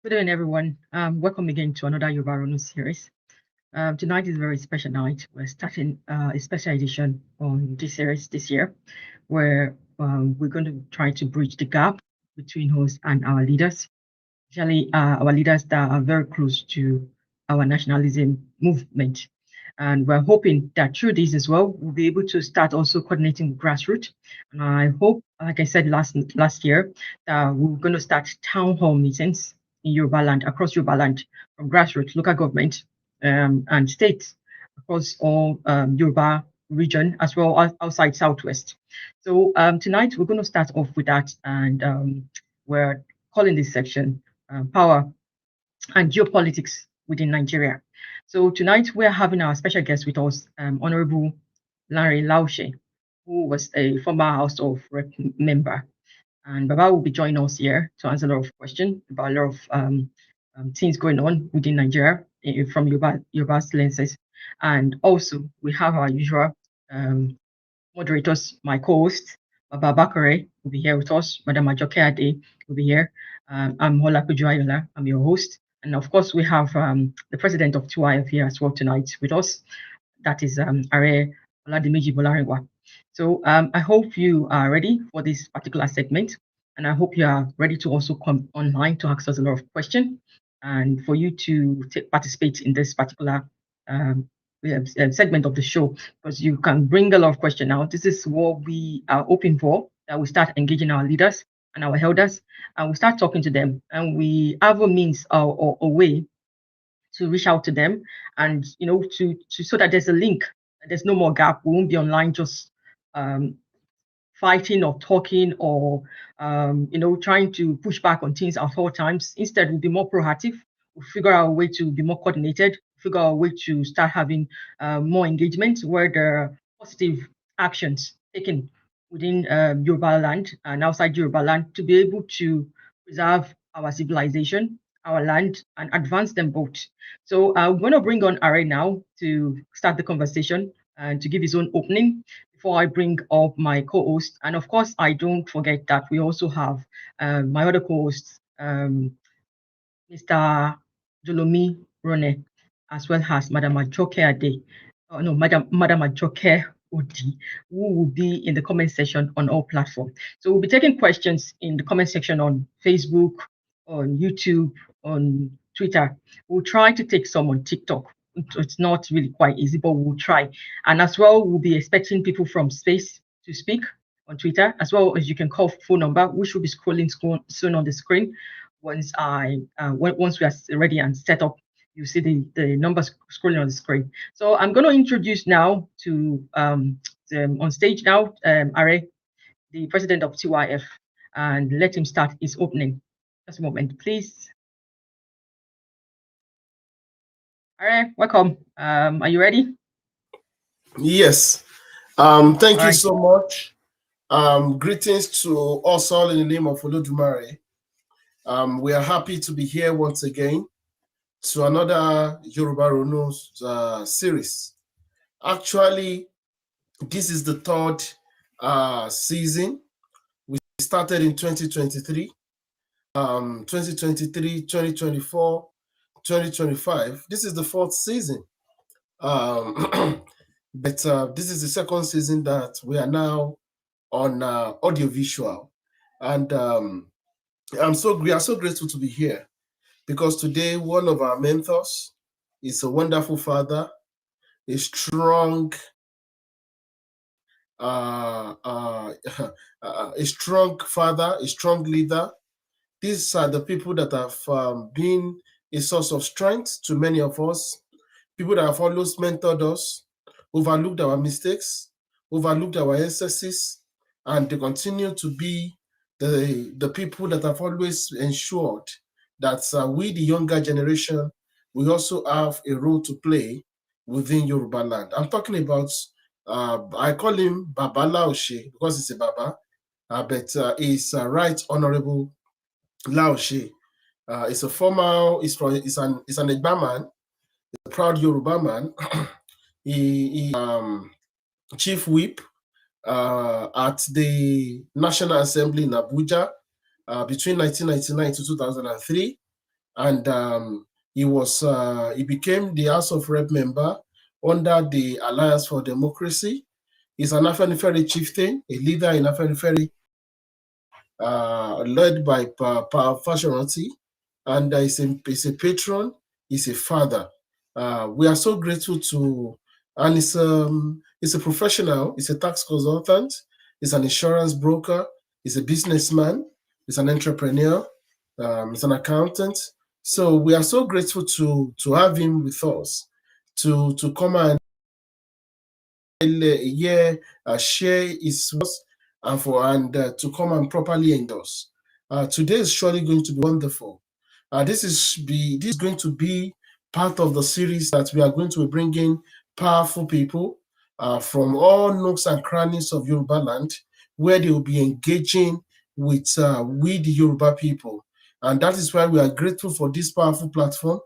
Good evening, everyone. Welcome again to another Yoruba News series. Tonight is a very special night. We're starting a special edition on this series this year, where we're going to try to bridge the gap between us and our leaders, especially our leaders that are very close to our nationalism movement. And we're hoping that through this as well, we'll be able to start also coordinating with grassroots. And I hope, like I said last year, that we're going to start town hall meetings in Yoruba land, across Yoruba land, from grassroots, local government, and states across all Yoruba region, as well as outside Southwest. So tonight we're going to start off with that, and we're calling this section Power and Geopolitics within Nigeria. So tonight we're having our special guest with us, Honourable Lanre Laoshe, who was a former House of Rep member. And Baba will be joining us here to answer a lot of questions about a lot of things going on within Nigeria from Yoruba's lenses. And also, we have our usual moderators, my co-host, Baba Bakare will be here with us. Madam Ajoke Ade will be here. I'm Hola Kujuayola. I'm your host. And of course, we have the president of 2IF here as well tonight with us. That is Are Oladimiji Bolarinwa. So I hope you are ready for this particular segment. And I hope you are ready to also come online to ask us a lot of questions and for you to participate in this particular segment of the show, because you can bring a lot of questions now. This is what we are hoping for, that we start engaging our leaders and our elders, and we start talking to them, and we have a means or a way to reach out to them, and to so that there's a link, there's no more gap. We won't be online just fighting or talking or trying to push back on things at all times. Instead, we'll be more proactive. We'll figure out a way to be more coordinated, figure out a way to start having more engagement where there are positive actions taken within Yoruba land and outside Yoruba land to be able to preserve our civilization, our land, and advance them both. So I'm going to bring on Are now to start the conversation and to give his own opening before I bring up my co-host. And of course, I don't forget that we also have my other co-host, Mr. Jolomi Rone, as well as Madam Ajoke Ade. No, Madam Ajoke Odi, who will be in the comment section on all platforms. So we'll be taking questions in the comment section on Facebook, on YouTube, on Twitter. We'll try to take some on TikTok. It's not really quite easy, but we'll try. And as well, we'll be expecting people from space to speak on Twitter, as well as you can call phone number, which will be scrolling soon on the screen. Once we are ready and set up, you see the numbers scrolling on the screen. So I'm going to introduce now to on stage now, Are, the president of 2IF, and let him start his opening. Just a moment, please. All right, welcome. Are you ready? Yes. Thank you so much. Greetings to us all in the name of Olodumare. We are happy to be here once again to another Yoruba News series. Actually, this is the third season. We started in 2023, 2023, 2024, 2025. This is the fourth season. But this is the second season that we are now on audiovisual. And we are so grateful to be here, because today one of our mentors is a wonderful father, a strong father, a strong leader. These are the people that have been a source of strength to many of us, people that have always mentored us, overlooked our mistakes, overlooked our excesses, and they continue to be the people that have always ensured that we, the younger generation, we also have a role to play within Yoruba land. I'm talking about, I call him Baba Laoshe because he's a Baba, but he's Right Honourable Laoshe. He's a former, he's an Egba man, a proud Yoruba man. he chief whip at the National Assembly in Abuja between 1999 to 2003. and he became the House of Rep member under the Alliance for Democracy. He's an Afenifere chieftain, a leader in Afenifere, led by Fashoranti, and he's a patron, he's a father. We are so grateful to, and he's a professional, he's a tax consultant, he's an insurance broker, he's a businessman, he's an entrepreneur, he's an accountant. So we are so grateful to have him with us, to come and share his words and to come and properly endorse. Today is surely going to be wonderful. This is going to be part of the series that we are going to be bringing powerful people from all nooks and crannies of Yoruba land, where they will be engaging with the Yoruba people. And that is why we are grateful for this powerful platform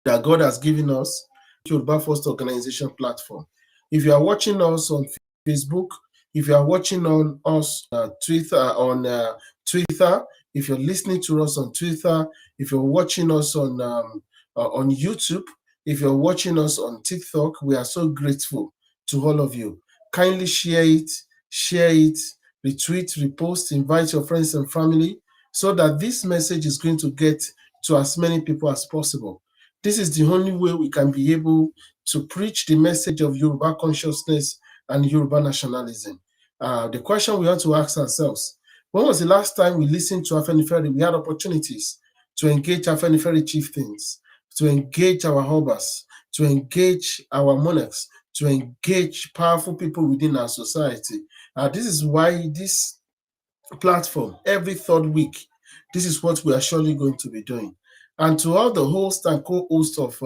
that God has given us, Yoruba First Organization platform. If you are watching us on Facebook, if you are watching on us Twitter, if you're listening to us on Twitter, if you're watching us on YouTube, if you're watching us on TikTok, we are so grateful to all of you. Kindly share it, retweet, repost, invite your friends and family so that this message is going to get to as many people as possible. This is the only way we can be able to preach the message of Yoruba consciousness and Yoruba nationalism. The question we have to ask ourselves, when was the last time we listened to Afenifere? We had opportunities to engage Afenifere chieftains, to engage our Obas, to engage our monarchs, to engage powerful people within our society. This is why this platform, every third week, this is what we are surely going to be doing. And to all the hosts and co-hosts of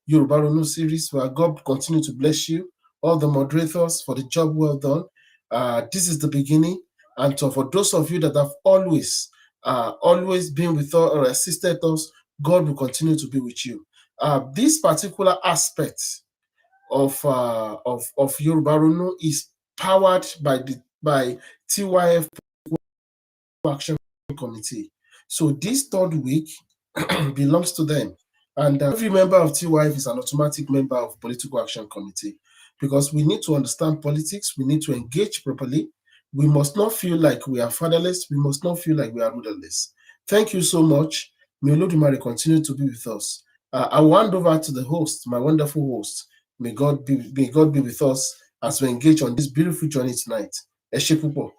Yoruba Ronu series, where God continue to bless you, all the moderators for the job well done. This is the beginning. And for those of you that have always been with us or assisted us, God will continue to be with you. This particular aspect of Yoruba Ronu is powered by TYF Action Committee. So this third week belongs to them. And every member of TYF is an automatic member of Political Action Committee, because we need to understand politics. We need to engage properly. We must not feel like we are fatherless. We must not feel like we are rudderless. Thank you so much. May Olodumare continue to be with us. I will hand over to the host, my wonderful host. May God be with us as we engage on this beautiful journey tonight. Eshe Pupo.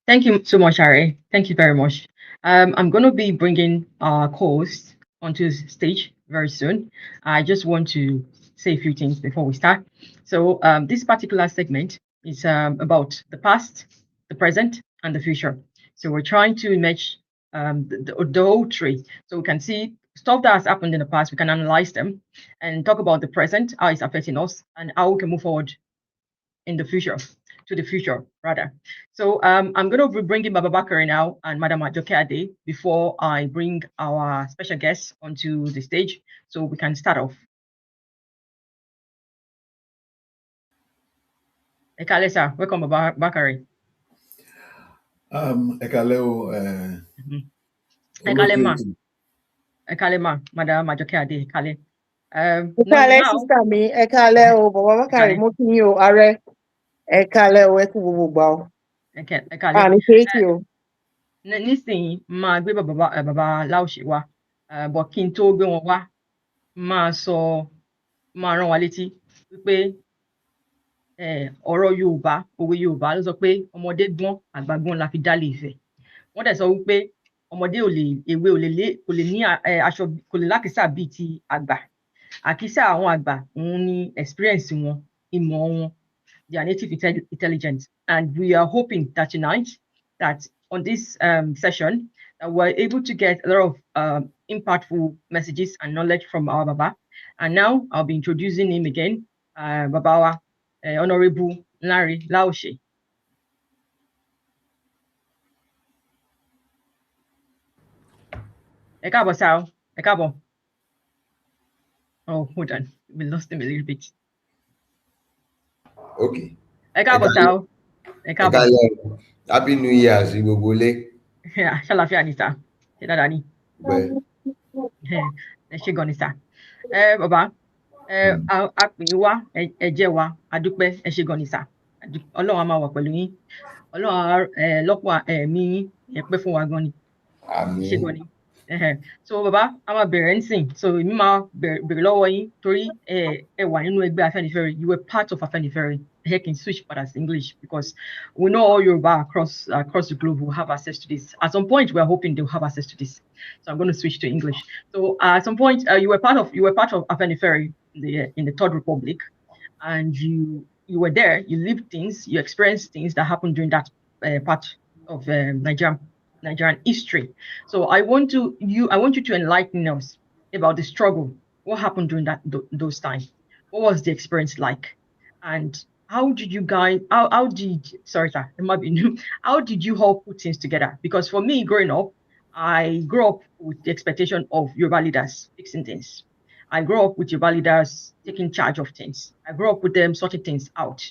Thank you so much, Harry. Thank you very much. I'm going to be bringing our co-host onto the stage very soon. I just want to say a few things before we start. So this particular segment is about the past, the present, and the future. So we're trying to match the whole tree, so we can see stuff that has happened in the past. We can analyze them and talk about the present, how it's affecting us, and how we can move forward in the future, to the future rather. So I'm going to be bringing Baba Bakari now and Madam Ajoke Ade before I bring our special guests onto the stage, so we can start off. Ekale sir, welcome Baba Bakari. Ekale Ekale ma. Ekale ma, Madam Ajoke Ade, Ekale. Ekale sister mi, Ekale o, Baba Bakari mo kí yín o, Ààrẹ. Ekale o, ẹ kú gbogbo gbà o. Ekale. Àní kéèkì o. Nísìnyí máa gbé bàbá Laoshe wá, bọ̀ kí n tó gbé wọn wá, máa rán wa létí wípé ọ̀rọ̀ Yorùbá, òwe Yorùbá ló sọ pé ọmọdé gbọ́n àgbà gbọ́n la fi dálé Ifẹ̀. Wọ́n dẹ̀ sọ wípé ọmọdé èwe kò lè ní aṣọ, kò lè lákìsà bíi ti àgbà. Àkísà àwọn àgbà òun ni experience wọn, ìmọ̀ wọn, their native intelligence. And we are hoping that tonight, that on this session, that we're able to get a lot of impactful messages and knowledge from our Baba. And now I'll be introducing him again, Babawa, Honourable Lanre Laoshe. Ẹ káàbọ̀ sá o, ẹ káàbọ̀. Oh, hold on, we lost him a little bit. Okay. Ẹ káàbọ̀ sá o, ẹ káàbọ̀. Happy New Year sí gbogbo ilé. Ṣàlàáfíà ni sà, ṣé dáadáa ni? Dúpẹ́. Ẹ ṣé gan ni sà. Bàbá, a pè yín wá, ẹ jẹ́ wa, a dúpẹ́, ẹ ṣé gan ni sà. Ọlọ́run á máa wà pẹ̀lú yín. Ọlọ́run á lọ́pọ̀ ẹ̀mí yín, ẹ pẹ́ fún wa gan ni. Ẹ ṣé gan Àmín. ni. So bàbá, a máa bẹ̀rẹ̀ ńsìn. So èmi máa bẹ̀rẹ̀ lọ́wọ́ yín torí ẹ wà nínú ẹgbẹ́ Afẹ́nifẹ́re. You were part of Afẹ́nifẹ́re. Ẹ jẹ́ kí n switch padà sí English because we know all Yoruba across the globe will have access to this. At some point, we are hoping they'll have access to this. So I'm going to switch to English. So at some point, you were part of Afẹ́nifẹ́re in the Third Republic, and you were there. You lived things, you experienced things that happened during that part of Nigerian history. So I want you to enlighten us about the struggle. What happened during those times? What was the experience like? And how did you guys? How did sorry, sir, it might be new. How did you all put things together? Because for me, growing up, I grew up with the expectation of Yoruba leaders fixing things. I grew up with Yoruba leaders taking charge of things. I grew up with them sorting things out.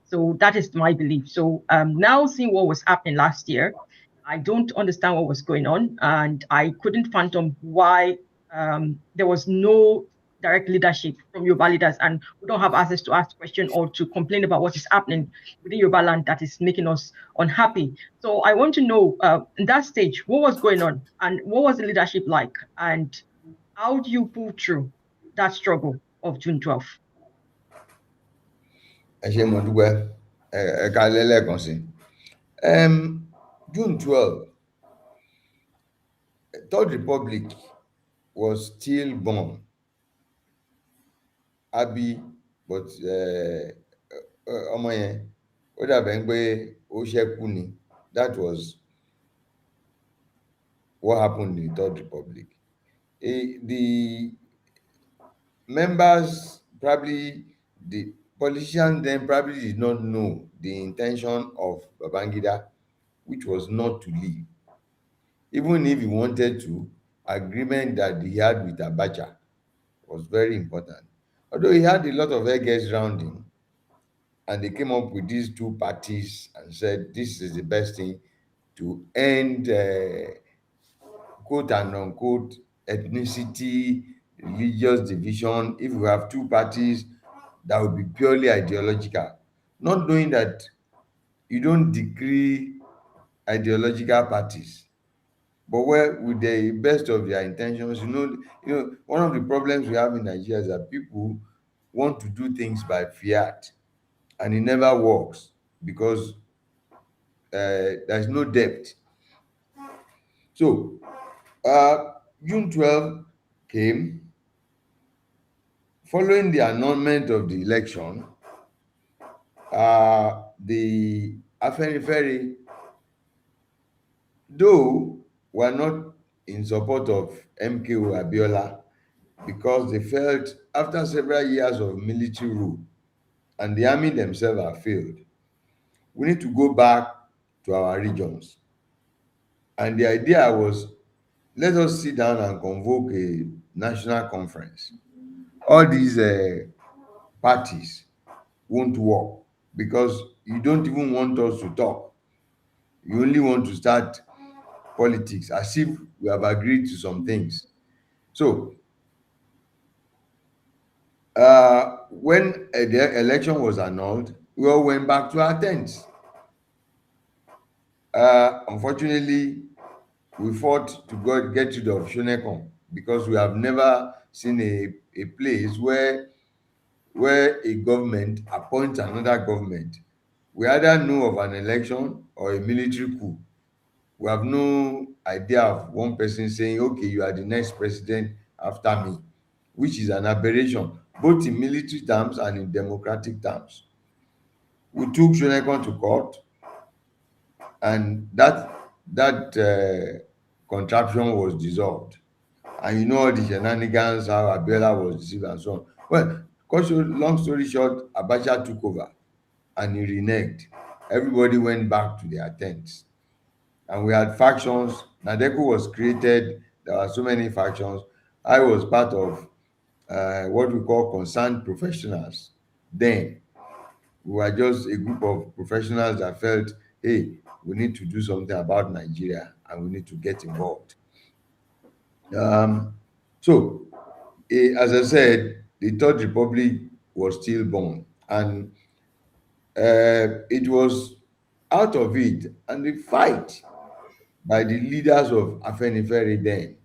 So that is my belief. So now seeing what was happening last year, I don't understand what was going on, and I couldn't fathom why there was no direct leadership from Yoruba leaders, and we don't have access to ask questions or to complain about what is happening within Yoruba land that is making us unhappy. So I want to know, in that stage, what was going on, and what was the leadership like, and how do you pull through that struggle of June 12th? Ẹ ṣé mo dúpẹ́. Ẹ káalẹ́ lẹ́ẹ̀kan sí. June 12, Third Republic was still born. Abi, but ọmọ yẹn ó dàbẹ̀ ń pé ó ṣẹ́kù ni. That was what happened in the Third Republic. The members, probably the politicians then probably did not know the intention of Babangida, which was not to leave. Even if he wanted to, agreement that he had with Abacha was very important. Although he had a lot of eggheads around him, and they came up with these two parties and said this is the best thing to end quote and unquote ethnicity, religious division. If we have two parties, that would be purely ideological, not knowing that you don't decree ideological parties, but where with the best of their intentions, one of the problems we have in Nigeria is that people want to do things by fiat, and it never works because there's no depth. So June 12 came following the annulment of the election. The Afenifere, though, were not in support of MKO Abiola because they felt after several years of military rule and the army themselves have failed, we need to go back to our regions. And the idea was, let us sit down and convoke a national conference. All these parties won't work because you don't even want us to talk. You only want to start politics as if we have agreed to some things. So when the election was annulled, we all went back to our tents. Unfortunately, we fought to get rid of Shonekon because we have never seen a place where a government appoints another government. We either know of an election or a military coup. We have no idea of one person saying, okay, you are the next president after me, which is an aberration, both in military terms and in democratic terms. We took Shonekon to court, and that contraption was dissolved. And you know all the shenanigans, how Abiola was deceived and so on. Well, long story short, Abacha took over and he reneged. Everybody went back to their tents. And we had factions. Nadeco was created. There were so many factions. I was part of what we call concerned professionals. Then we were just a group of professionals that felt, hey, we need to do something about Nigeria and we need to get involved. Um, so, as I said, the Third Republic was still born, and it was out of it and the fight by the leaders of Afenifere then,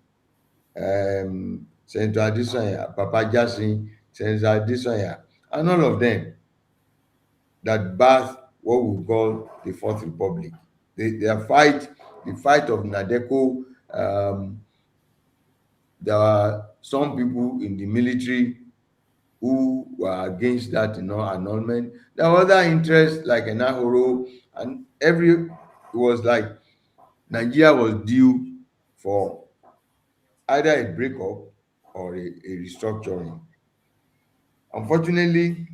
Senator Adesanya, Papa Jasin, Senator Adesanya, and all of them that birthed what we call the Fourth Republic. Their fight, the fight of Nadeko, there are some people in the military who were against that, annulment. There were other interests like Enahoro, and it was like Nigeria was due for either a breakup or a restructuring. Unfortunately,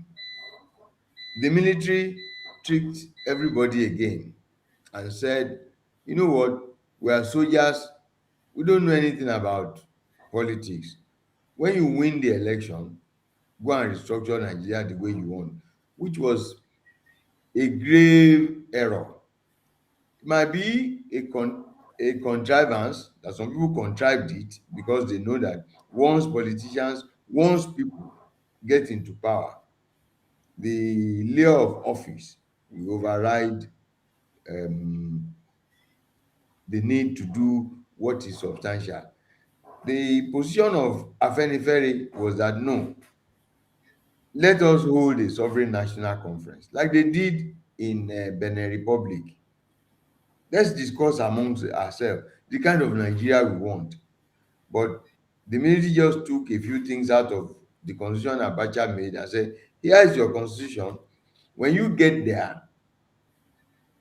the military tricked everybody again and said, you know what, we are soldiers, we don't know anything about politics. When you win the election, go and restructure Nigeria the way you want, which was a grave error. It might be a contrivance that some people contrived it because they know that once people get into power, the layer of office will override um, the need to do what is substantial. The position of Afenifere was that no, let us hold a sovereign national conference like they did in Benin Republic. Let's discuss amongst ourselves the kind of Nigeria we want. But the military just took a few things out of the constitution Abacha made and said, here is your constitution. When you get there,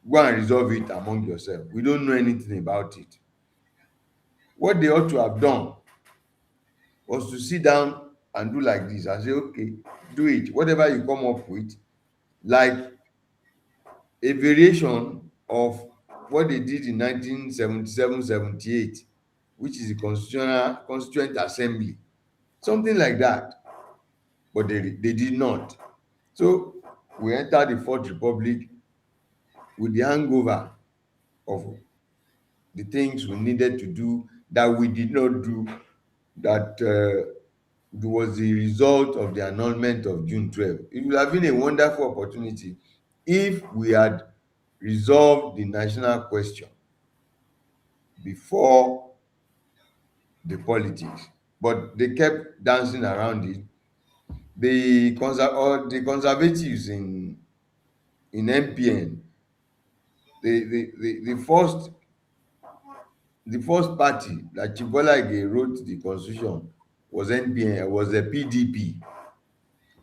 go and resolve it among yourself. We don't know anything about it. What they ought to have done was to sit down and do like this and say, okay, do it. Whatever you come up with, like a variation of what they did in 1977-78, which is the Constituent Assembly, something like that. But they did not. So we entered the Fourth Republic with the hangover of the things we needed to do that we did not do, that was the result of the annulment of June 12. It would have been a wonderful opportunity if we had resolved the national question before the politics, but they kept dancing around it. The conservatives in MPN, the first party that Chibola Ige wrote the constitution was NPN, was the PDP.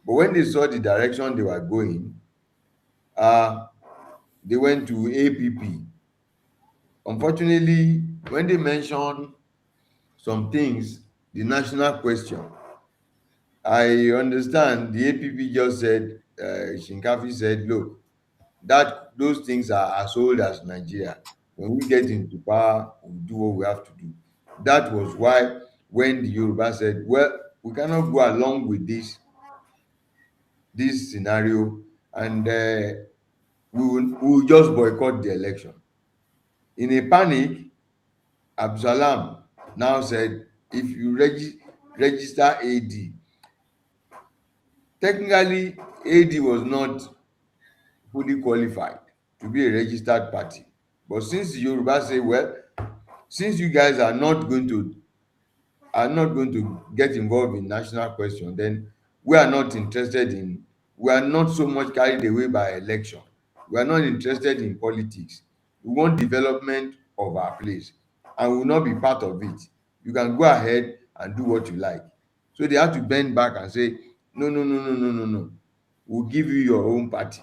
But when they saw the direction they were going, they went to APP. Unfortunately, when they mentioned some things, the national question, I understand the APP just said, Shinkafi said, look, that those things are as old as Nigeria. When we get into power, we do what we have to do. That was why when the Yoruba said, well, we cannot go along with this scenario, and we will just boycott the election. In a panic, Abdulsalam now said, if you register AD, technically AD was not fully qualified to be a registered party. But since the Yoruba say, well, since you guys are not going to get involved in national question, then we are not interested in, we are not so much carried away by election. We are not interested in politics. We want development of our place and we will not be part of it. You can go ahead and do what you like. So they had to bend back and say, no, no, no, no, no, no, no. We'll give you your own party.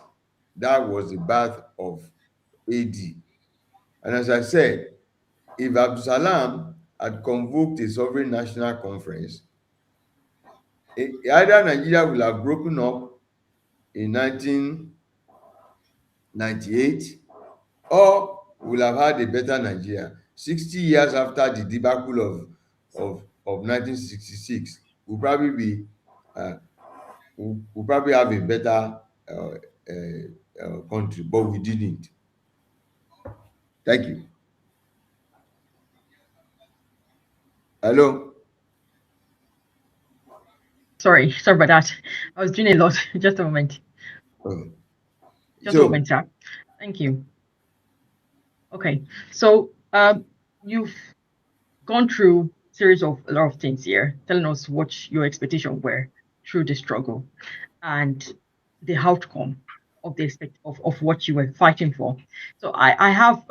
That was the birth of AD. And as I said, if Abdulsalam had convoked a sovereign national conference, either Nigeria will have broken up in 1998 or will have had a better Nigeria. 60 years after the debacle of 1966, uh, we'll probably have a better country, but we didn't. Thank you. Hello. Sorry about that. I was doing a lot. Just a moment. Okay. Just a So moment, sir. Thank you. Okay. So you've gone through series of a lot of things here, telling us what your expectations were through the struggle and the outcome of the of what you were fighting for. So I have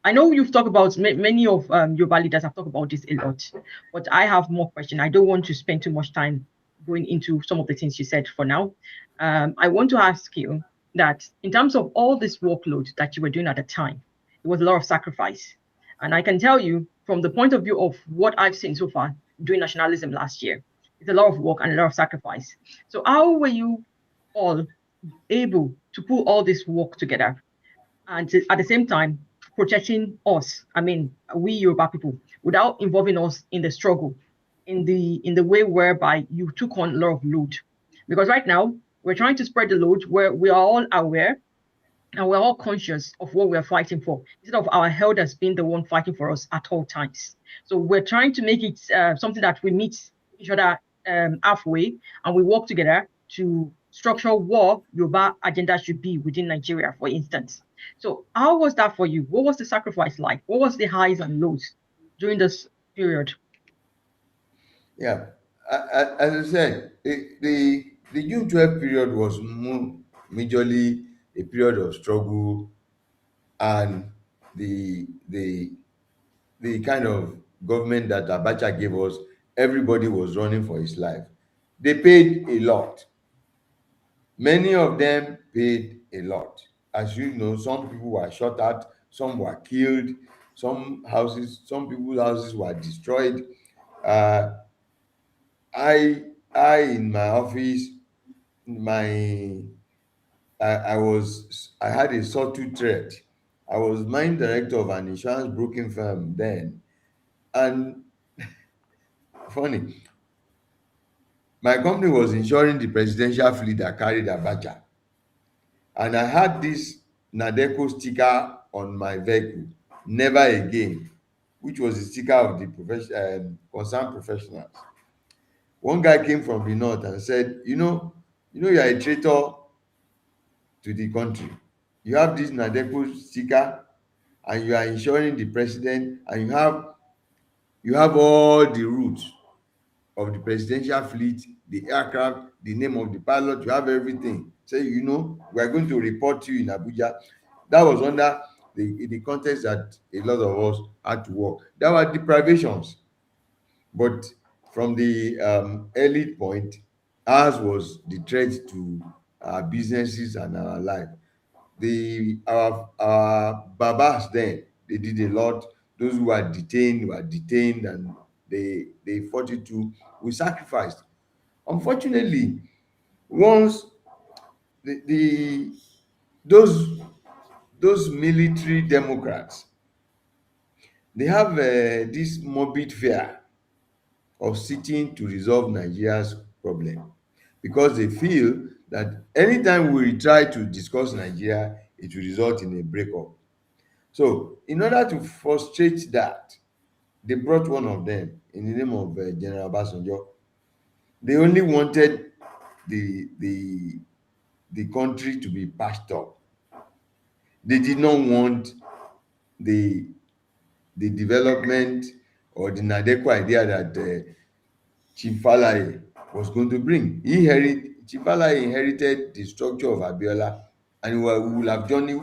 I know you've talked about many of your leaders have talked about this a lot, but I have more questions. I don't want to spend too much time going into some of the things you said for now. I want to ask you that in terms of all this workload that you were doing at the time, it was a lot of sacrifice. And I can tell you from the point of view of what I've seen so far doing nationalism last year, it's a lot of work and a lot of sacrifice. So how were you all able to put all this work together and at the same time protecting us? I mean, we Yoruba people, without involving us in the struggle, in the way whereby you took on a lot of load. Because right now we're trying to spread the load where we are all aware and we're all conscious of what we're fighting for instead of our elders being the one fighting for us at all times. So we're trying to make it something that we meet each other halfway and we work together to structure what Yoruba agenda should be within Nigeria, for instance. So how was that for you? What was the sacrifice like? What was the highs and lows during this period? yeah, as I said, the June 12 period was majorly a period of struggle, and the the kind of government that Abacha gave us, everybody was running for his life. They paid a lot. Many of them paid a lot. As you know, some people were shot at, some were killed, some people's houses were destroyed. Uh, I in my office, my I had a subtle threat. I was mine director of an insurance broking firm then, and funny, my company was insuring the presidential fleet that carried Abacha, and I had this Nadeco sticker on my vehicle, never again, which was the sticker of the concerned professionals. One guy came from the north and said, you are a traitor to the country. You have this Nadeco sticker and you are insuring the president, and you have all the routes of the presidential fleet, the aircraft, the name of the pilot, you have everything. Say, we are going to report to you in Abuja. That was under the context that a lot of us had to work. There were deprivations, but from the early point, ours was the threat to our businesses and our life. Our babas then, they did a lot. Those who were detained, and they fought it too. We sacrificed. Unfortunately, once the those military democrats, they have this morbid fear of sitting to resolve Nigeria's problem, because they feel that anytime we try to discuss Nigeria, it will result in a breakup. So, in order to frustrate that, they brought one of them in the name of General Obasanjo. They only wanted the country to be patched up. They did not want the development or the Nadeko idea that Chief Falaye was going to bring. Chief Falaye inherited the structure of Abiola, and we will have jolly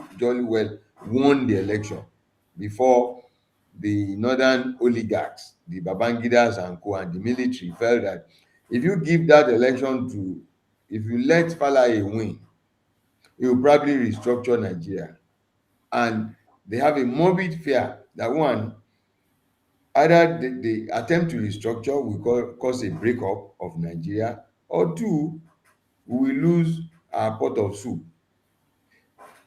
well won the election before the northern oligarchs, the Babangidas and co, and the military felt that if you give that election to, if you let Falaye win, he will probably restructure Nigeria. And they have a morbid fear that, one, either the attempt to restructure will cause a breakup of Nigeria, or two, we will lose our pot of soup.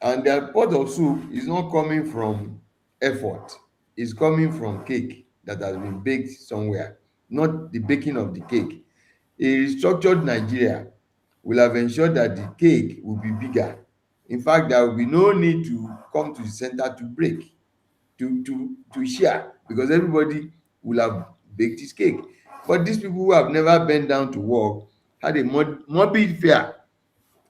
And their pot of soup is not coming from effort, it's coming from cake that has been baked somewhere, not the baking of the cake. A restructured Nigeria will have ensured that the cake will be bigger. In fact, there will be no need to come to the center to break. to share, because everybody will have baked his cake. But these people who have never bent down to work had a morbid fear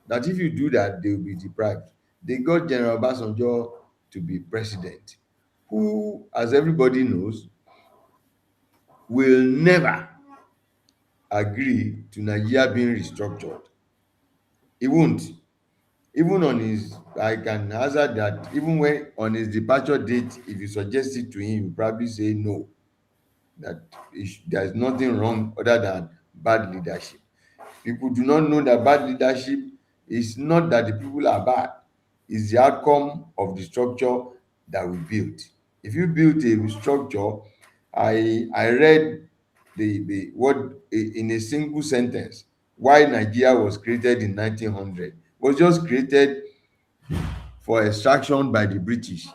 that if you do that, they will be deprived. They got General Obasanjo to be president, who, as everybody knows, will never agree to Nigeria being restructured. He won't. Even on his, I can hazard that even when on his departure date, if you suggest it to him, he will probably say no, that there is nothing wrong other than bad leadership. People do not know that bad leadership is not that the people are bad, it's the outcome of the structure that we built. If you build a structure, I read the what in a single sentence why Nigeria was created in 1900 was just created for extraction by the British,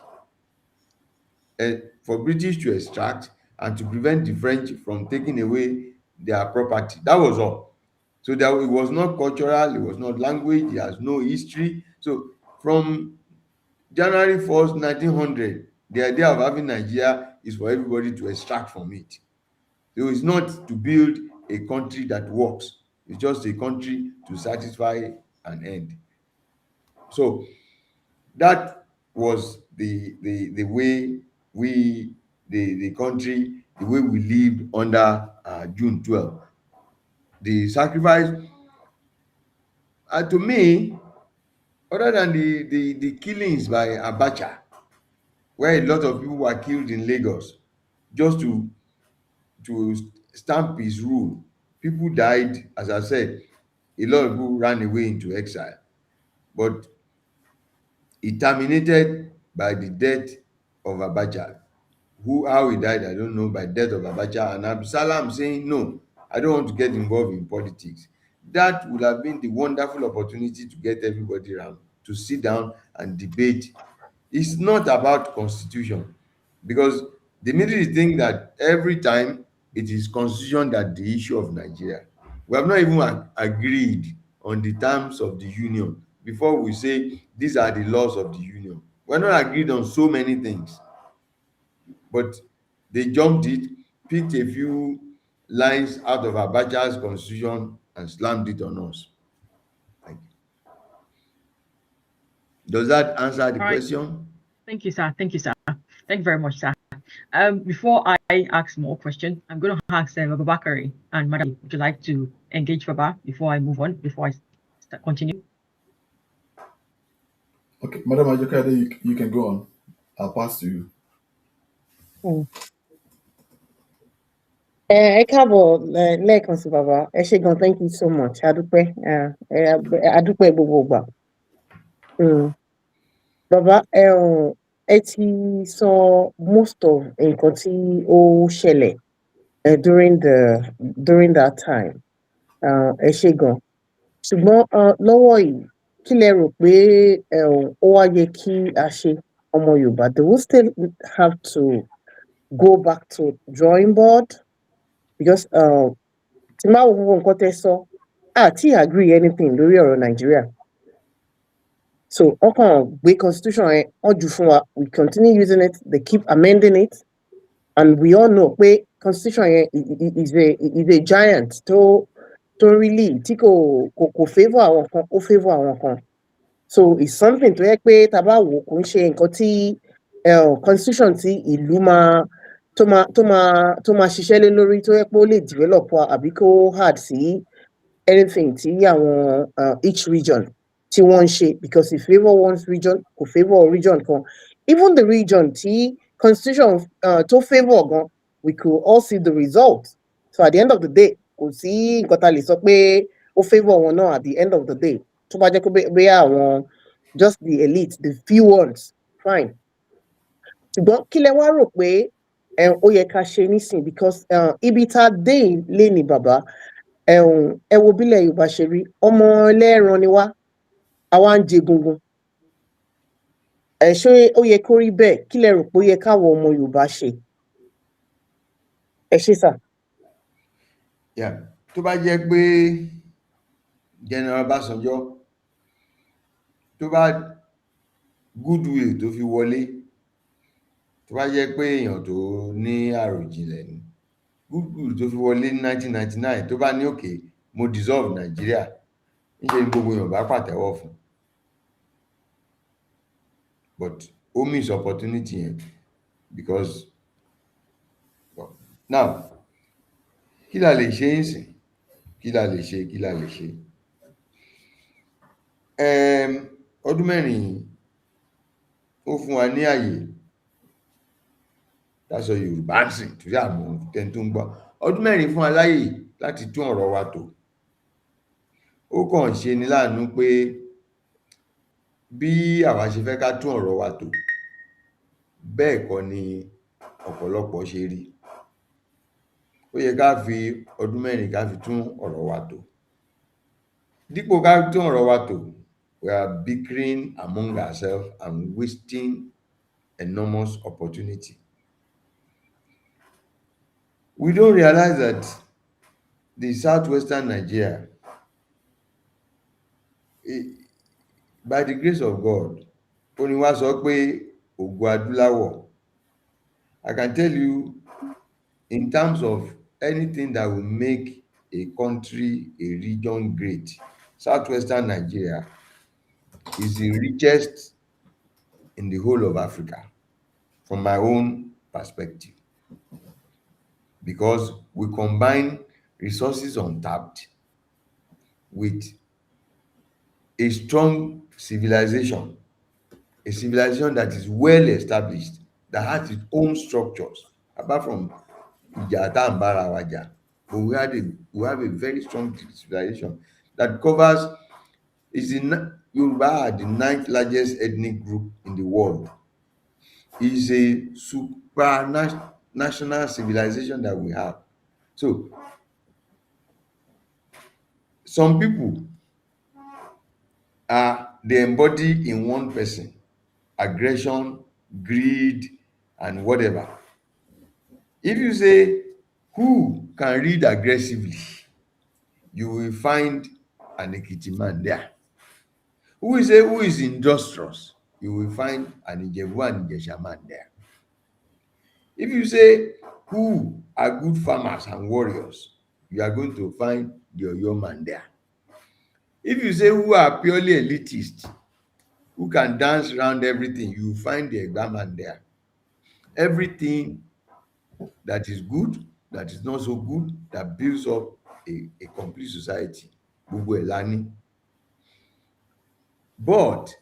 for British to extract and to prevent the French from taking away their property. That was all. So that it was not cultural, it was not language, it has no history. So from January 1st, 1900, the idea of having Nigeria is for everybody to extract from it. So it's not to build a country that works, it's just a country to satisfy an end. So that was the way we the country, the way we lived under June 12. The sacrifice, to me, other than the killings by Abacha, where a lot of people were killed in Lagos just to stamp his rule. People died, as I said, a lot of people ran away into exile. But it terminated by the death of Abacha. How he died, I don't know, by death of Abacha. And Abdulsalam saying, no, I don't want to get involved in politics. That would have been the wonderful opportunity to get everybody around, to sit down and debate. It's not about constitution, because the military think that every time it is constitution that the issue of Nigeria. We have not even agreed on the terms of the union before we say these are the laws of the union. We're not agreed on so many things, but they jumped it, picked a few lines out of Abacha's constitution and slammed it on us. Thank you. Does that answer the All right. question? Thank you, sir. Thank you, sir. Thank you very much, sir. Before I ask more questions, I'm going to ask Baba Bakari and Madam, would you like to engage Baba before I move on, before I continue? Okay, Madam Ajokade, you can go on. I'll pass to you. Ẹ káàbọ̀ lẹ́ẹ̀kan sí bàbá, ẹ ṣé gan, thank you so much, adúpẹ́, adúpẹ́ gbogbo ìgbà. Bàbá, ẹ ti sọ most of nǹkan tí ó ṣẹlẹ̀ during that time. Ẹ ṣé gan. Ṣùgbọ́n lọ́wọ́ yìí, kí lẹ rò pé ó wá yẹ kí a ṣe ọmọ Yorùbá? Do we still have to go back to drawing board? Because tí máa wo gbogbo nǹkan tẹ́ sọ, àti agree anything lórí ọ̀rọ̀ Nàìjíríà. So ọkàn gbé constitution yẹn wọ́n jù fún wa, we continue using it, they keep amending it, and we all know pé constitution yẹn is a giant tó really tí kò favour àwọn kan, ó favour àwọn kan. So it's something tó yẹ pé tá a bá wò kò ń ṣe nǹkan tí constitution tí ìlú tó máa ṣiṣẹ́ lé lórí, tó yẹ pé ó lè develop wa àbí kó hard sí anything tí àwọn each region tí wọ́n ń ṣe, because if favour one region kò favour region kan. Even the region tí constitution tó favour gan, we could all see the result. So at the end of the day, kò sí nǹkan tá a lè sọ pé ó favour wọn náà at the end of the day. Tó bá jẹ́ pé bóyá àwọn just the elite, the few ones, fine. Ṣùgbọ́n kí lẹ wá rò pé ó yẹ ká ṣe nísìn, because ibi tá a dé lé ní bàbá, ẹ wo bílẹ̀ Yorùbá ṣe rí, ọmọ ẹlẹ́ran ni wá, àwa ń jẹ gungun. Ṣé ó yẹ kó rí bẹ́ẹ̀? Kí lẹ rò pé ó yẹ káwọn ọmọ Yorùbá ṣe? Ẹ ṣé sà. Tó bá jẹ́ pé General Obasanjo tó bá goodwill tó fi wọlé, tó bá jẹ́ pé èèyàn tó ní àròjinlẹ̀ ni Google tó fi wọlé ní 1999 tó bá ní òkè mo dissolve Nàìjíríà níṣẹ́ ni gbogbo èèyàn bá pàtẹ́wọ́ fún, but ó miss opportunity yẹn because well, now kí la lè ṣe ń sìn, kí la lè ṣe, kí la lè ṣe. Ọdún mẹ́rin ó fún wa ní àyè láṣọ Yorùbá ń sìn torí àmọ́ tẹni tó ń gbọ́, ọdún mẹ́rin fún wa láyè láti tún ọ̀rọ̀ wa tò. Ó kàn ṣe ni láàánú pé bí àwa ṣe fẹ́ ká tún ọ̀rọ̀ wa tò bẹ́ẹ̀ kọ́ ni ọ̀pọ̀lọpọ̀ ṣe rí. Ó yẹ ká fi ọdún mẹ́rin ká fi tún ọ̀rọ̀ wa tò. Dípò ká tún ọ̀rọ̀ wa tò, we are bickering among ourselves and wasting enormous opportunity. We don't realize that the southwestern Nigeria, by the grace of God, ó ní wá sọ pé ògo adúláwọ̀. I can tell you, in terms of anything that will make a country, a region great, southwestern Nigeria is the richest in the whole of Africa, from my own perspective, because we combine resources untapped with a strong civilization, a civilization that is well established, that has its own structures, apart from ìjà tá à ń bára wa jà. But we have a very strong civilization that covers, Yoruba are the 9th largest ethnic group in the world. It's a supranational civilization that we have. So some people they embody in one person aggression, greed, and whatever. If you say who can read aggressively, you will find an Ekiti man there. Who is industrious, you will find an Ijebu and Ijesha man there. If you say who are good farmers and warriors, you are going to find the Oyo man there. If you say who are purely elitist, who can dance around everything, you will find the Egba man there. Everything that is good, that is not so good, that builds up a complete society, gbogbo ẹ̀ la ní. But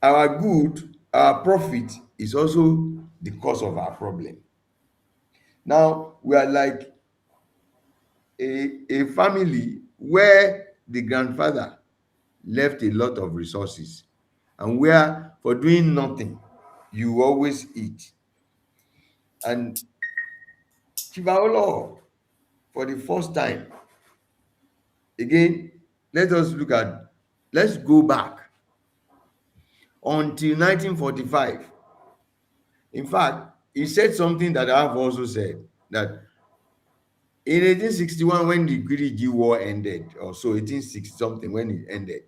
our good, our profit is also the cause of our problem. Now we are like a family where the grandfather left a lot of resources, and where for doing nothing you always eat. And Chivawolo, for the first time, again, let's go back until 1945. In fact, he said something that I have also said, that in 1861, when the Kiriji War ended, or so 1860 something, when it ended,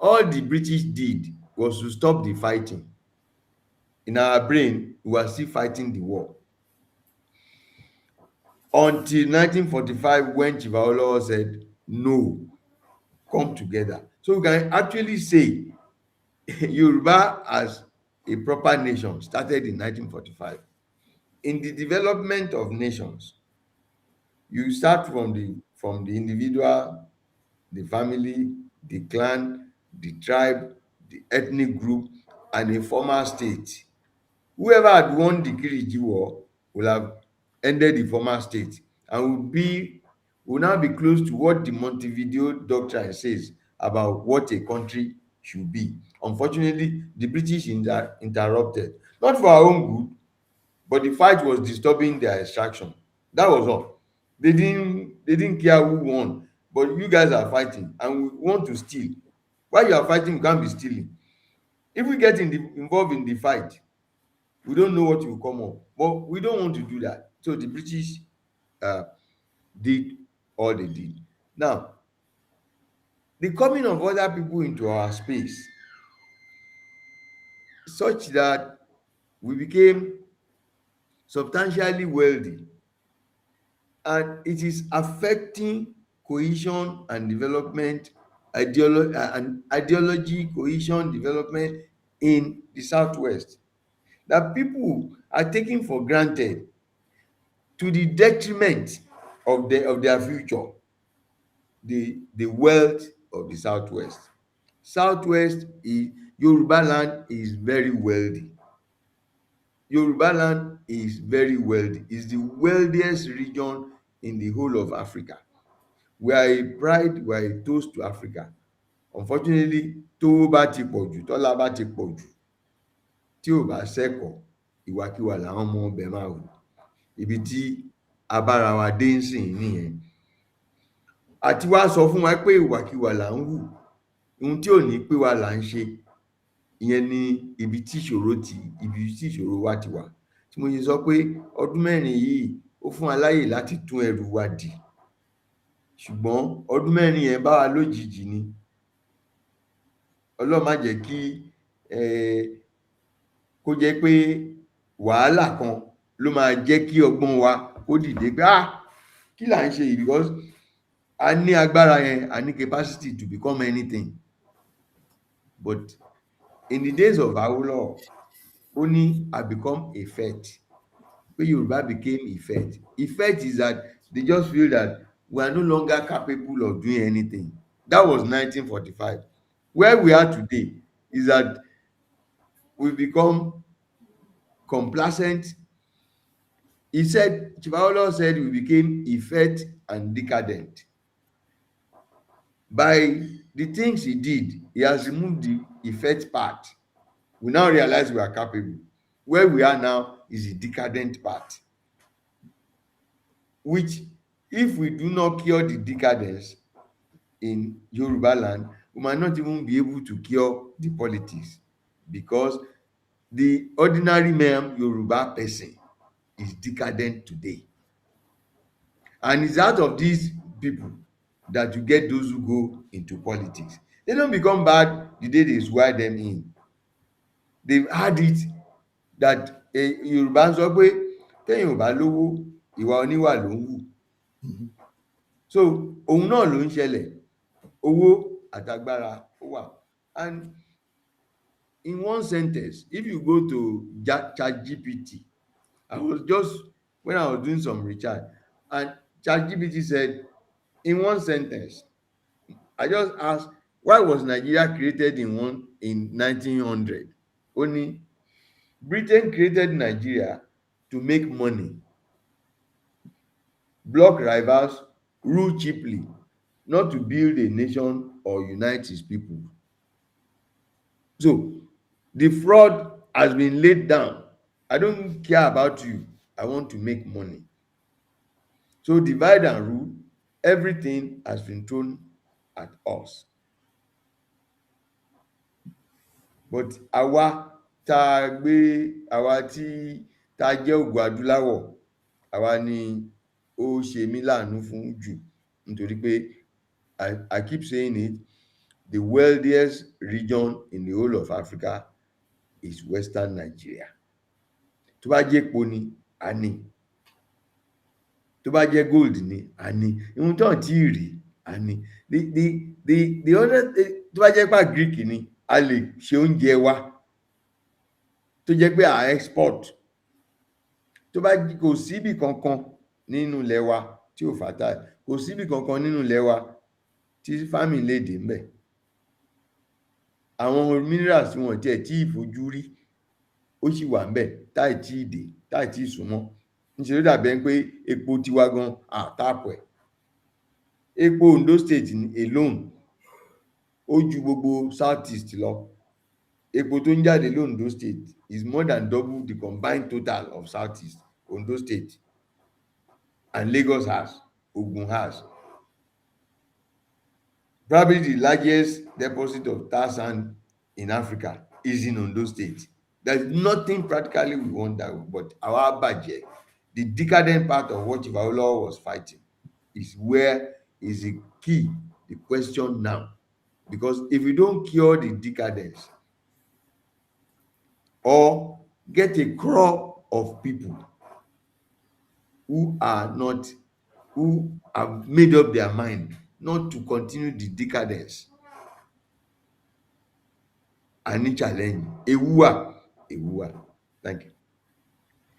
all the British did was to stop the fighting. In our brain, we were still fighting the war. Until 1945, when Chivawolo said, no, come together. So we can actually say Yoruba as a proper nation started in 1945. In the development of nations, you start from the individual, the family, the clan, the tribe, the ethnic group, and a former state. Whoever had won the Kiriji War will have ended the former state and will now be close to what the Montevideo Doctrine says about what a country should be. Unfortunately, the British interrupted, not for our own good, but the fight was disturbing their extraction. That was all. They didn't care who won, but you guys are fighting and we want to steal. While you are fighting, you can't be stealing. If we get involved in the fight, we don't know what will come up, but we don't want to do that. So the British did all they did. Now, the coming of other people into our space such that we became substantially wealthy, and it is affecting cohesion and development, ideology, cohesion, development in the southwest, that people are taking for granted to the detriment of their future, the wealth of the southwest. Southwest is Yoruba land is very wealthy. Yoruba land is very wealthy. It's the wealthiest region in the whole of Africa. We are a pride, we are a toast to Africa. Unfortunately, tówó bá ti pọ̀ jù, tọ́lá bá ti pọ̀ jù, tí ò bá sẹ́kọ̀ọ́, ìwàkiwà làwọn ọmọ ibẹ̀ máa hù. Ibi tí a bára wa dé ńsìnyí nìyẹn. Àti wá sọ fún wa pé ìwàkiwà là ń hù, ohun tí ò ní pé wa là ń ṣe. Ìyẹn ni ibi tí ìṣòro wa ti wà. Tí mo ṣe sọ pé ọdún mẹ́rin yìí ó fún wa láyè láti tún ẹrù wa dì, ṣùgbọ́n ọdún mẹ́rin yẹn bá wa lójijì ni. Ọlọ́run má jẹ́ kí kó jẹ́ pé wàhálà kan ló máa jẹ́ kí ọgbọ́n wa kó dìde pé kí là ń ṣe yìí, because a ní agbára yẹn, a ní capacity to become anything. But in the days of Awolowo, ó ní I become a threat. Pé Yorùbá became a threat. A threat is that they just feel that we are no longer capable of doing anything. That was 1945. Where we are today is that we become complacent. He said, Chief Awolowo said we became effete and decadent. By the things he did, he has removed the effete part. We now realize we are capable. Where we are now is the decadent part, which if we do not cure the decadence in Yoruba land, we might not even be able to cure the politics, because the ordinary man Yoruba person is decadent today. And it's out of these people that you get those who go into politics. They don't become bad the day they swear them in. They've had it that Yorùbá ń sọ pé téèyàn ò bá lówó ìwà oníwà ló ń hù. So òun náà ló ń ṣẹlẹ̀, owó àtagbára ó wà. And in one sentence, if you go to ChatGPT, when I was doing some research, and ChatGPT said, in one sentence, I just asked, why was Nigeria created in 1900? Only Britain created Nigeria to make money, block rivals, rule cheaply, not to build a nation or unite its people. So the fraud has been laid down. I don't care about you. I want to make money. So divide and rule, everything has been thrown at us. But àwa tá a jẹ́ ògo adúláwọ̀, àwa ni ó ṣe mí láàánú fún jù, nítorí pé I keep saying it, the wealthiest region in the whole of Africa is Western Nigeria. Tó bá jẹ́ epo ni, a ní. Tó bá jẹ́ gold ni, a ní. Ohun tó tí ì rí, a ní. The other, tó bá jẹ́ pé Greek ni, a lè ṣe oúnjẹ wa tó jẹ́ pé à export. Tó bá kò síbì kankan nínú ilẹ̀ wa tí ò fertile, kò síbì kankan nínú ilẹ̀ wa tí famine lè dé ńbẹ̀. Àwọn minerals tí wọn tiẹ̀ tí ì fojú rí, ó sì wà ńbẹ̀ táì tí ì dé, táì tí ì súnmọ́. Níṣe ló dàbí ẹni pé epo tiwa gan tap ẹ̀. Epo Ondo state alone ó ju gbogbo south east lọ. Epo tó ń jáde l'Ondo state is more than double the combined total of south east, Ondo state, and Lagos has, Ogun has. Probably the largest deposit of tar sand in Africa is in Ondo state. There's nothing practically we want that, but our budget, the decadent part of what Chief Awolowo was fighting, is where is the key, the question now. Because if we don't cure the decadence, or get a crop of people who are not, who have made up their mind not to continue the decadence. A ní challenge, ewu wà, ewu wà. Thank you.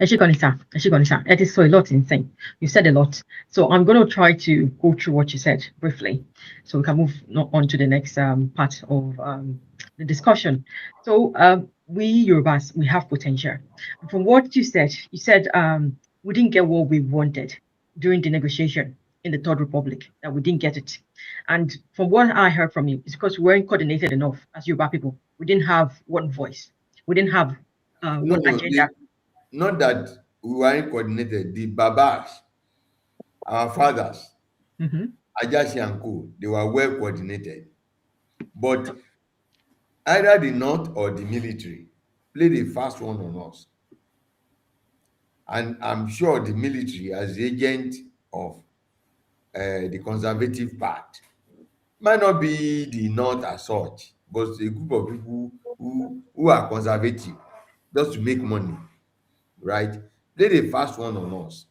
Eshikonisa, Eshikonisa, it is so a lot insane. You said a lot. So I'm going to try to go through what you said briefly so we can move on to the next part of the discussion. So we Yorubas, we have potential. And from what you said we didn't get what we wanted during the negotiation in the Third Republic, that we didn't get it. And from what I heard from you, it's because we weren't coordinated enough as Yoruba people. We didn't have one voice. We didn't have No, one agenda. not that we weren't coordinated. The Babas, our fathers, Mm-hmm. Ajashi and Co, they were well coordinated. But either the North or the military played a fast one on us. And I'm sure the military, as the agent of the conservative part, might not be the North as such, but a group of people who are conservative just to make money, right? Played a fast one on us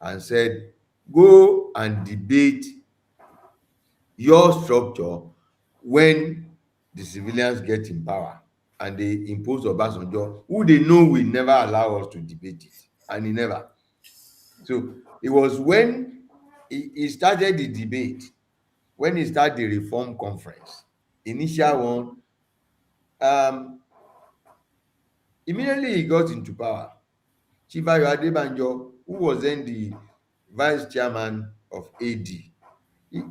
and said, go and debate your structure when the civilians get in power, and they impose Obasanjo, who they know will never allow us to debate it, and he never. So it was when he started the debate, when he started the reform conference, initial one, immediately he got into power. Chief Ayo Adebanjo, who was then the vice chairman of AD,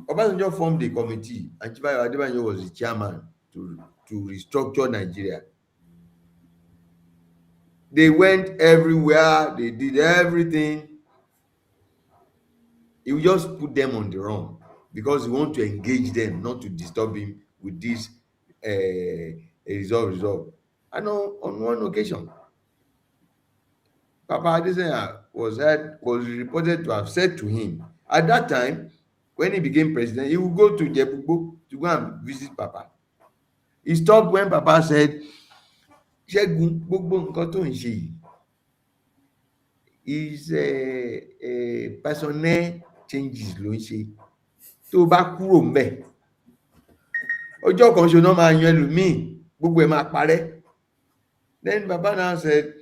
Obasanjo formed a committee and Chief Ayo Adebanjo was the chairman to restructure Nigeria. They went everywhere, they did everything. He will just put them on the run because he want to engage them, not to disturb him with this resolve. And on one occasion, Papa Adesanya was reported to have said to him at that time, when he became president, he would go to Jebugbo to go and visit Papa. He stopped when Papa said, Ṣẹ́gun, gbogbo nǹkan tó ń ṣe yìí is personnel changes ló ń ṣe. Tó bá kúrò ńbẹ̀, ọjọ́ kan ṣo náà máa yan ẹlòmíì, gbogbo ẹ̀ máa parẹ́. Then Baba now said,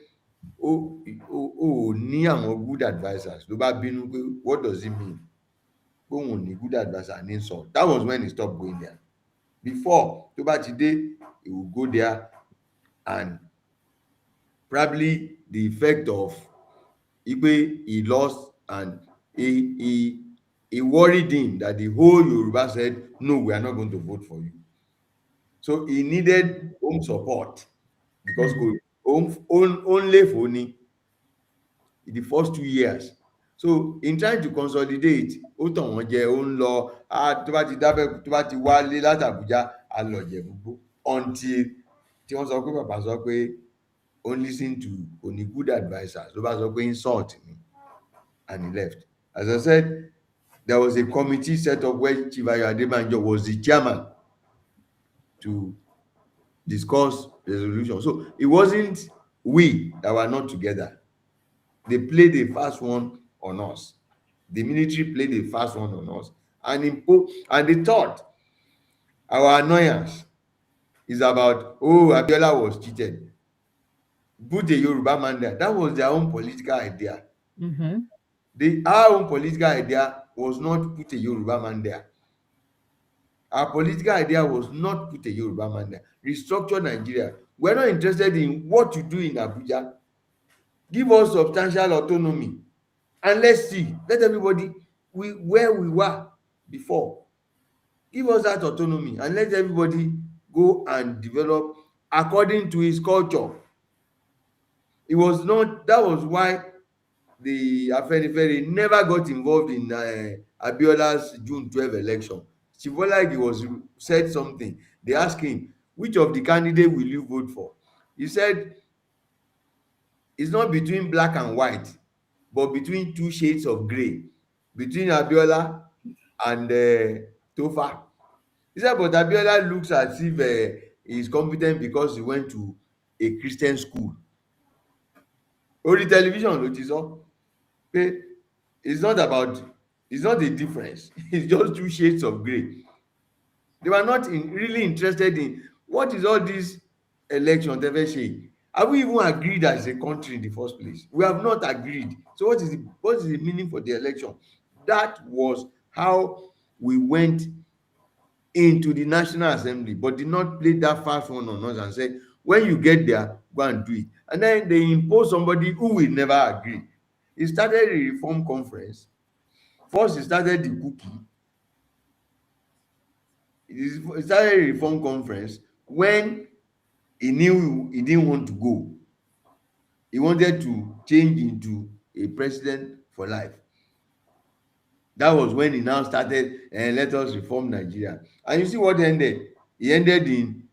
o ní àwọn good advisers, ló bá bínú pé what does it mean? Pé òun ò ní good adviser ní sọ. That was when he stopped going there. Before, tó bá ti dé, he would go there, and probably the effect of Igbe he lost, and he worried him that the whole Yoruba said, no, we are not going to vote for you. So he needed home support because only for in the first 2 years. So in trying to consolidate, ó tàn wọ́n jẹ, ó ń lọ, tó bá ti wálé láti Abuja, á lọ Ìjẹ̀bú-Igbó until tí wọ́n sọ pé bàbá sọ pé ó listen to only good advisers, ló bá sọ pé insult me, and he left. As I said, there was a committee set up where Chief Ayo Adebanjo was the chairman to discuss resolution. So it wasn't we that were not together. They played a fast one on us. The military played a fast one on us. And they thought our annoyance is about, oh, Abiola was cheated. Put a Yoruba man there. That was their own political idea. Mm-hmm. Our own political idea was not put a Yoruba man there. Our political idea was not put a Yoruba man there. Restructure Nigeria. We're not interested in what you do in Abuja. Give us substantial autonomy. And let's see. Let everybody, where we were before. Give us that autonomy and let everybody go and develop according to his culture. It was not, that was why the Afenifere never got involved in Abiola's June 12 election. Chibolagi said something. They asked him, which of the candidates will you vote for? He said, it's not between black and white, but between two shades of gray, between Abiola and Tofa. He said, but Abiola looks as if he's competent because he went to a Christian school. Orí television ló ti sọ pé it's not a difference, it's just two shades of grey. They were not really interested in what is all this election tẹ́ fẹ́ ṣe. Have we even agreed as a country in the first place? We have not agreed. So what is the meaning for the election? That was how we went into the National Assembly, but did not play that fast one on us and say, when you get there, go and do it. And then they impose somebody who will never agree. He started a reform conference. First, he started the cookie. He started a reform conference when he knew he didn't want to go. He wanted to change into a president for life. That was when he now started and let us reform Nigeria. And you see what ended? He ended in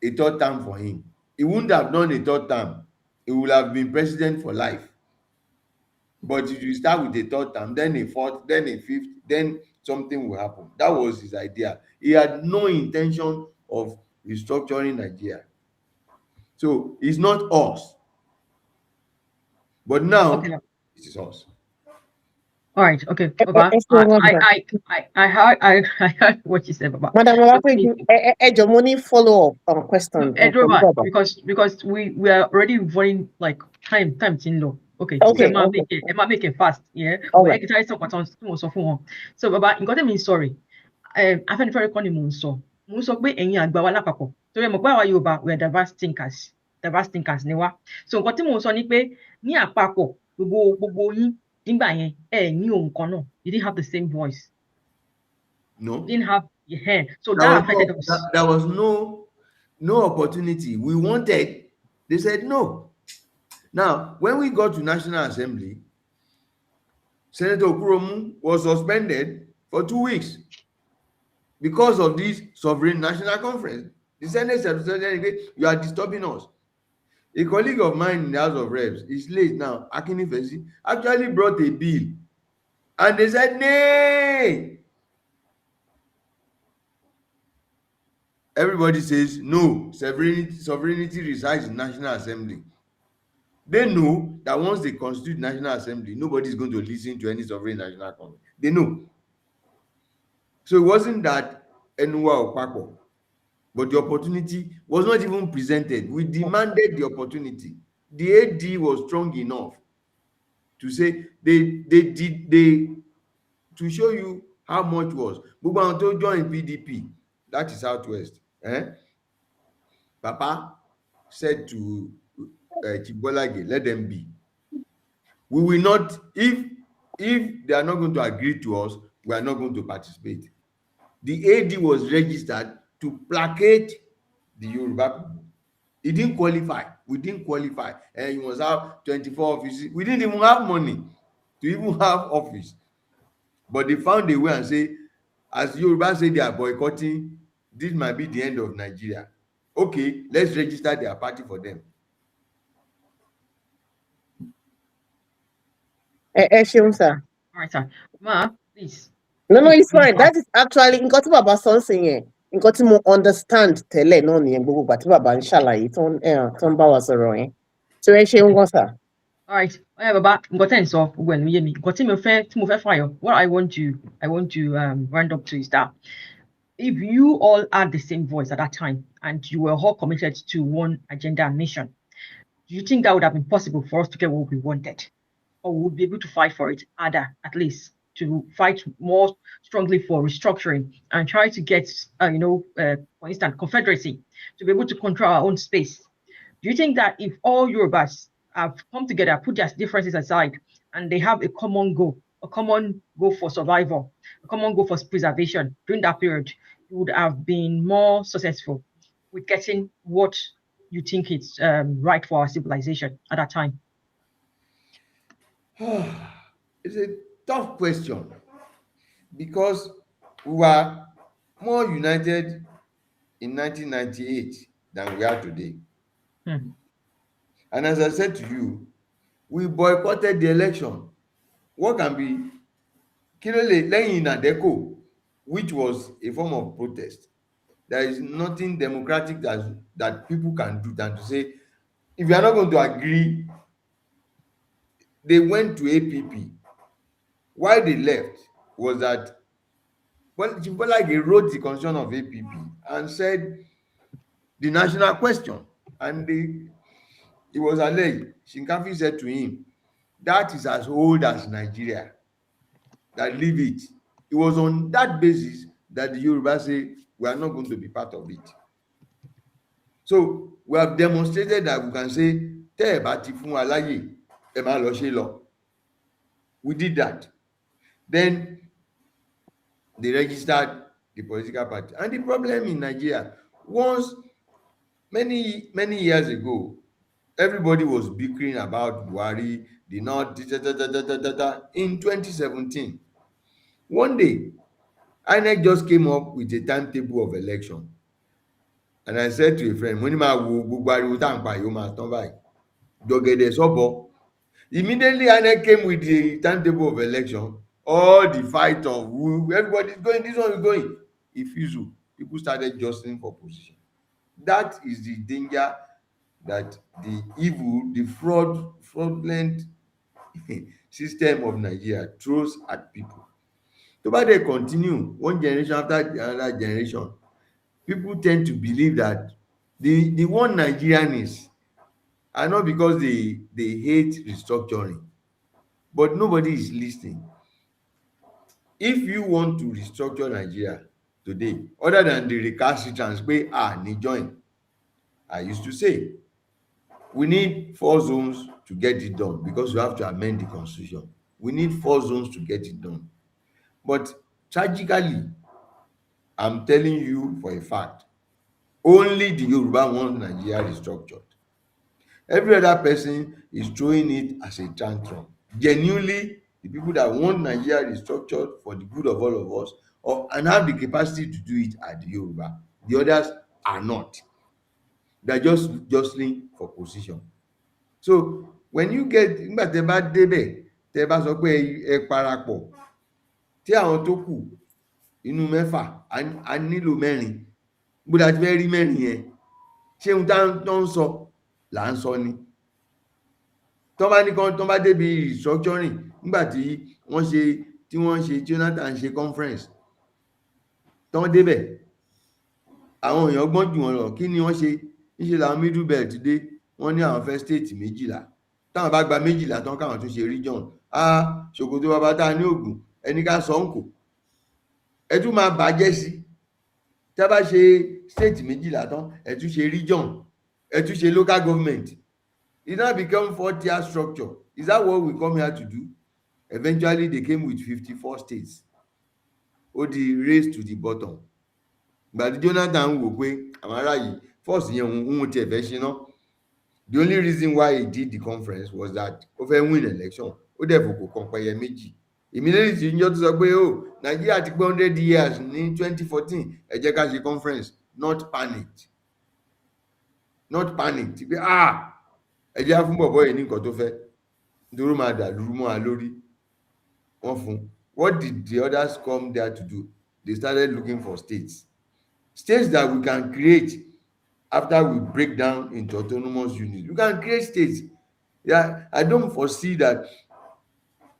a third term for him. He wouldn't have done a third term. He would have been president for life. But if you start with a third term, then a fourth, then a fifth, then something will happen. That was his idea. He had no intention of restructuring Nigeria. So it's not us. But now Okay. it is us. All right. Okay. Ẹ Baba, ṣe wọn sà. I heard what you said, Baba. Madam Olapeju, ẹ jọ̀ọ́ mo ní follow up question pẹ̀lú Edroba, bàbá. because we are already running like time in law. Okay. Okay, So okay. make it fast. Yeah. All But right. I can try to fún. So Baba, nǹkan tẹ́mi ń sọ rèé. Afẹ́nifẹ́re kọ́ ni mò ń sọ. Mò ń sọ pé ẹ̀yin àgbà wa lápapọ̀. Torí ẹ mọ̀ pé àwa Yorùbá we are diverse thinkers ni wá. So nǹkan tí mò ń sọ ni pé ní àpapọ̀ gbogbo yín nígbà yẹn ẹ ní ohùn kan náà. You didn't have the same voice. No. You didn't have your hair. So that affected us. There was no opportunity. We wanted, they said no. Now, when we got to National Assembly, Senator Okuromu was suspended for 2 weeks because of this sovereign national conference. The Senate said, you are disturbing us. A colleague of mine in the House of Reps, is late now, Akinifesi, actually brought a bill. And they said, nay. Everybody says, no, sovereignty resides in National Assembly. They know that once they constitute National Assembly, nobody is going to listen to any sovereign national conference. They know. So it wasn't that Enuwa Opako, but the opportunity was not even presented. We demanded the opportunity. The AD was strong enough to say they to show you how much was. Gbogbo àwọn tó join PDP, that is Southwest. Papa said to Chibolage, let them be. We will not, if they are not going to agree to us, we are not going to participate. The AD was registered to placate the Yoruba people. He didn't qualify. We didn't qualify. And you must have 24 offices. We didn't even have money to even have office. But they found a way and say, as Yoruba say they are boycotting, this might be the end of Nigeria. Okay, let's register their party for them. Ẹ ṣeun sà. All right, sir. Ma, please. No, it's fine. That is actually nǹkan tí bàbá sọ ń sìn yẹn. Nǹkan tí mo understand tẹ́lẹ̀ náà nìyẹn gbogbo ìgbà tí bàbá ń ṣàlàyé tó ń bá wa sọ̀rọ̀ yẹn. So ẹ ṣeun gan sà. All right. Baba, nǹkan tẹ́ ń sọ gbogbo ẹ̀ ló yé mi. Nǹkan tí mo fẹ́ fàyọ, what I want to round up to is that if you all had the same voice at that time and you were all committed to one agenda and mission, do you think that would have been possible for us to get what we wanted? Or we would be able to fight for it harder, at least, to fight more strongly for restructuring and try to get, for instance, confederacy, to be able to control our own space? Do you think that if all Yorubas have come together, put their differences aside, and they have a common goal for survival, a common goal for preservation during that period, you would have been more successful with getting what you think is right for our civilization at that time? It's a tough question because we were more united in 1998 than we are today. Hmm. And as I said to you, we boycotted the election. What can be Kilole lẹ́yìn Nadeco, which was a form of protest. there is nothing democratic that people can do than to say, if you are not going to agree. They went to APP. Why they left was that, well, Chief Bola wrote the constitution of APP and said the national question, and he was alleged. Shinkafi said to him, that is as old as Nigeria, that leave it. It was on that basis that the Yoruba say we are not going to be part of it. So we have demonstrated that we can say tẹ́ ẹ̀ bá ti fún wa láyè ẹ má lọ ṣe lọ. We did that. Then they registered the political party. And the problem in Nigeria was many years ago, everybody was bickering about Buhari, the North, in 2017. One day, INEC just came up with a timetable of election. And I said to a friend, mo ní máa wo gbogbo ariwo tá à ń pa yìí ó máa tán báyìí. Jọ̀gẹ̀dẹ̀ sọ́bọ̀. Immediately INEC came with the timetable of election, all the fight of who everybody's going, this one is going. Ifizu, people started jostling for position. That is the danger that the evil, the fraudulent system of Nigeria throws at people. So bá they continue one generation after another generation, people tend to believe that the one Nigerians are not because they hate restructuring, but nobody is listening. If you want to restructure Nigeria today, other than the recalcitrants pé ní join, I used to say we need 4 zones to get it done because we have to amend the constitution. We need 4 zones to get it done. But tragically, I'm telling you for a fact, only the Yoruba want Nigeria restructured. Every other person is throwing it as a tantrum. Genuinely, the people that want Nigeria restructured for the good of all of us and have the capacity to do it are the Yoruba. The others are not. They're just jostling for position. So when you get, nígbà tẹ́ bá débẹ̀, tẹ́ bá sọ pé ẹ parapọ̀, tí àwọn tó kù inú mẹ́fà a nílò mẹ́rin, bó la ti fẹ́ rí mẹ́rin yẹn, ṣé ohun tó ń sọ là ń sọ ni? Tó bá ní kan tó bá débi restructuring nígbà tí wọ́n ṣe Jonathan ṣe conference, tó débẹ̀ àwọn èèyàn gbọ́n jù wọ́n lọ, kí ni wọ́n ṣe? Níṣe làwọn middle belt dé, wọ́n ní àwọn fẹ́ state 12, táwọn bá gba 12 tán káwọn tún ṣe region. Ṣòkòtò bàbá tá a ní Ògùn ẹni ká sọ ń kò, ẹ tún máa bàjẹ́ sí. Tí a bá ṣe state 12 tán ẹ tún ṣe region, ẹ tún ṣe local government. It now become 4-tier structure. Is that what we come here to do? Eventually they came with 54 states. Ó di race to the bottom. Ìgbà tí Jonathan wò pé àwọn ará yìí force yẹn òun tiẹ̀ fẹ́ ṣe náà. The only reason why he did the conference was that ó fẹ́ win election. Ó dẹ̀ fòkò kan pẹyẹ méjì. Immediately tí yíyọ́ tó sọ pé Nigeria ti pé 100 years ní 2014, ẹ jẹ́ ká ṣe conference. Not panicked. Ti pé ẹ jẹ́ fún bọ̀bọ́ yìí ní nǹkan tó fẹ́. Nítorí ó máa dà lúrú mọ́ wa lórí. Wọ́n fún. What did the others come there to do? They started looking for states. States that we can create after we break down into autonomous units. We can create states. Yeah, I don't foresee that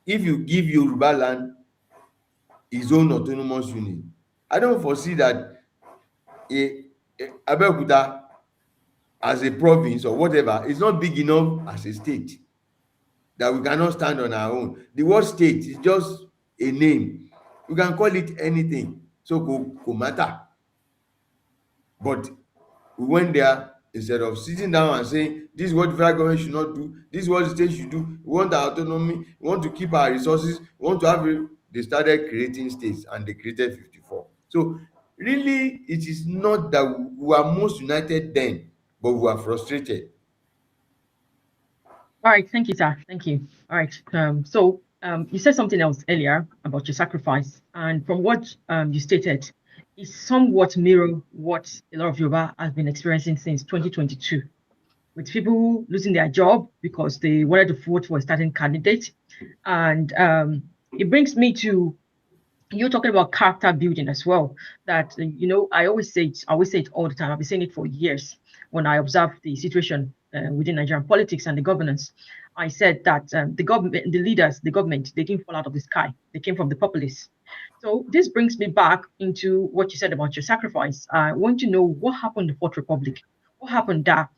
if you give Yoruba land his own autonomous unit, I don't foresee that Abeokuta as a province or whatever is not big enough as a state that we cannot stand on our own. The word state is just a name. We can call it anything. So go matter. But we went there, instead of sitting down and saying, this is what the federal government should not do, this is what the state should do, we want our autonomy, we want to keep our resources, we want to have they started creating states and they created 54. So really, it is not that we were most united then, but we were frustrated. All right, thank you, sir. Thank you. All right. So you said something else earlier about your sacrifice, and from what you stated, it somewhat mirror what a lot of Yoruba has been experiencing since 2022, with people losing their job because they wanted to vote for a certain candidate. And it brings me to you're talking about character building as well. That I always say it all the time. I've been saying it for years. When I observe the situation within Nigerian politics and the governance, I said that the government, the leaders, the government, they didn't fall out of the sky. They came from the populace. So this brings me back into what you said about your sacrifice. I want to know what happened in the Fourth Republic. What happened there?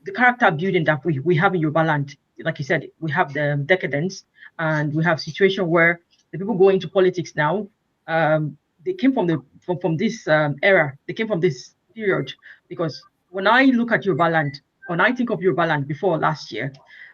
The character building that we have in Yoruba land, like you said, we have the decadence, and we have situation where the people go into politics now. They came from this era. They came from this period because when I look at Yoruba land, when I think of Yoruba land before last year,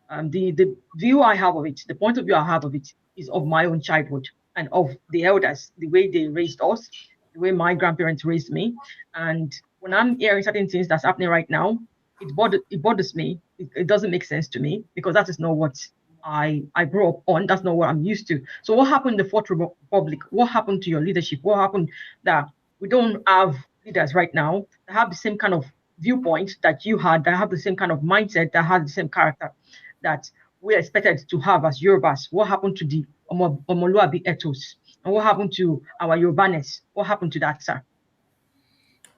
the view I have of it, the point of view I have of it, is of my own childhood and of the elders, the way they raised us, the way my grandparents raised me, and when I'm hearing certain things that's happening right now, it bothers me. It doesn't make sense to me because that is not what I grew up on. That's not what I'm used to. So what happened in the Fourth Republic? What happened to your leadership? What happened that we don't have leaders right now that have the same kind of viewpoint that you had, that have the same kind of mindset, that have the same character that we're expected to have as Yorubas? What happened to the Omoluabi ethos? And what happened to our Yorubaness? What happened to that, sir?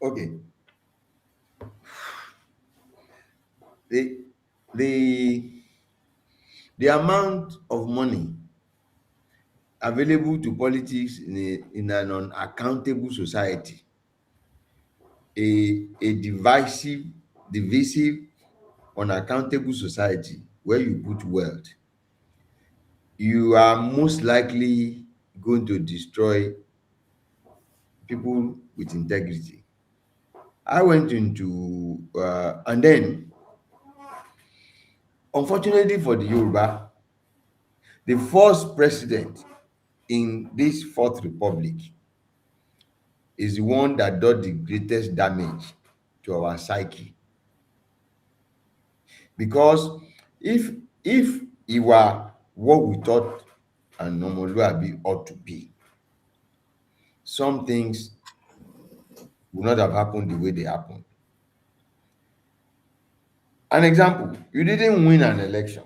Okay. The the the amount of money available to politics in an unaccountable society, a divisive, unaccountable society where you put wealth, you are most likely going to destroy people with integrity. I went into, and then, unfortunately for the Yoruba, the first president in this Fourth Republic is the one that did the greatest damage to our psyche. Because if he were what we thought an Omoluabi ought to be, some things would not have happened the way they happened. An example, you didn't win an election,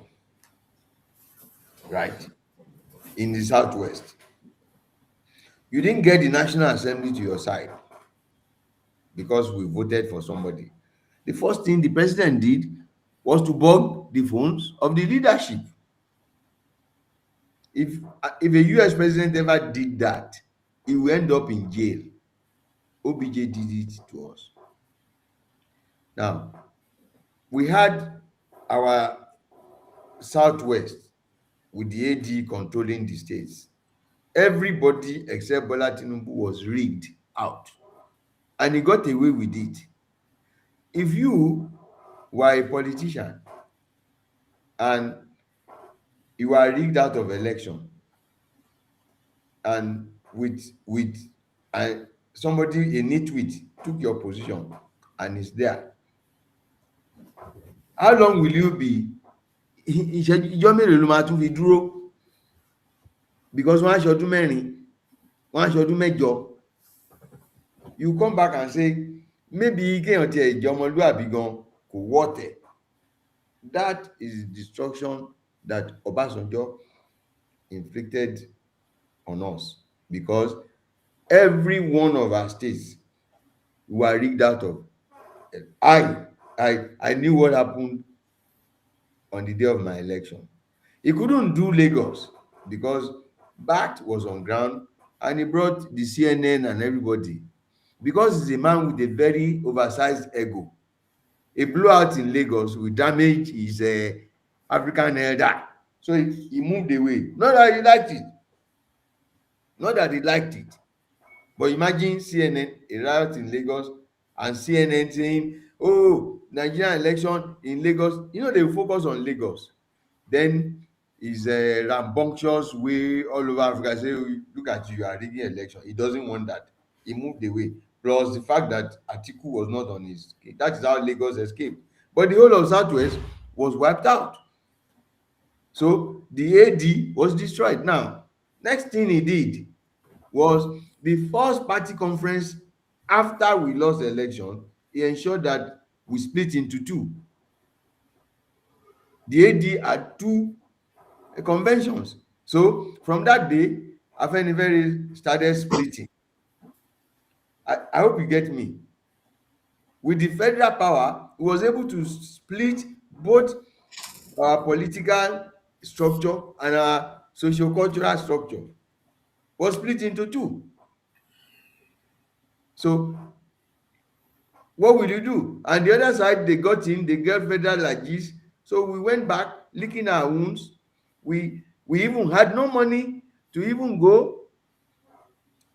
right, in the Southwest. You didn't get the National Assembly to your side because we voted for somebody. The first thing the president did was to bug the phones of the leadership. If a US president ever did that, he will end up in jail. OBJ did it to us. Now, we had our Southwest with the AD controlling the states. Everybody except Bola Tinubu was rigged out, and he got away with it. If you were a politician and you were rigged out of election, and with somebody, a nitwit, took your position and is there, how long will you be? Ìjọ́ mélòó ló máa tún fi dúró? Because wọ́n á ṣọdún mẹ́rin, wọ́n á ṣọdún mẹ́jọ. You come back and say maybe kéèyàn tiẹ̀ jẹ́ ọmọlúàbí gan kò wọ́tẹ̀. That is the destruction that Obasanjo inflicted on us, because every one of our states were rigged out of. I knew what happened on the day of my election. He couldn't do Lagos because Bat was on ground, and he brought the CNN and everybody because he's a man with a very oversized ego. A blowout in Lagos will damage his African elder. So he moved away. Not that he liked it. Not that he liked it. But imagine CNN, a riot in Lagos, and CNN saying, oh, Nigerian election in Lagos. You know, they focus on Lagos. Then is a rambunctious way all over Africa. Say, look at you, you are rigging election. He doesn't want that. He moved away. Plus the fact that Atiku was not on his case. That is how Lagos escaped. But the whole of Southwest was wiped out. So the AD was destroyed. Now, next thing he did was the first party conference after we lost the election. He ensured that we split into two. The AD had two conventions. So from that day, Afenifere started splitting. I hope you get me. With the federal power, he was able to split both our political structure and our socio-cultural structure was split into two. So what will you do? And the other side, they got in, they got federal largesse. So we went back licking our wounds. We even had no money to even go,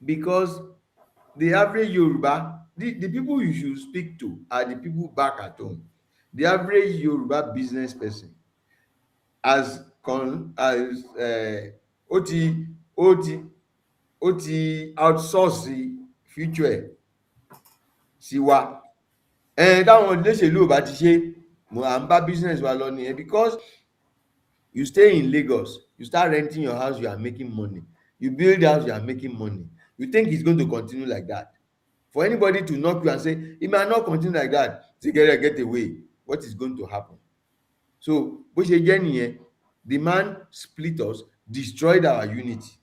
because the average Yoruba, the people you should speak to are the people back at home. The average Yoruba business person as ó ti ó ti ó ti outsource future ẹ̀ sí wa. Táwọn olóṣèlú ò bá ti ṣe, à ń bá business wa lọ nìyẹn, because you stay in Lagos, you start renting your house, you are making money. You build house, you are making money. You think it's going to continue like that? For anybody to knock you and say it might not continue like that, together get away, what is going to happen? So bó ṣe jẹ́ nìyẹn, the man split us, destroyed our unity.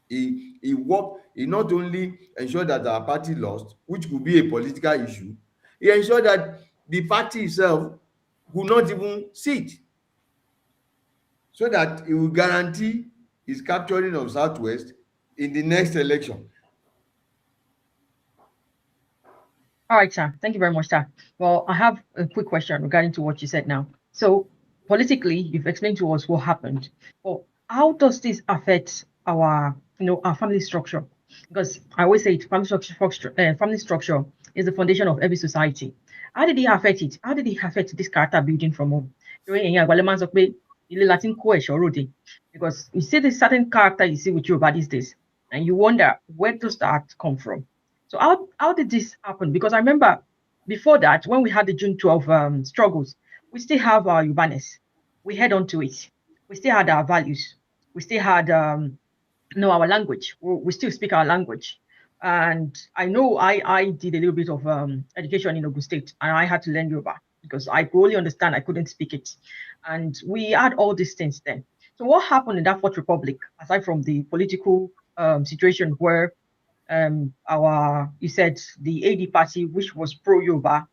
He worked, he not only ensured that our party lost, which could be a political issue, he ensured that the party itself could not even sit, so that he will guarantee his capturing of Southwest in the next election. All right, sir. Thank you very much, sir. Well, I have a quick question regarding to what you said now. So politically, you've explained to us what happened. Well, how does this affect our, our family structure? Because I always say family structure is the foundation of every society. How did it affect it? How did it affect this character building from home? Because you see this certain character you see with Yoruba these days, and you wonder, where does that come from? So how did this happen? Because I remember before that, when we had the June 12 struggles, we still have our Urbaness. We head on to it. We still had our values. We still had our language. We still speak our language. And I know I did a little bit of education in Ogun State, and I had to learn Yoruba because I could only understand, I couldn't speak it. And we had all these things then. So what happened in that Fourth Republic, aside from the political situation where you said the AD party, which was pro-Yoruba,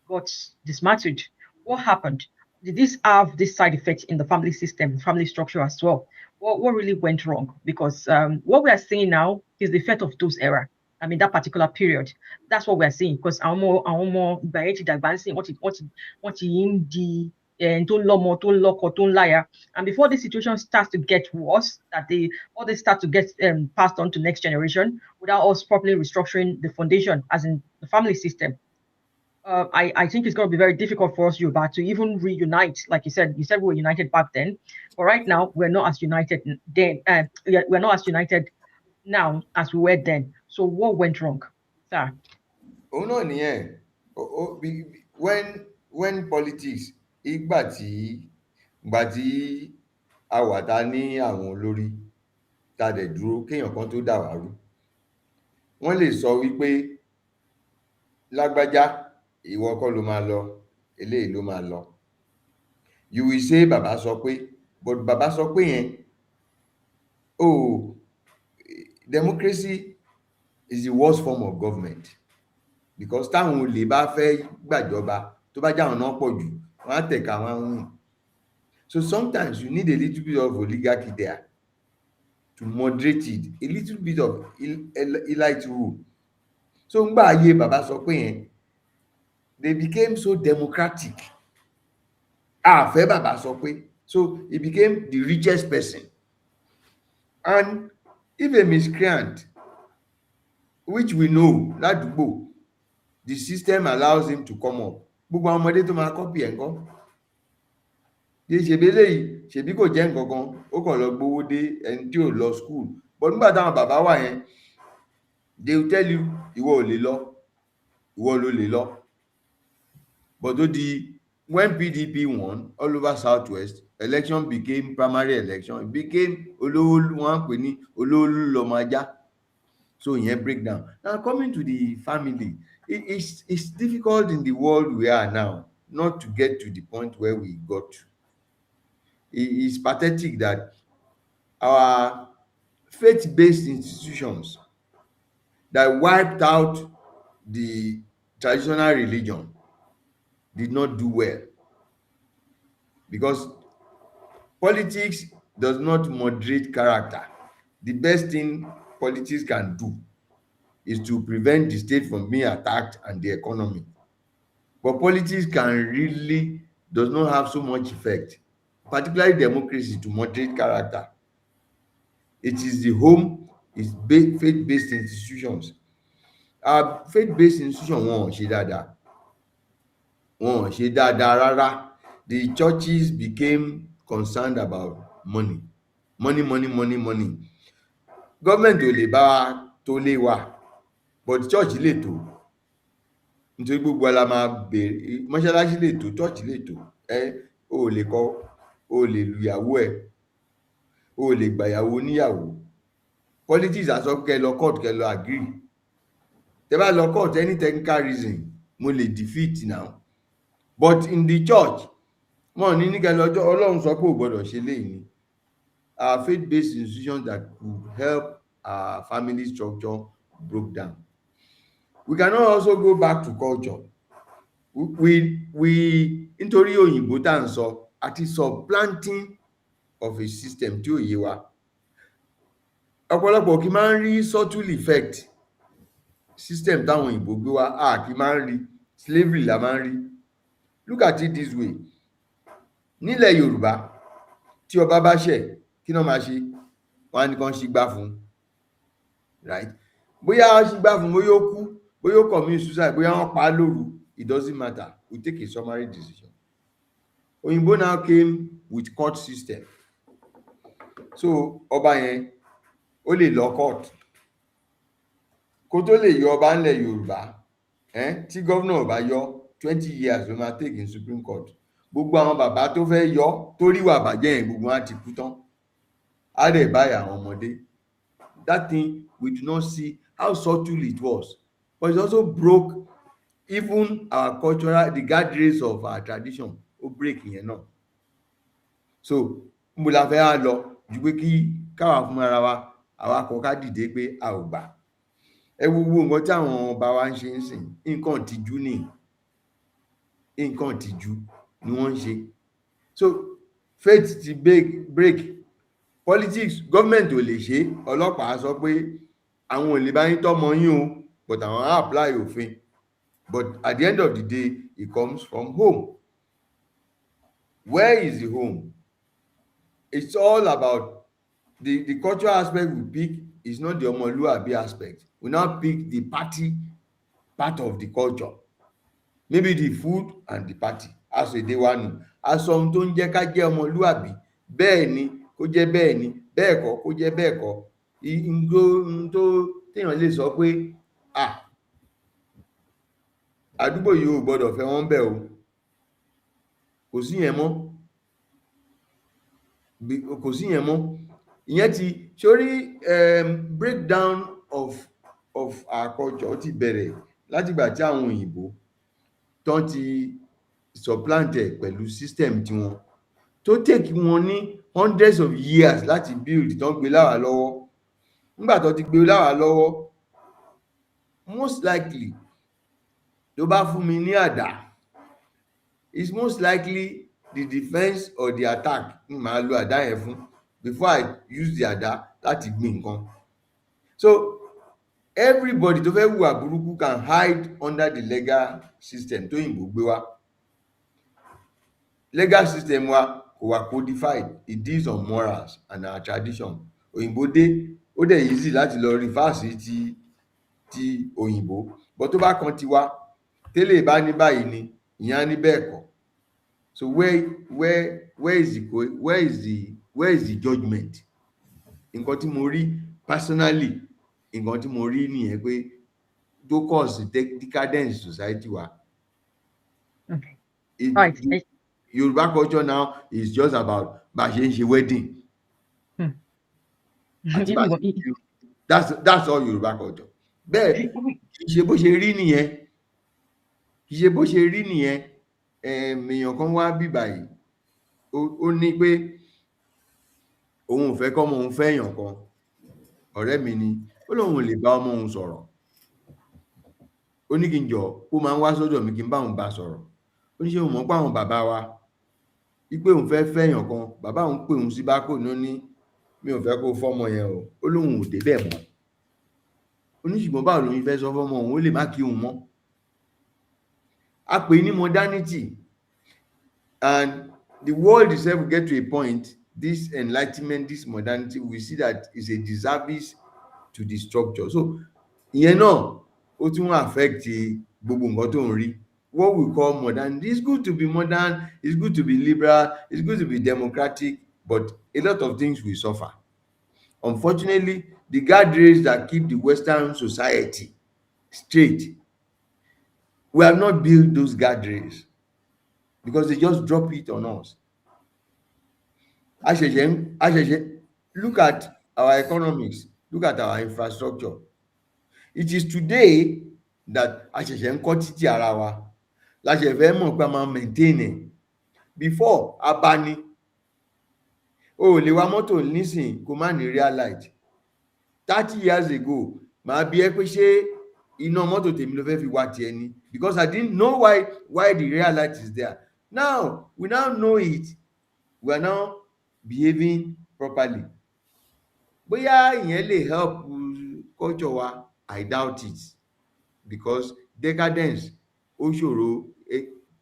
got dismantled? What happened? Did this have this side effect in the family system, family structure as well? What really went wrong? Because what we are seeing now is the effect of those era. I mean, that particular period. That's what we are seeing. Because our more advancing what in the don't liar. And before this situation starts to get worse, that all they start to get passed on to next generation without us properly restructuring the foundation, as in the family system. I think it's going to be very difficult for us, Yoruba, to even reunite. Like you said we were united back then, but right now we're not as united then. We're not as united now as we were then. So what went wrong, sir? Òun náà nìyẹn. When politics, ìgbà tí a wà ta ní àwọn olórí, ta dẹ̀ dúró kéèyàn kan tó dà wá rú, wọ́n lè sọ wípé lágbájá ìwọ kọ́ ló máa lọ, eléyìí ló máa lọ. You will say bàbá sọ pé, but bàbá sọ pé yẹn, democracy is the worst form of government, because táwọn olè bá fẹ́ gbàjọba, tó bá jáwọn náà pọ̀ jù, wọ́n á tẹ̀ka wọn á win. So sometimes you need a little bit of oligarchy there to moderate it, a little bit of elite rule. So ńgbà ayé bàbá sọ pé yẹn, they became so democratic. Àfẹ́ bàbá sọ pé, so he became the richest person. And if a miscreant, which we know ládùúgbò, the system allows him to come up, gbogbo àwọn ọmọdé tó máa copy ẹ̀ ńkọ́? Ṣèbí eléyìí, ṣèbí kò jẹ́ nǹkan kan, ó kàn lọ gbowó dé ẹni tí ò lọ school. But nígbà táwọn bàbá wà yẹn, they will tell you, ìwọ ò lè lọ, ìwọ ló lè lọ. But when PDP won all over Southwest, election became primary election. It became olówó, wọ́n pè ní olówó lọmọ ajá. So ìyẹn break down. Now coming to the family, it's difficult in the world we are now not to get to the point where we got to. It's pathetic that our faith-based institutions that wiped out the traditional religion did not do well, because politics does not moderate character. The best thing politics can do is to prevent the state from being attacked and the economy. But politics can really does not have so much effect, particularly democracy, to moderate character. It is the home, is faith-based institutions. Our faith-based institution wọn ò ṣe dáadáa. Wọn ò ṣe dáadáa rárá. The churches became concerned about money. Money, money, money, money. Government ò lè bá wa tó lé wa, but church lè tó. Nítorí gbogbo wa la máa bèrè, mọ́ṣáláṣí lè tó, church lè tó. O ò lè kọ́, o ò lè lu ìyàwó ẹ̀, o ò lè gbàyàwó níyàwó. Politics á sọ pé kẹ́ lọ court, kẹ́ lọ agree. Tẹ́ bá lọ court, any technical reason mo lè defeat now. But in the church, wọn ò ní ní kẹ́ lọ Ọlọ́run sọ pé ò gbọdọ̀ ṣe léyìí ni. Our faith-based institutions that could help our family structure broke down. We cannot also go back to culture. We nítorí òyìnbó tá à ń sọ àti supplanting of a system tí ò yé wa. Ọ̀pọ̀lọpọ̀ kì í máa ń rí subtle effect system táwọn òyìnbó gbé wá, kì í máa ń rí. Slavery la máa ń rí. Look at it this way. Nílẹ̀ Yorùbá, tí ọba bá ṣẹ̀, kí náà máa ṣe? Wọ́n á ní kán ṣígbá fún, right? Bóyá wọ́n ṣígbá fún, bóyá ó kú, bóyá ó commit suicide, bóyá wọ́n pa á lóru, it doesn't matter. We take a summary decision. Òyìnbó now came with court system. So ọba yẹn ó lè lọ court. Kó tó lè yọ ọba ńlẹ̀ Yorùbá, tí gómìnà ò bá yọ 20 years ló máa take in Supreme Court. Gbogbo àwọn bàbá tó fẹ́ yọ tó rí ìwà bàjẹ́ yẹn, gbogbo wọn á ti kú tán. Á dẹ̀ báyà àwọn ọmọdé. That thing, we do not see how subtle it was, but it also broke even our cultural, the guardrails of our tradition. Ó break yẹn náà. So mo la fẹ́ á lọ ju pé kí káwa fún ara wa, àwa kọ ká dìde pé a ò gbà. Ẹ wo nǹkan tí àwọn ọba wa ń ṣe ń sìn, nǹkan ìtìjú ni. Nǹkan ìtìjú ni wọ́n ń ṣe. So faith ti break. Politics, government ò lè ṣe. Ọlọ́pàá sọ pé àwọn ò lè bá yín tọ́mọ yín o, but àwọn á apply òfin. But at the end of the day, it comes from home. Where is the home? It's all about the cultural aspect we pick is not the ọmọlúwàbí aspect. We now pick the party part of the culture. Maybe the food and the party. Aṣọ èdè wa nù. Aṣọ ohun tó ń jẹ́ ká jẹ́ ọmọlúwàbí. Bẹ́ẹ̀ ni kó jẹ́ bẹ́ẹ̀ ni, bẹ́ẹ̀ kọ́ kó jẹ́ bẹ́ẹ̀ kọ́. Ohun tó téèyàn lè sọ pé àdúgbò yìí ò gbọdọ̀ fẹ́ wọ́n bẹ̀ o. Kò sí yẹn mọ́. Kò sí yẹn mọ́. Ìyẹn ti sórí breakdown of our culture ti bẹ̀rẹ̀ látìgbà tí àwọn òyìnbó tán ti supplant ẹ̀ pẹ̀lú system tiwọn tó take wọn ní hundreds of years láti build tán gbé láwa lọ́wọ́. Nígbà tó ti gbé láwa lọ́wọ́, most likely tó bá fún mi ní àdá, it's most likely the defence or the attack ni màá lo àdá yẹn fún before I use the àdá láti gbin nǹkan. So everybody tó fẹ́ hùwà burúkú can hide under the legal system tó òyìnbó gbé wá. Legal system wa kò wà codified. It deals on morals and our tradition. Òyìnbó dé, ó dẹ̀ easy láti lọ reverse ti òyìnbó. But tó bá kan tiwa, tẹ́lẹ̀ bá ní báyìí ni, ìyẹn á ní bẹ́ẹ̀ kọ́. So where is the judgment? Nǹkan tí mo rí personally, nǹkan tí mo rí nìyẹn pé tó cause decadence society wa. Okay. Right. Yoruba culture now is just about bá ṣe ń ṣe wedding. That's all Yoruba culture. Bẹ́ẹ̀ kì í ṣe bó ṣe rí nìyẹn. Kì í ṣe bó ṣe rí nìyẹn. Èèyàn kan wá bí báyìí, ó ní pé òun ò fẹ́ kọ́mọ òun fẹ́ èèyàn kan. ọ̀rẹ́ mi ni, ó lóun ò lè bá ọmọ òun sọ̀rọ̀. Ó ní kí n jọ̀ọ́, kó máa ń wá sọ́dọ̀ mi kí n bá òun bá sọ̀rọ̀. Ó ní ṣé o mọ̀ pé àwọn bàbá wa wípé òun fẹ́ fẹ́yàn kan, bàbá òun pè òun sí bákò ní ó ní mi ò fẹ́ kó fọ́mọ yẹn o. Ó lóun ò débẹ̀ mọ́. Ó ní ṣùgbọ́n báwo lòun fẹ́ sọ fọ́mọ òun, ó lè má kí òun mọ́. A pè é ní modernity, and the world itself will get to a point, this enlightenment, this modernity, we see that is a disservice to the structure. So ìyẹn náà ó tún affect gbogbo nǹkan tó ń rí. What we call modern, it's good to be modern, it's good to be liberal, it's good to be democratic, but a lot of things will suffer. Unfortunately, the guardrails that keep the Western society straight, we have not built those guardrails because they just drop it on us. Look at our economics, look at our infrastructure. It is today that a ṣẹ̀ṣẹ̀ ń kọ́ títí ara wa la ṣẹ̀ fẹ́ mọ̀ pé a máa maintain ẹ̀. Before, abani, o ò lè wa mọ́tò nísìn kó má ní rear light. 30 years ago, màá bi ẹ́ pé ṣé iná mọ́tò tèmi ló fẹ́ fi wá tiẹ̀ ni, because I didn't know why the rear light is there. Now we now know it, we are now behaving properly. Bóyá ìyẹn lè help culture wa, I doubt it, because decadence ó ṣòro.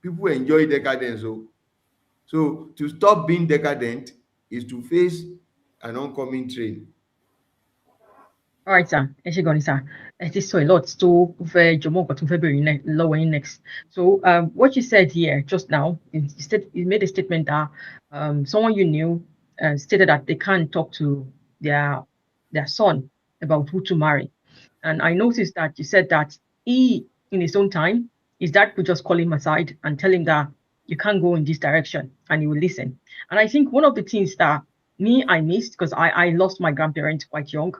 People enjoy decadence o. So to stop being decadent is to face an oncoming train. All right, sir. Ẹ ṣé gan ni, sir. It is so a lot tó fẹ́ jọmọ́ nǹkan tó fẹ́ bẹ̀rẹ̀ lọ́wọ́ yín next. So what you said here just now, you made a statement that someone you knew stated that they can't talk to their son about who to marry. And I noticed that you said that he, in his own time, his dad could just call him aside and tell him that you can't go in this direction, and he will listen. And I think one of the things that I missed, because I lost my grandparents quite young,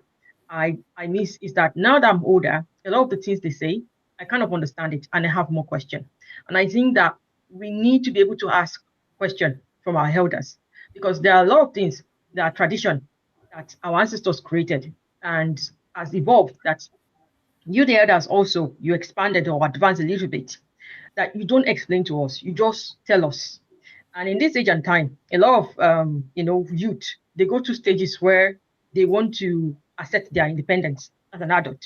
I miss is that now that I'm older, a lot of the things they say, I kind of understand it and I have more questions. And I think that we need to be able to ask questions from our elders, because there are a lot of things that are tradition that our ancestors created and has evolved, that you, the elders, also you expanded or advanced a little bit, that you don't explain to us, you just tell us. And in this age and time, a lot of youth, they go through stages where they want to accept their independence as an adult.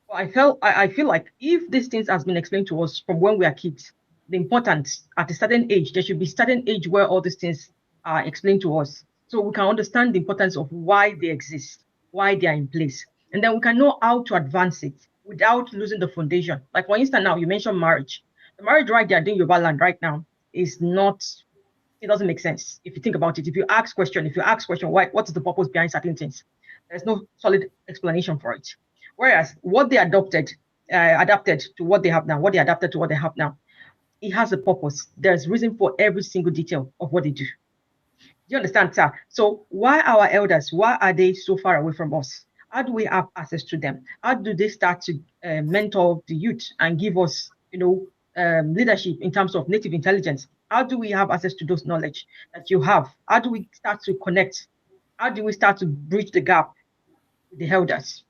But I feel like if these things has been explained to us from when we are kids, the importance at a certain age, there should be certain age where all these things are explained to us, so we can understand the importance of why they exist, why they are in place, and then we can know how to advance it without losing the foundation. Like for instance, now you mentioned marriage. The marriage right there in Yoruba land right now is not. It doesn't make sense if you think about it. If you ask question, why, what is the purpose behind certain things? There's no solid explanation for it. Whereas what they adapted to what they have now, what they adapted to what they have now, it has a purpose. There's reason for every single detail of what they do. Do you understand, sir? So why our elders, why are they so far away from us? How do we have access to them? How do they start to mentor the youth and give us, leadership in terms of native intelligence? How do we have access to those knowledge that you have? How do we start to connect? How do we start to bridge the gap with the elders?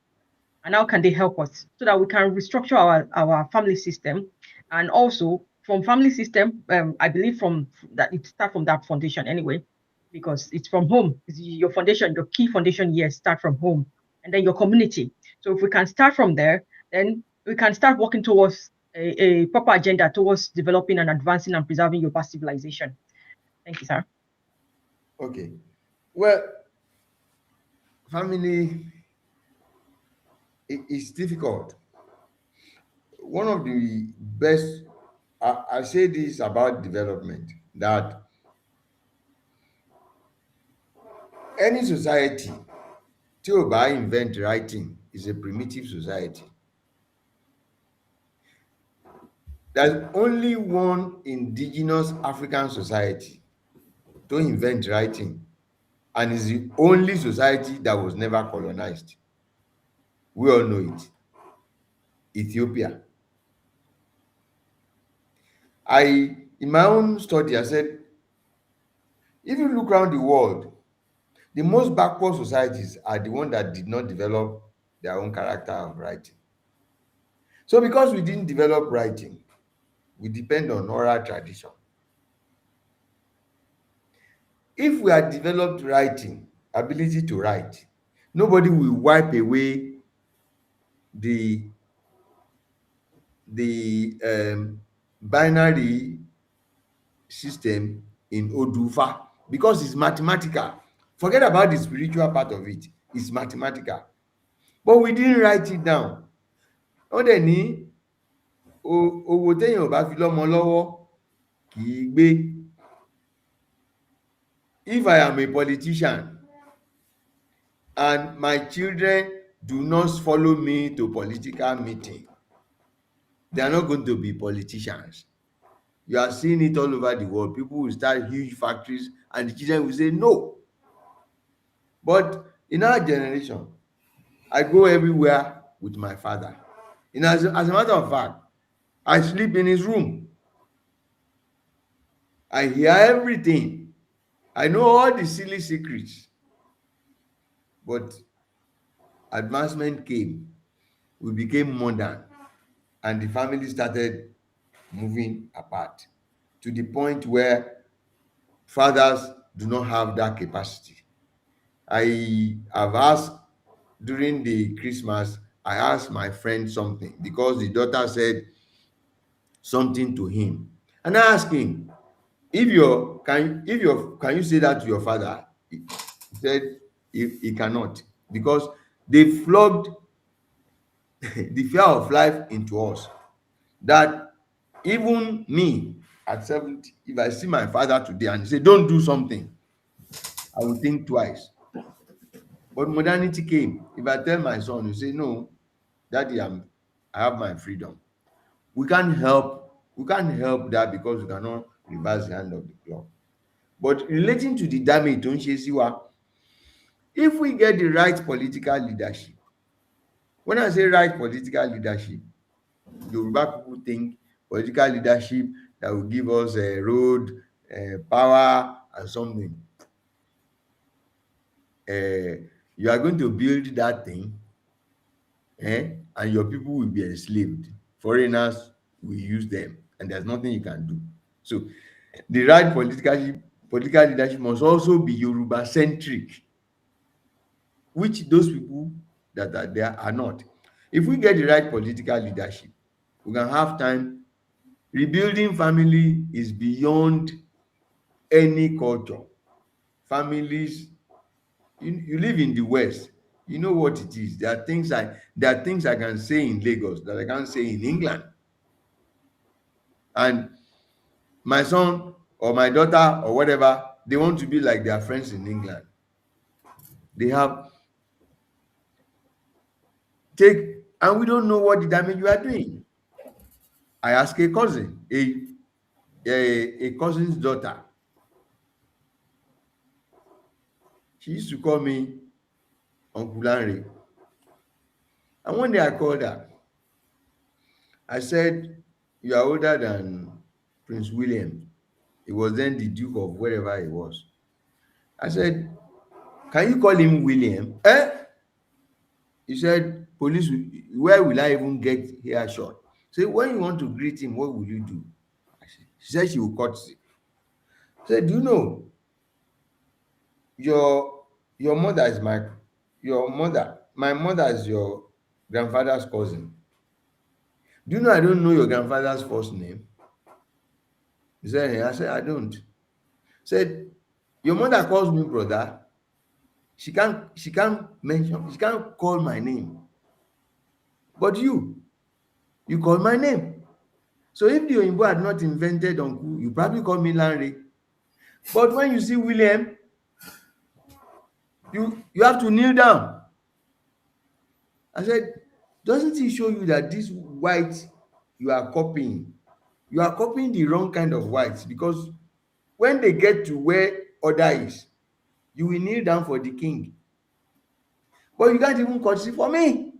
And how can they help us so that we can restructure our family system? And also from family system, I believe from that it starts from that foundation anyway, because it's from home. It's your foundation, your key foundation here start from home, and then your community. So if we can start from there, then we can start working towards a proper agenda towards developing and advancing and preserving your past civilization. Thank you, sir. Okay. Well, family is difficult. One of the best, I say this about development, that any society tí ò bá invent writing is a primitive society. There's only one indigenous African society to invent writing, and is the only society that was never colonized. We all know it. Ethiopia. In my own study, I said, if you look around the world, The most backward societies are the ones that did not develop their own character of writing. So because we didn't develop writing, we depend on oral tradition. If we had developed writing, ability to write, nobody will wipe away the binary system in Odufa because it's mathematical. Forget about the spiritual part of it. It's mathematical. But we didn't write it down. Wọ́n dẹ̀ ní owó téèyàn ò bá fi lọ́mọ lọ́wọ́ kì í gbé. If I am a politician and my children do not follow me to political meeting, they are not going to be politicians. You are seeing it all over the world. People will start huge factories and the children will say no. But in our generation, I go everywhere with my father. And as a matter of fact, I sleep in his room. I hear everything. I know all the silly secrets. But advancement came. We became modern. And the family started moving apart to the point where fathers do not have that capacity. I have asked during the Christmas, I asked my friend something because the daughter said something to him. And I asked him, can you say that to your father? He said he cannot because they flogged the fear of life into us. That even me at 70, if I see my father today and say, don't do something, I will think twice. But modernity came. If I tell my son, you say, no, daddy, I have my freedom. We can't help that because we cannot reverse the hand of the clock. But relating to the damage tó ń ṣe sí wa, if we get the right political leadership, when I say right political leadership, Yoruba people think political leadership that will give us a road, power and something. You are going to build that thing, and your people will be enslaved. Foreigners will use them, and there's nothing you can do. So the right political leadership must also be Yoruba centric, which those people that are there are not. If we get the right political leadership, we can have time. Rebuilding family is beyond any culture. Families, you live in the West, you know what it is. There are things I can say in Lagos that I can't say in England. And my son or my daughter or whatever, they want to be like their friends in England. They have and we don't know what the damage we are doing. I asked a cousin, a cousin's daughter. She used to call me Uncle Lanre. And one day I called her. I said, you are older than Prince William. He was then the Duke of wherever he was. I said, can you call him William? He said, police, where will I even get here shot? So when you want to greet him, what will you do? She said she will courtesy. I said, do you know your mother is my mother is your grandfather's cousin. Do you know I don't know your grandfather's first name? He said, I said, I don't. Said, your mother calls me brother. She can't call my name. But you call my name. So if the Oyinbo had not invented uncle, you probably call me Lanre. But when you see William, you have to kneel down. I said, doesn't it show you that this white you are copying the wrong kind of whites? Because when they get to where order is, you will kneel down for the king. But you can't even courtesy for me.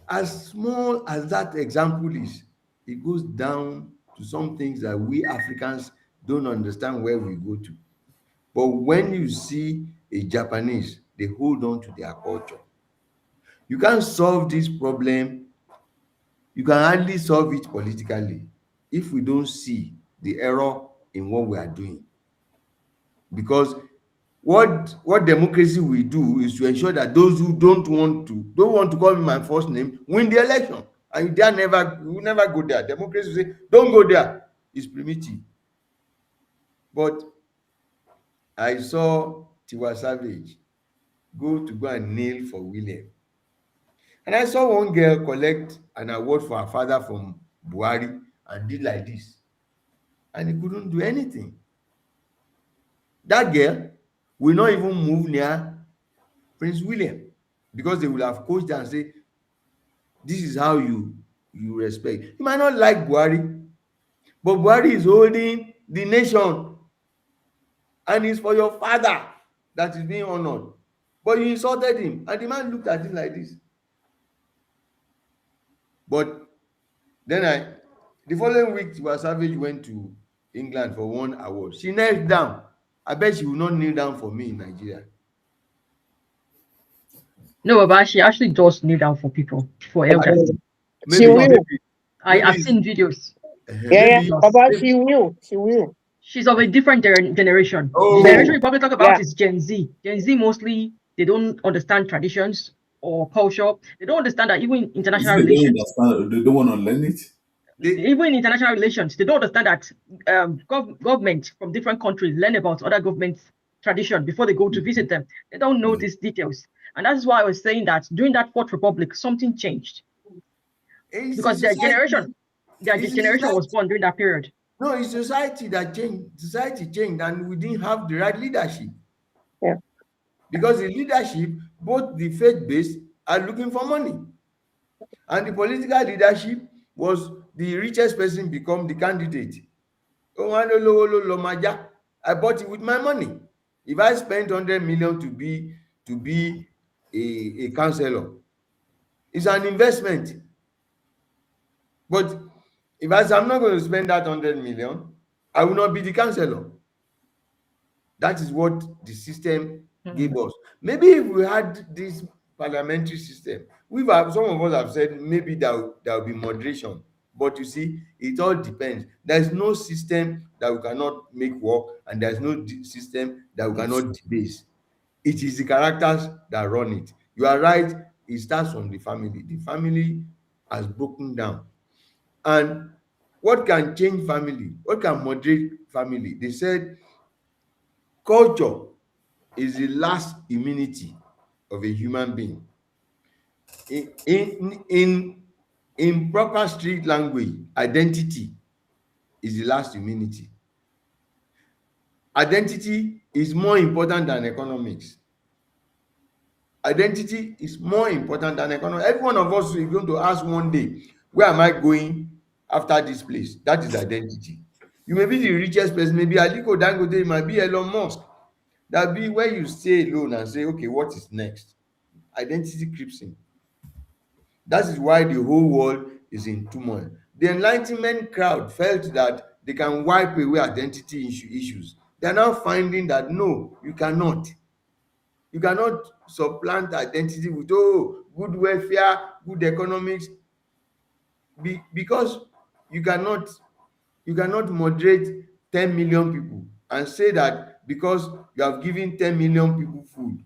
As small as that example is, it goes down to some things that we Africans don't understand where we go to. But when you see a Japanese, they hold on to their culture. You can't solve this problem. You can hardly solve it politically if we don't see the error in what we are doing. Because what democracy will do is to ensure that those who don't want to call me my first name win the election. And you will never go there. Democracy will say, don't go there. It's primitive. But I saw Tiwa Savage go and kneel for William. And I saw one girl collect an award for her father from Buhari and did like this. And he couldn't do anything. That girl will not even move near Prince William because they will have coached her and say, this is how you respect. You might not like Buhari, but Buhari is holding the nation and it's for your father that is being honored. But you insulted him and the man looked at him like this. But then the following week, Tiwa Savage went to England for one award. She knelt down. I bet she will not kneel down for me in Nigeria. No, but she actually does kneel down for people, for elders. She will. I've seen videos. Yeah, Baba, she will. She's of a different generation. Oh. The generation you probably talk about Yeah. is Gen Z. Gen Z mostly, they don't understand traditions or culture. They don't understand that even in international They don't relations, understand. They don't want to learn it. even in international relations, they don't understand that government from different countries learn about other governments' tradition before they go to visit them. They don't know these details. And that's why I was saying that during that Fourth Republic, something changed. It's Because their generation was born during that period. No, it's society that changed. Society changed and we didn't have the right leadership. Yeah. Because the leadership, both the faith-based, are looking for money. And the political leadership was the richest person become the candidate. I bought it with my money. If I spent 100 million to be a councillor, it's an investment. But if I say I'm not going to spend that 100 million, I will not be the councillor. That is what the system gave us. Maybe if we had this parliamentary system, some of us have said maybe there will be moderation. But you see, it all depends. There is no system that we cannot make work, and there is no system that we cannot debase. It is the characters that run it. You are right, it starts from the family. The family has broken down. And what can change family? What can moderate family? They said culture is the last immunity of a human being. In proper street language, identity is the last immunity. Identity is more important than economics. Identity is more important than economics. Every one of us is going to ask one day, where am I going after this place? That is identity. You may be the richest person, maybe Aliko Dangote, it might be Elon Musk. That be where you stay alone and say, okay, what is next? Identity creeps in. That is why the whole world is in turmoil. The Enlightenment crowd felt that they can wipe away identity issues. They are now finding that no, you cannot. You cannot supplant identity with good welfare, good economics, because you cannot moderate 10 million people and say that because you have given 10 million people food,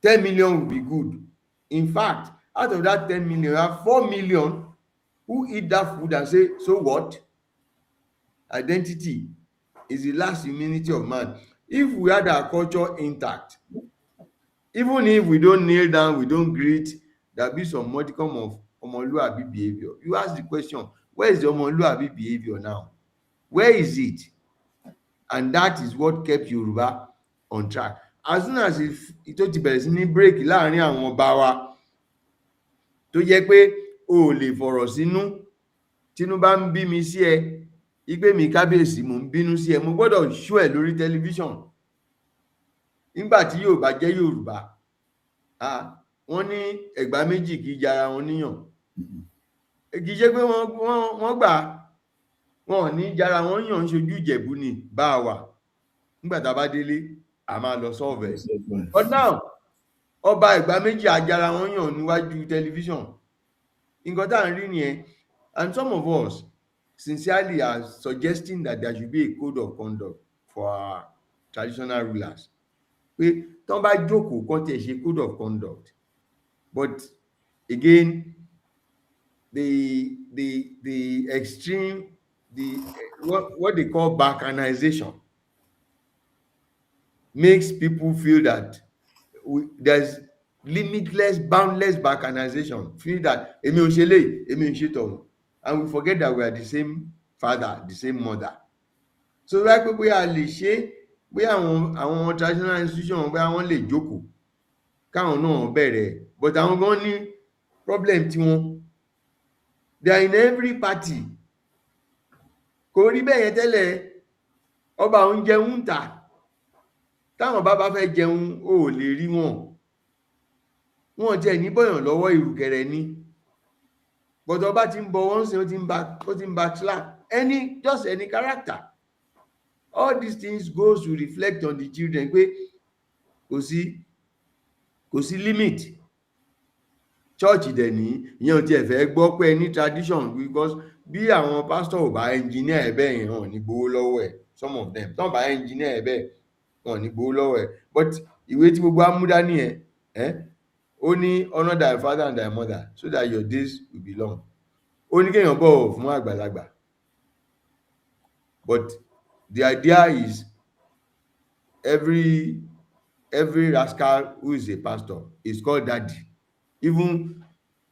10 million will be good. In fact, out of that 10 million, you have 4 million who eat that food and say, so what? Identity is the last immunity of man. If we had our culture intact, even if we don't kneel down, we don't greet, there'll be some modicum of omoluabi behavior. You ask the question, where is the omoluabi behavior now? Where is it? And that is what kept Yoruba on track. As soon as tó ti bẹ̀rẹ̀ sí ní break láàrin àwọn ọba wa tó jẹ́ pé o ò lè fọ̀rọ̀ sínú, tínú bá ń bí mi sí ẹ, ipe mi kábíyèsí mò ń bínú sí ẹ, mo gbọ́dọ̀ show ẹ lórí tẹlifíṣàn. Nígbà tí Yorùbá jẹ́ Yorùbá, wọ́n ní ẹ̀gbá méjì kì í jara wọn níyàn. Kì í ṣe pé wọ́n gbà wọn ò ní jara wọn yàn ń ṣojú Ìjẹ̀bú ni bá a wà. nígbà tá a bá délé a máa lọ solve ẹ̀. Exactly. But now ọba ìgbà méjì àjàrà wọn yàn níwájú tẹlifíṣàn, nǹkan tá à ń rí nìyẹn. And some of us sincerely are suggesting that there should be a code of conduct for our traditional rulers, pé tán bá jókòó kán tiẹ̀ ṣe code of conduct. But again, the extreme, what they call balkanization makes people feel that there's limitless, boundless balkanization, feel that èmi ò ṣe léyìí, èmi ò ṣe tọ̀hún, and we forget that we are the same father, the same mother. So wáyé pé bóyá a lè ṣe, bóyá àwọn traditional institution bóyá wọ́n lè jókòó káwọn náà bẹ̀rẹ̀, but àwọn gan ní problem tiwọn. They are in every party. Kò rí bẹ́ẹ̀ yẹn tẹ́lẹ̀, ọba òun jẹun ń tà, táwọn bá fẹ́ jẹun ó lè rí wọn, wọn jẹ́ ní bọ̀yàn lọ́wọ́ ìrùkẹ̀rẹ̀ ní, but ọba ti ń bọ wọ́n sí, ó ti ń ba slap just any character. All these things goes to reflect on the children pé kò sí limit. Church dẹ̀ ní ìyẹn ò tiẹ̀ fẹ́ gbọ́ pé ní tradition, because bí àwọn pastor ò bá engineer ẹ̀ bẹ́ẹ̀ yẹn wọn ò ní gbowó lọ́wọ́ ẹ̀, some of them tán bá engineer ẹ̀ bẹ́ẹ̀ wọn ò ní gbowó lọ́wọ́ ẹ̀. But ìwé tí gbogbo amúdá nìyẹn, ó ní honour thy father and thy mother so that your days will be long. Ó ní kéèyàn bọ̀wọ̀ fún àgbàlagbà. But the idea is every rascal who is a pastor is called daddy. Even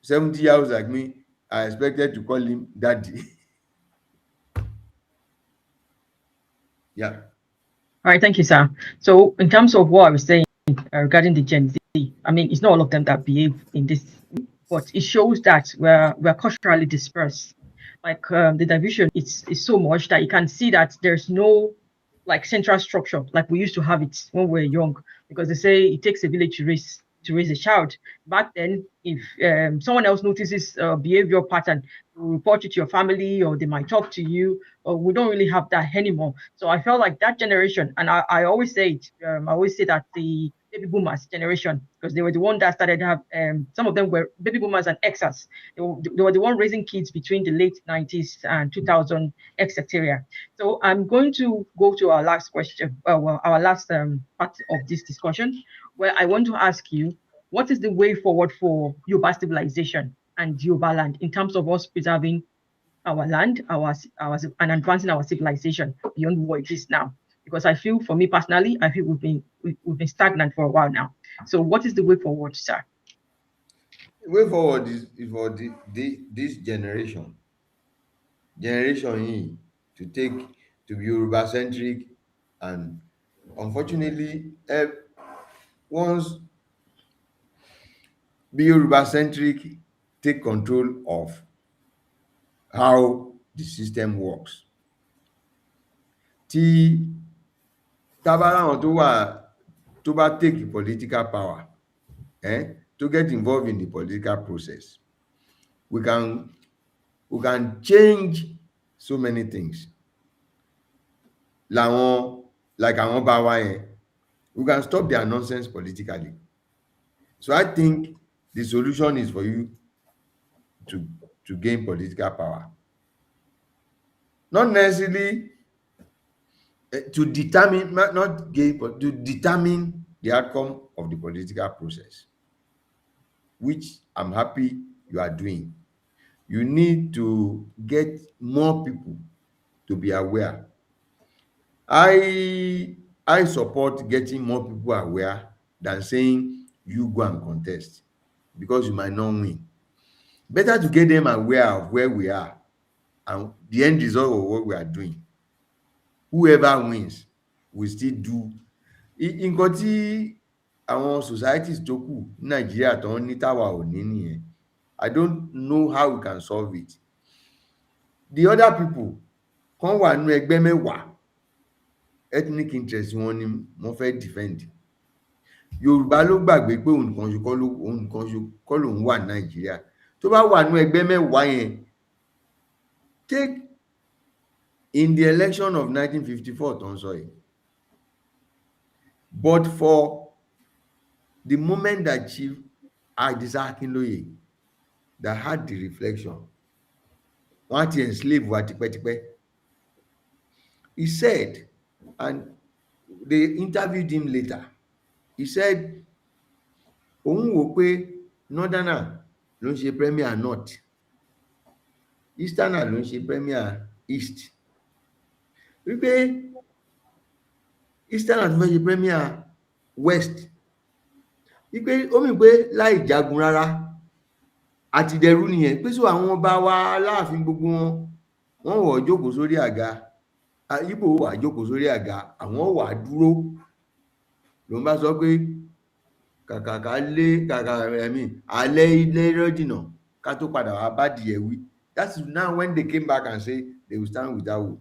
70 years like me, I expected to call him daddy. Yeah. All right, thank you, sir. So in terms of what I was saying regarding the Gen Z, I mean, it's not all of them that behave in this, but it shows that we're culturally dispersed. Like the division is so much that you can see that there's no like central structure like we used to have it when we were young, because they say it takes a village to raise a child. Back then, if someone else notices a behavior pattern, you report it to your family, or they might talk to you. Or we don't really have that anymore. So I felt like that generation, and I always say it. I always say that the baby boomers generation, because they were the one that started to have. Some of them were baby boomers and Xers. They were the one raising kids between the late 90s and 2000, etc. So I'm going to go to our last question, our last part of this discussion, where I want to ask you, what is the way forward for Yoruba civilization and Yoruba land in terms of us preserving our land, and advancing our civilization beyond what it is now? Because I feel, for me personally, I feel we've been stagnant for a while now. So what is the way forward, sir? The way forward is for this generation yìí to be Yoruba centric, and unfortunately once be Yoruba centric, take control of how the system works. Tí tábàláwọn tó bá take political power, to get involved in the political process, we can change so many things. Like àwọn bá wa yẹn, we can stop their nonsense politically. So I think the solution is for you to gain political power. Not necessarily to determine, not gain, but to determine the outcome of the political process, which I'm happy you are doing. You need to get more people to be aware. I support getting more people aware than saying you go and contest because you might not win. Better to get them aware of where we are and the end result of what we are doing. Whoever wins will still do. Nǹkan tí àwọn societies tó kù ní Nàìjíríà tó ń ní táwa ò ní nìyẹn. I don't know how we can solve it. The other people kan wà nínú ẹgbẹ́ mẹ́wàá, ethnic interest wọn ni wọ́n fẹ́ defend. Yorùbá ló gbàgbé pé òun nìkan kọ́ lòun wà ní Nàìjíríà. Tó bá wà nínú ẹgbẹ́ mẹ́wàá yẹn, take in the election of 1954 tó ń sọ yìí, But for the moment that Chief Adisa Akinloye that had the reflection, wọ́n á ti enslave wa tipẹ́tipẹ́. He said, and they interviewed him later, he said òun wò pé northerner ló ń ṣe premier north, easterner ló ń ṣe premier east, wípé easterner tó fẹ́ ṣe premier west, wípé ó mì pé láì jagun rárá àti dẹrú nìyẹn, pé so àwọn ọba wa aláàfin gbogbo wọ́n wọ̀ jókòó sórí àga, Ìgbò wà jókòó sórí àga, àwọn wà dúró. Ló ń bá sọ pé kàkà alẹ́ ilé rọ́jìnà ká tó padà wá bá dìé wí. That's now when they came back and say they will stand with that wool.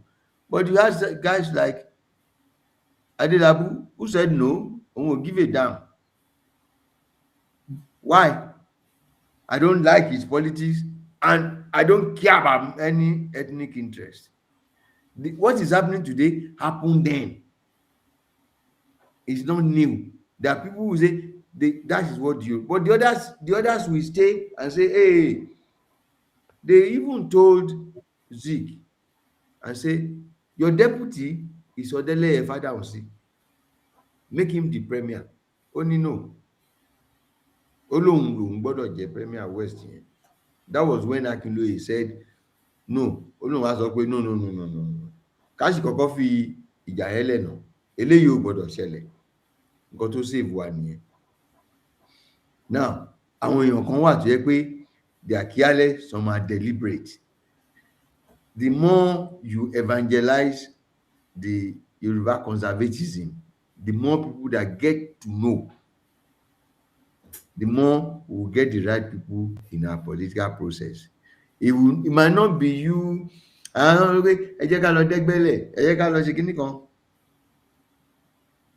But you have guys like Adelabu who said no, òun ò give a damn. Why? I don't like his politics and I don't care about any ethnic interest. What is happening today happened then. It's not new. There are people who say that is what you, but the others will stay and say, hey, they even told Zeke and say, your deputy is Odele Efadawusi. Make him the premier. Only no. Olóhùn gbọ́dọ̀ jẹ́ premier west yẹn. That was when Akinloye said no. Olóhùn wá sọ pé no. Káṣí kọ́kọ́ fi ìjà yẹn lẹ́nà. Eléyìí ò gbọ́dọ̀ ṣẹlẹ̀. Nǹkan tó save wa nìyẹn. Now, àwọn èèyàn kan wà tó yẹ pé they are careless, some are deliberate. The more you evangelize the Yoruba conservatism, the more people that get to know, the more we will get the right people in our political process. It might not be you, ẹ jẹ́ ká lọ dẹ́gbẹ́lẹ̀, ẹ jẹ́ ká lọ ṣe kíní kan.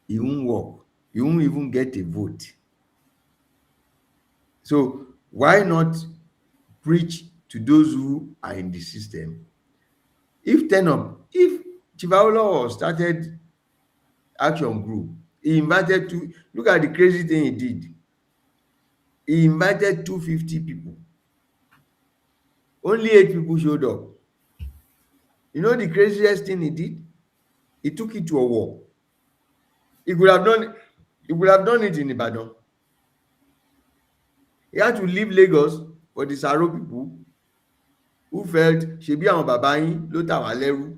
It won't work. You won't even get a vote. So why not preach to those who are in the system? If Chief Awolowo started Action Group, he invited look at the crazy thing he did. He invited 250 people. Only 8 people showed up. You know the craziest thing he did? He took it to a war. He could have done it in Ibadan. He had to leave Lagos for the Saro people who felt ṣebí àwọn bàbá yín ló tà wá lẹ́rú.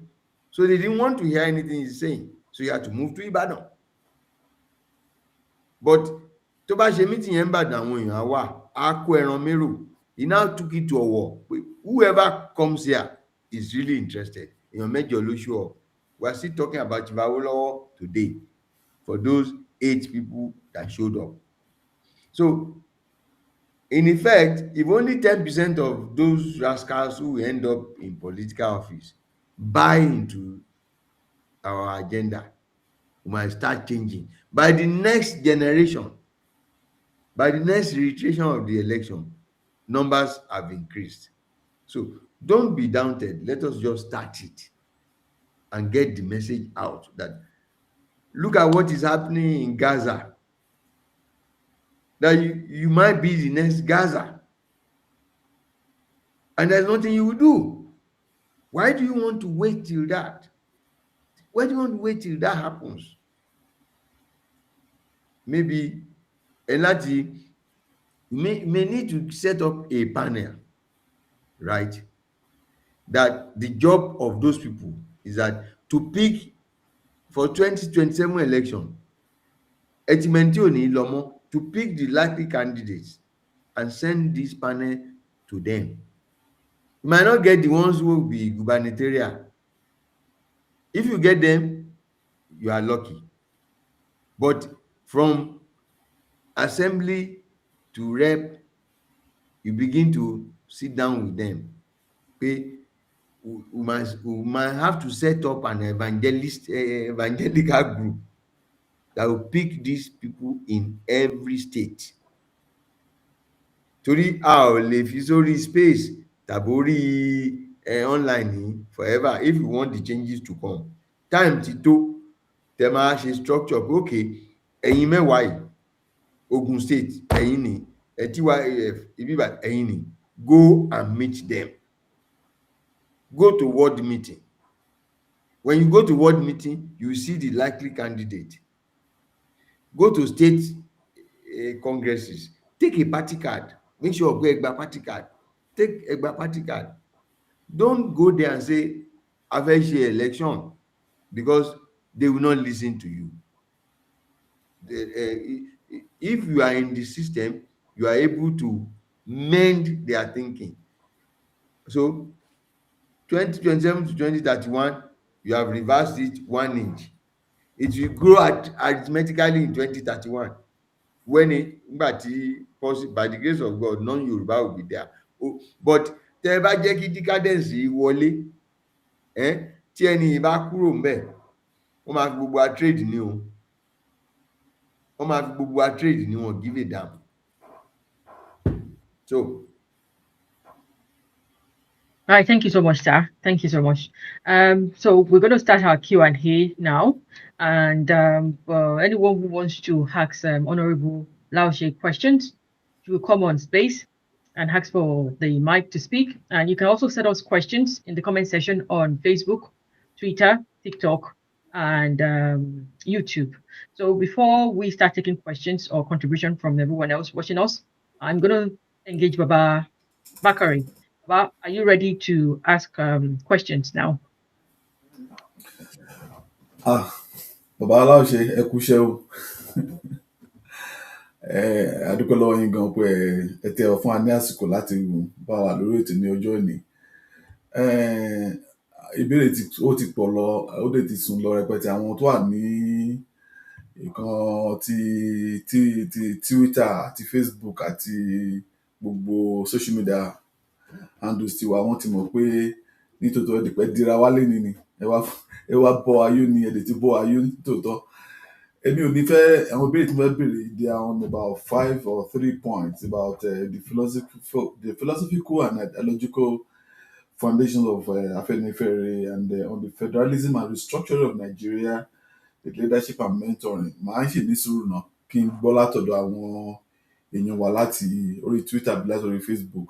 So they didn't want to hear anything he's saying. So he had to move to Ibadan. But tó bá ṣe meeting yẹn Ìbàdàn àwọn èèyàn wà, á kó ẹran mérò. He now took it to a war. Whoever comes here is really interested. Èèyàn mẹ́jọ ló show up. We are still talking about Chief Awolowo today for those 8 people that showed up. So in effect, if only 10% of those rascals who end up in political office buy into our agenda, we might start changing. By the next generation, by the next reiteration of the election, numbers have increased. So don't be daunted. Let us just start it and get the message out that look at what is happening in Gaza. That you might be the next Gaza. And there's nothing you will do. Why do you want to wait till that? Why do you want to wait till that happens? Maybe you may need to set up a panel, right? That the job of those people is that to pick for 2027 election, to pick the likely candidates and send this panel to them. You might not get the ones who will be gubernatorial. If you get them, you are lucky. But from assembly to rep, you begin to sit down with them. Okay? We might have to set up an evangelical group that will pick these people in every state. Torí a ò lè fi sórí space tàbí online forever if you want the changes to come. Time ti tó tẹ máa ṣe structure pé okay, ẹ̀yin mẹ́wàá yìí Ogun State ẹ̀yin ni TYAF ibi báyìí ẹ̀yin ni go and meet them, go to ward meeting. When you go to ward meeting, you see the likely candidate. Go to state congresses, take a party card, make sure pé ẹ gba party card, take ẹ gba party card. Don't go there and say a fẹ́ ṣe election, because they will not listen to you. If you are in the system, you are able to mend their thinking. So 2027 to 2031, you have reversed it 1 inch. It will grow arithmetically in 2031 when nígbà tí by the grace of God non-Yoruba will be there. But tẹ́ ẹ bá jẹ́ kí decadence yìí wọlé, tí ẹni yìí bá kúrò ńbẹ̀, wọ́n máa fi gbogbo wa trade ni o, wọ́n máa fi gbogbo wa trade ni, wọ́n give a damn. So All right, thank you so much, sir. Thank you so much. So we're going to start our Q&A now, and anyone who wants to ask Honourable Laoshe questions, you will come on space and ask for the mic to speak. And you can also send us questions in the comment section on Facebook, Twitter, TikTok, and YouTube. So before we start taking questions or contribution from everyone else watching us, I'm going to engage Baba Bakari. Baba, are you ready to ask questions now? Bàbá Aláòṣe ẹ kúṣẹ́ o. A dúpẹ́ lọ́wọ́ yín gan pé ẹ tẹ́ ọ fún wa ní àsìkò láti bá wa lórí ètò ní ọjọ́ òní. Ìbéèrè ó ti pọ̀ lọ, ó dẹ̀ ti sùn lọ rẹpẹtẹ. Àwọn tó wà ní ìkan ti Twitter àti Facebook àti gbogbo social media handles tiwa, wọ́n ti mọ̀ pé nítòótọ́ ẹ̀dẹ̀pẹ́ dira wálé ni ẹ wá bọ́ ayé ni ẹ̀dẹ̀ ti bọ́ ayé nítòótọ́. Èmi ò ní fẹ́ àwọn ìbéèrè tí mo fẹ́ béèrè, they are on about 5 or 3 points about the philosophical and ideological foundations of Afenifere and on the federalism and restructuring of Nigeria, the leadership and mentoring. Màá ṣì ní sùúrù náà kí n gbọ́ látọ̀dọ̀ àwọn èèyàn wa láti orí Twitter bí láti orí Facebook.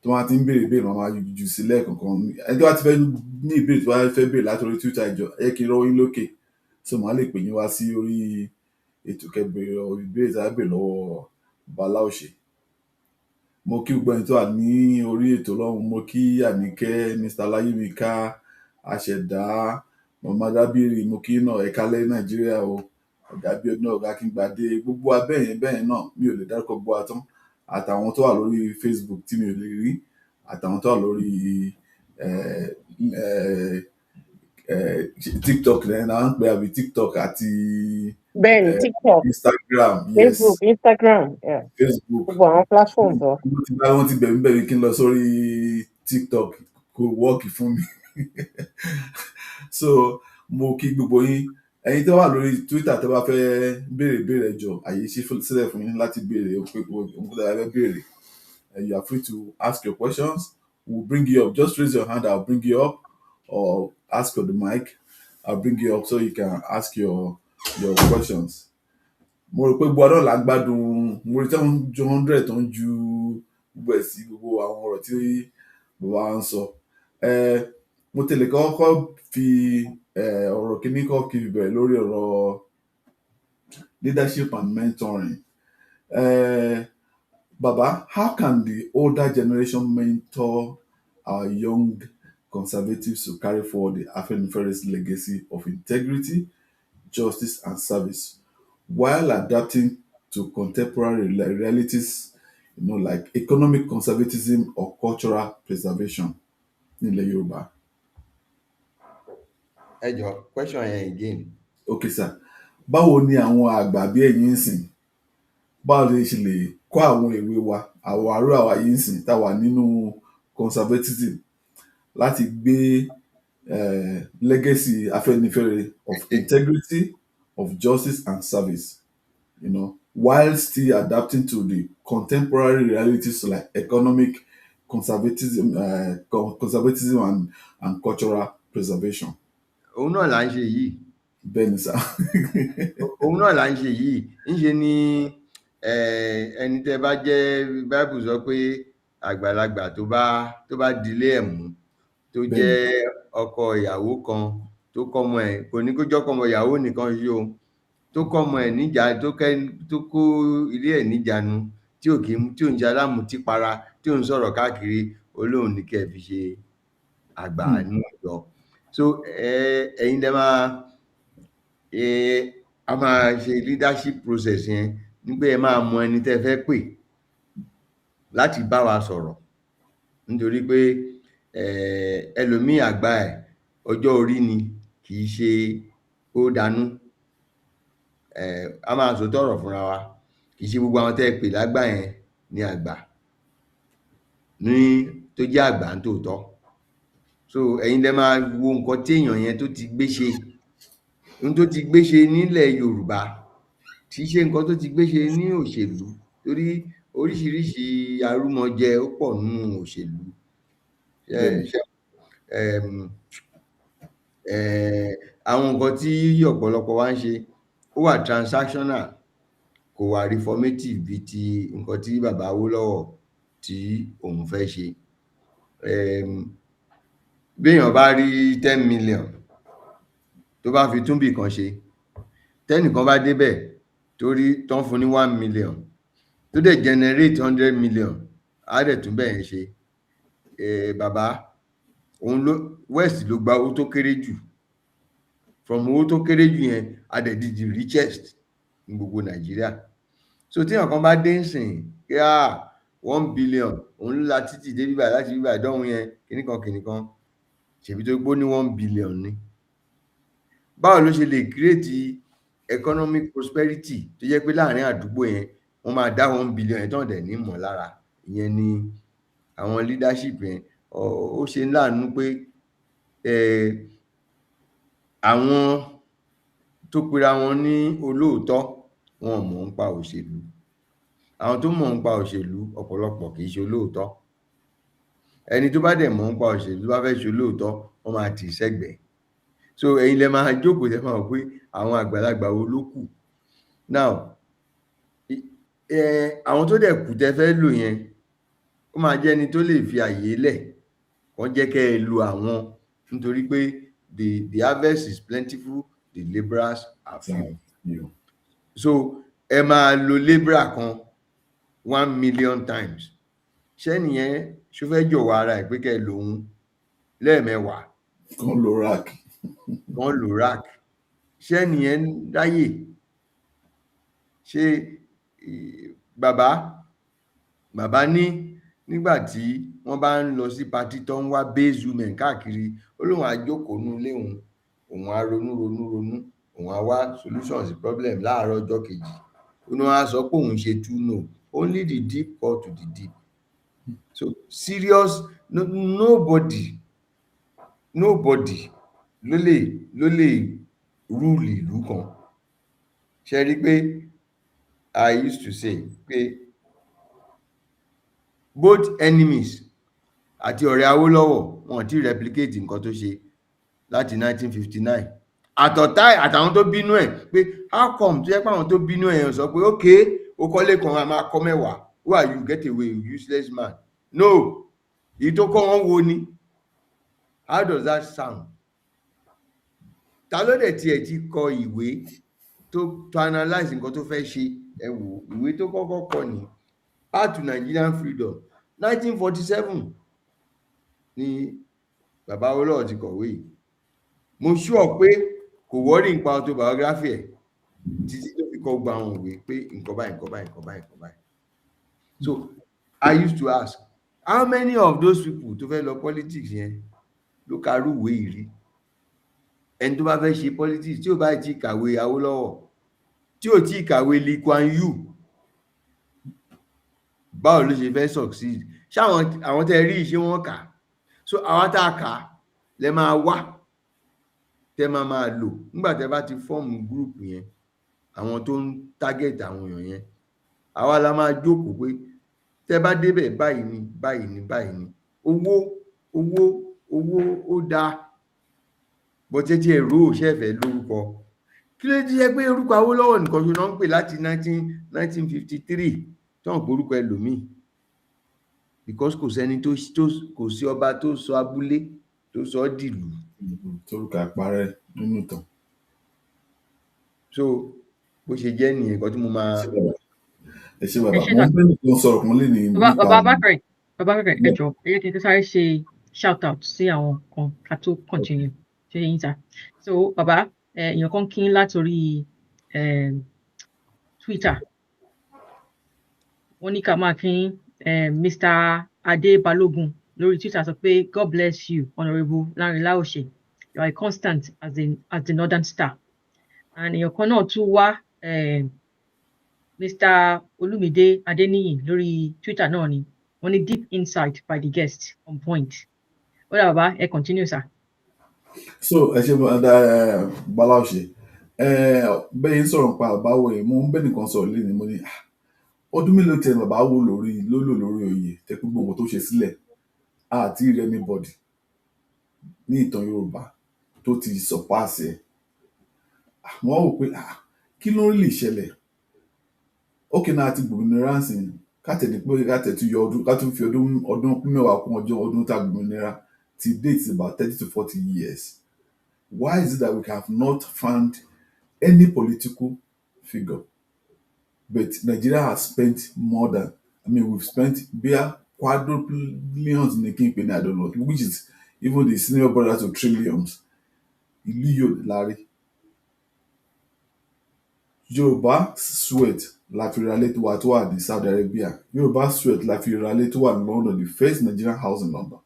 Tó wá ti ń béèrè ìbéèrè máa jù sílẹ̀ kankan. Ẹni tó wá ti fẹ́ ní ìbéèrè tó wá fẹ́ béèrè láti orí Twitter ìjọ ẹ kí n rọ́ yín lókè, so màá lè pè yín wá sí orí ètò kẹbẹ̀rẹ̀ ìbéèrè tí a béèrè lọ́wọ́ Bàbá Laoshe. Mo kí gbogbo ẹni tó wà ní orí ètò lọ́hùn, mo kí Àníkẹ́, Mr. Láyémíká, Àṣẹ̀dá, Mama Dábìrì, mo kí náà ẹ̀ka lẹ́ Nàìjíríà o, Ọ̀gá Bíọ́dún, Ọ̀gá Kíngbadé, gbogbo abẹ́yẹn bẹ́ẹ̀ náà mi ò lè dárúkọ gbogbo wa tán, àtàwọn tó wà lórí Facebook tí mi ò lè rí, àtàwọn tó wà lórí TikTok lẹ́yìn náà ń pè àbí TikTok àti bẹ́ẹ̀ni TikTok, Instagram, Facebook, yes, Instagram, Facebook. gbogbo àwọn platforms wọn. Wọ́n ti bẹ̀rù bẹ̀rù kí n lọ sórí TikTok, kò wọ́ọ̀kì fún mi. So mo kí gbogbo yín, ẹ̀yin tó wà lórí Twitter tó bá fẹ́ béèrè jọ àyè ṣí sílẹ̀ fún yín láti béèrè ohun tó dára fẹ́ béèrè. You are free to ask your questions. We'll bring you up. Just raise your hand, I'll bring you up, or ask for the mic, I'll bring you up so you can ask your questions. Mo rò pé gbogbo ọdún là ń gbádùn, mo rí tí wọ́n ju 100 tó ń ju gbogbo ẹ̀ sí gbogbo àwọn ọ̀rọ̀ tí bàbá wa ń sọ. Mo tẹ̀lé kọ́kọ́ fi ọ̀rọ̀ kíní kọ́ kí n bẹ̀rẹ̀ lórí ọ̀rọ̀ leadership and mentoring. Baba, how can the older generation mentor our young conservatives to carry forward the Afenifere's legacy of integrity, justice, and service, while adapting to contemporary realities, like economic conservatism or cultural preservation in the Yoruba? ẹ jọ question yẹn again. Okay, sir. Báwo ni àwọn àgbà bí ẹ̀yin ń sìn, báwo lè ṣe lè kọ́ àwọn èwe wa, àwọn àrò àwa yìí ń sìn táwa nínú conservatism láti gbé legacy Afenifere of integrity, of justice and service, while still adapting to the contemporary realities like economic conservatism, and cultural preservation. Òun náà là ń ṣe yìí. bẹ́ẹ̀ ni sà. òun náà là ń ṣe yìí. Ńṣe ni ẹni tẹ́ bá jẹ́ Bible sọ pé àgbàlagbà tó bá dilé ẹ̀ mú, tó jẹ́ ọkọ ìyàwó kan tó kọ́mọ ẹ̀, kò ní kó jọ́kọ ọmọ ìyàwó nìkan yìí o, tó kọ́mọ ẹ̀ níjà, tó kó ilé ẹ̀ níjàánu, tí ò ń ṣe alámùtípara, tí ò ń sọ̀rọ̀ káàkiri, Ọlọ́run ní kẹ́ ẹ fi ṣe àgbà nínú ìjọ. So ẹ̀yin lẹ máa a máa ṣe leadership process yẹn ní pé ẹ máa mọ ẹni tẹ́ fẹ́ pè láti bá wa sọ̀rọ̀, nítorí pé ẹlòmíì àgbà ẹ̀ ọjọ́ orí ni, kì í ṣe ó danú. A máa sòótọ́ ọ̀rọ̀ fúnra wa, kì í ṣe gbogbo àwọn tẹ́ ẹ pè lágbà yẹn ni àgbà tó jẹ́ àgbà ń tòótọ́. So ẹ̀yin lẹ máa wo nǹkan tí èèyàn yẹn tó ti gbé ṣe, ohun tó ti gbé ṣe nílẹ̀ Yorùbá, kì í ṣe nǹkan tó ti gbé ṣe ní òṣèlú, torí oríṣiríṣi arúmọjẹ ó pọ̀ nínú òṣèlú. Àwọn nǹkan tí ọ̀pọ̀lọpọ̀ wa ń ṣe ó wà transactional, kò wà reformative bíi ti nǹkan tí bàbá Awólọ́wọ̀ tí òun fẹ́ ṣe. Béèyàn bá rí 10 million tó bá fi túnbì kan ṣe, tẹ́nìkan bá débẹ̀ tán fún ní 1 million tó dẹ̀ generate 100 million, á dẹ̀ tún bẹ́ẹ̀ ṣe. Bàbá West ló gba owó tó kéré jù, from owó tó kéré jù yẹn a dẹ̀ di the richest ní gbogbo Nàìjíríà. So tí èèyàn kan bá dé ńsìn pé 1 billion òun ló la títì dé bíbà láti bíbà dọ́hun yẹn, kìnnìkan, ṣèbí tó gbó ní 1 billion ni. Báwo ló ṣe lè create economic prosperity tó jẹ́ pé láàrin àdúgbò yẹn wọ́n máa dá 1 billion yẹn tán dẹ̀ ní mọ̀ lára? Ìyẹn ni àwọn leadership yẹn. Ó ṣe ní láàánú pé àwọn tó pera wọn ní olóòótọ́ wọn ò mọ̀ nípa òṣèlú. Àwọn tó mọ̀ nípa òṣèlú ọ̀pọ̀lọpọ̀ kì í ṣe olóòótọ́. Ẹni tó bá dẹ̀ mọ̀ nípa òṣèlú tó bá fẹ́ ṣe olóòótọ́, wọ́n máa tì í sẹ́gbẹ̀ẹ́. So ẹ̀yin lẹ máa jókòó tẹ́ máa wò pé àwọn àgbàlagbà wo ló kù. Now àwọn tó dẹ̀ kù tẹ́ fẹ́ lò yẹn, ó máa jẹ́ ẹni tó lè fi àyè lẹ̀ kán jẹ́ kẹ́ ẹ lo àwọn, nítorí pé the harvest is plentiful, the labourers are few. So ẹ máa lo labourer kan 1 million times. Ṣẹ́niyẹn ṣó fẹ́ jọ̀wọ́ ara ẹ̀ pé kẹ́ ẹ lòun lẹ́ẹ̀mẹwàá? Kán lo rack. Ṣẹ́niyẹn ráyè? Ṣé bàbá ní nígbà tí wọ́n bá ń lọ sí patí tó ń wá base women káàkiri, ó lóun á jókòó nínú ilé òun á ronú, òun á wá solution sí problem láàárọ̀ ọjọ́ kejì. Ó ní wọ́n á sọ pé òun ṣe too no, only the deep call to the deep. So serious, nobody ló lè rule ìlú kan. Ṣé rí pé I used to say pé both enemies àti ọ̀rẹ́ Awólọ́wọ̀ wọn ò tí replicate nǹkan tó ṣe láti 1959. Àtọ̀tá àtàwọn tó bínú ẹ̀ pé how come tó jẹ́ pé àwọn tó bínú ẹ̀ sọ pé okay, ó kọ́lé kan a máa kọ́ mẹ́wàá, who are you, get away, you useless man. No, èyí tó kọ́ wọn wo ni? How does that sound? Ta ló dẹ̀ tiẹ̀ ti kọ ìwé tó analyse nǹkan tó fẹ́ ṣe? Ẹ wò ìwé tó kọ́kọ́ kọ ní Path to Nigerian Freedom 1947 ni bàbá Awólọ́wọ̀ ti kọ̀wé yìí. Mo sure pé kò worry nípa autobiography ẹ̀ títí tó fi kọ gba àwọn ìwé pé nǹkan báyìí. So I used to ask, how many of those people tó fẹ́ lọ politics yẹn ló karú ìwé yìí rí? Ẹni tó bá fẹ́ ṣe politics tí ò bá ti kàwé Awólọ́wọ̀, tí ò tí kàwé Lee Kuan Yew, báwo ló ṣe fẹ́ succeed? Ṣé àwọn tẹ́ rí ṣé wọ́n kà? So àwọn tá a kà lẹ máa wá tẹ́ máa lò nígbà tẹ́ bá ti fọ́ọ̀mù group yẹn, àwọn tó ń target àwọn èèyàn yẹn. Àwa la máa jókòó pé tẹ́ bá débẹ̀ báyìí ni. Owó ó dáa, bọ́tẹ́ tí ẹ̀rọ òṣèfẹ́ lórúkọ, kí ló ti jẹ́ pé orúkọ Awólọ́wọ̀ nìkan ṣo náà ń pè láti 1953 tó ń porúkọ ẹlòmíì because kò sẹ́ni kò sí ọba tó sọ abúlé tó sọ ọ́ dìlú. torúkọ àparẹ́ nínú ìtàn. So bó ṣe jẹ́ nìyẹn nǹkan tí mo máa. ẹ ṣé bàbá mo ń bẹ́ẹ̀ nìkan sọ̀rọ̀ kan lé ní nípa. bàbá Bákàrẹ̀ ẹ jọ̀ọ́ ẹ jẹ́ kí n tó sáré ṣe shout out sí àwọn kan ká tó continue ṣe yín ta. So bàbá èèyàn kan kí n látòrí Twitter wọ́n ní ká máa kí Mr. Adé Balógun lórí Twitter sọ pé God bless you Honourable Lanre Laoshe, you are a constant as the Northern Star. And èèyàn kan náà tún wá Mr. Olumide Adeniyi lórí Twitter náà ni wọ́n ní deep insight by the guest on point. Ó dà bàbá ẹ continue sir. So ẹ ṣe Balaoshe bẹ́ẹ̀ ń sọ̀rọ̀ nípa àbáwọ̀ yìí mo ń bẹ́ẹ̀ nìkan sọ̀rọ̀ lé ní mo ní ọdún mélòó tẹ bàbá wò lórí oyè tẹkú gbogbo tó ṣe sílẹ̀ àti rí anybody ní ìtàn Yorùbá tó ti surpass ẹ̀. Wọ́n wò pé kí ló lè ṣẹlẹ̀ ókè náà àti gbòmìnira ń sìn kátẹ̀lé pé kátẹ̀tù yọ ọdún kátó fi ọdún mẹ́wàá kún ọdún tá gbòmìnira ti date about 30 to 40 years. Why is it that we have not found any political figure? But Nigeria has spent more than, we've spent bare quadrillions in the kingpin, I don't know, which is even the senior brother to trillions. Ìlú yóò lárí. Yoruba sweat la fi ra ilé tó wà ní Saudi Arabia. Yoruba sweat la fi ra ilé tó wà ní London, the first Nigerian house in London.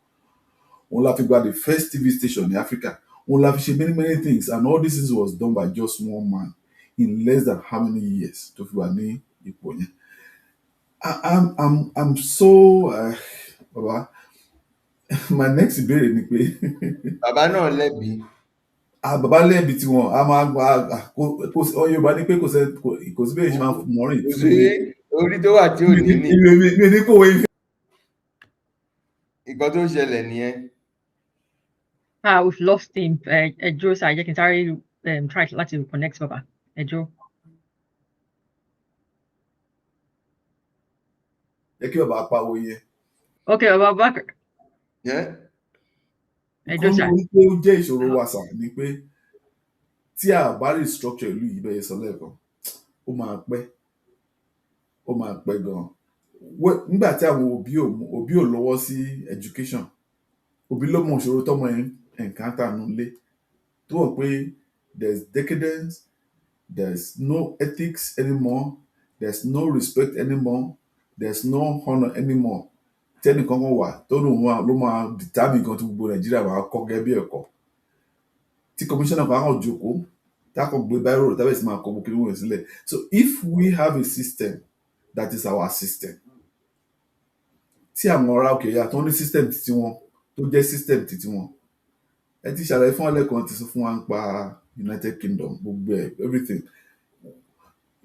Òun la fi gba the first TV station in Africa. Òun la fi ṣe many things, and all this was done by just one man in less than how many years tó fi wà ní ipò yẹn. I'm so baba my next ìbéèrè ni pé. Bàbá náà lẹ́bi. Bàbá lẹ́bi tí wọn a máa gba Yorùbá ní pé kò sí bẹ́ẹ̀ ṣe máa fún mọ́rin. Kò sí orí tó wà tí ò ní ní. mi ní kò wé. Nǹkan tó ṣẹlẹ̀ nìyẹn. We've lost him. Ẹjọ́ sir, jẹ́ kí n sáré try láti connect bàbá. Ẹjọ́. Ẹ kí bàbá pawó yẹn. Ok bàbá Bákàrẹ̀. Ẹjọ́ sir. Nǹkan tó jẹ́ ìṣòro wa sà ni pé tí a bá restructure ìlú yìí bẹ́ẹ̀ sọ lẹ́ẹ̀kan ó máa pẹ́ gan-an. Nígbà tí àwọn òbí ò lọ́wọ́ sí education, òbí ló mọ ìṣòro tọ́mọ ẹ̀ encounter nílé tó wọ̀ pé there's decadence, there's no ethics anymore, there's no respect anymore, there's no honour anymore. Tẹ́nì kankan wà tó ló máa determine gan tí gbogbo Nàìjíríà máa kọ́ gẹ́gẹ́ bí ẹ̀kọ́. Tí commissioner kan á jókòó tákọ̀ gbé báírò tábẹ̀ sí máa kọ gbogbo ìwé sílẹ̀. So if we have a system that is our system, tí àwọn ará òkè yà tó ní system títí wọn tó jẹ́ system títí wọn, ẹ ti ṣàlàyé fún ọlẹ́kan ti sọ fún wa ń pa United Kingdom gbogbo everything.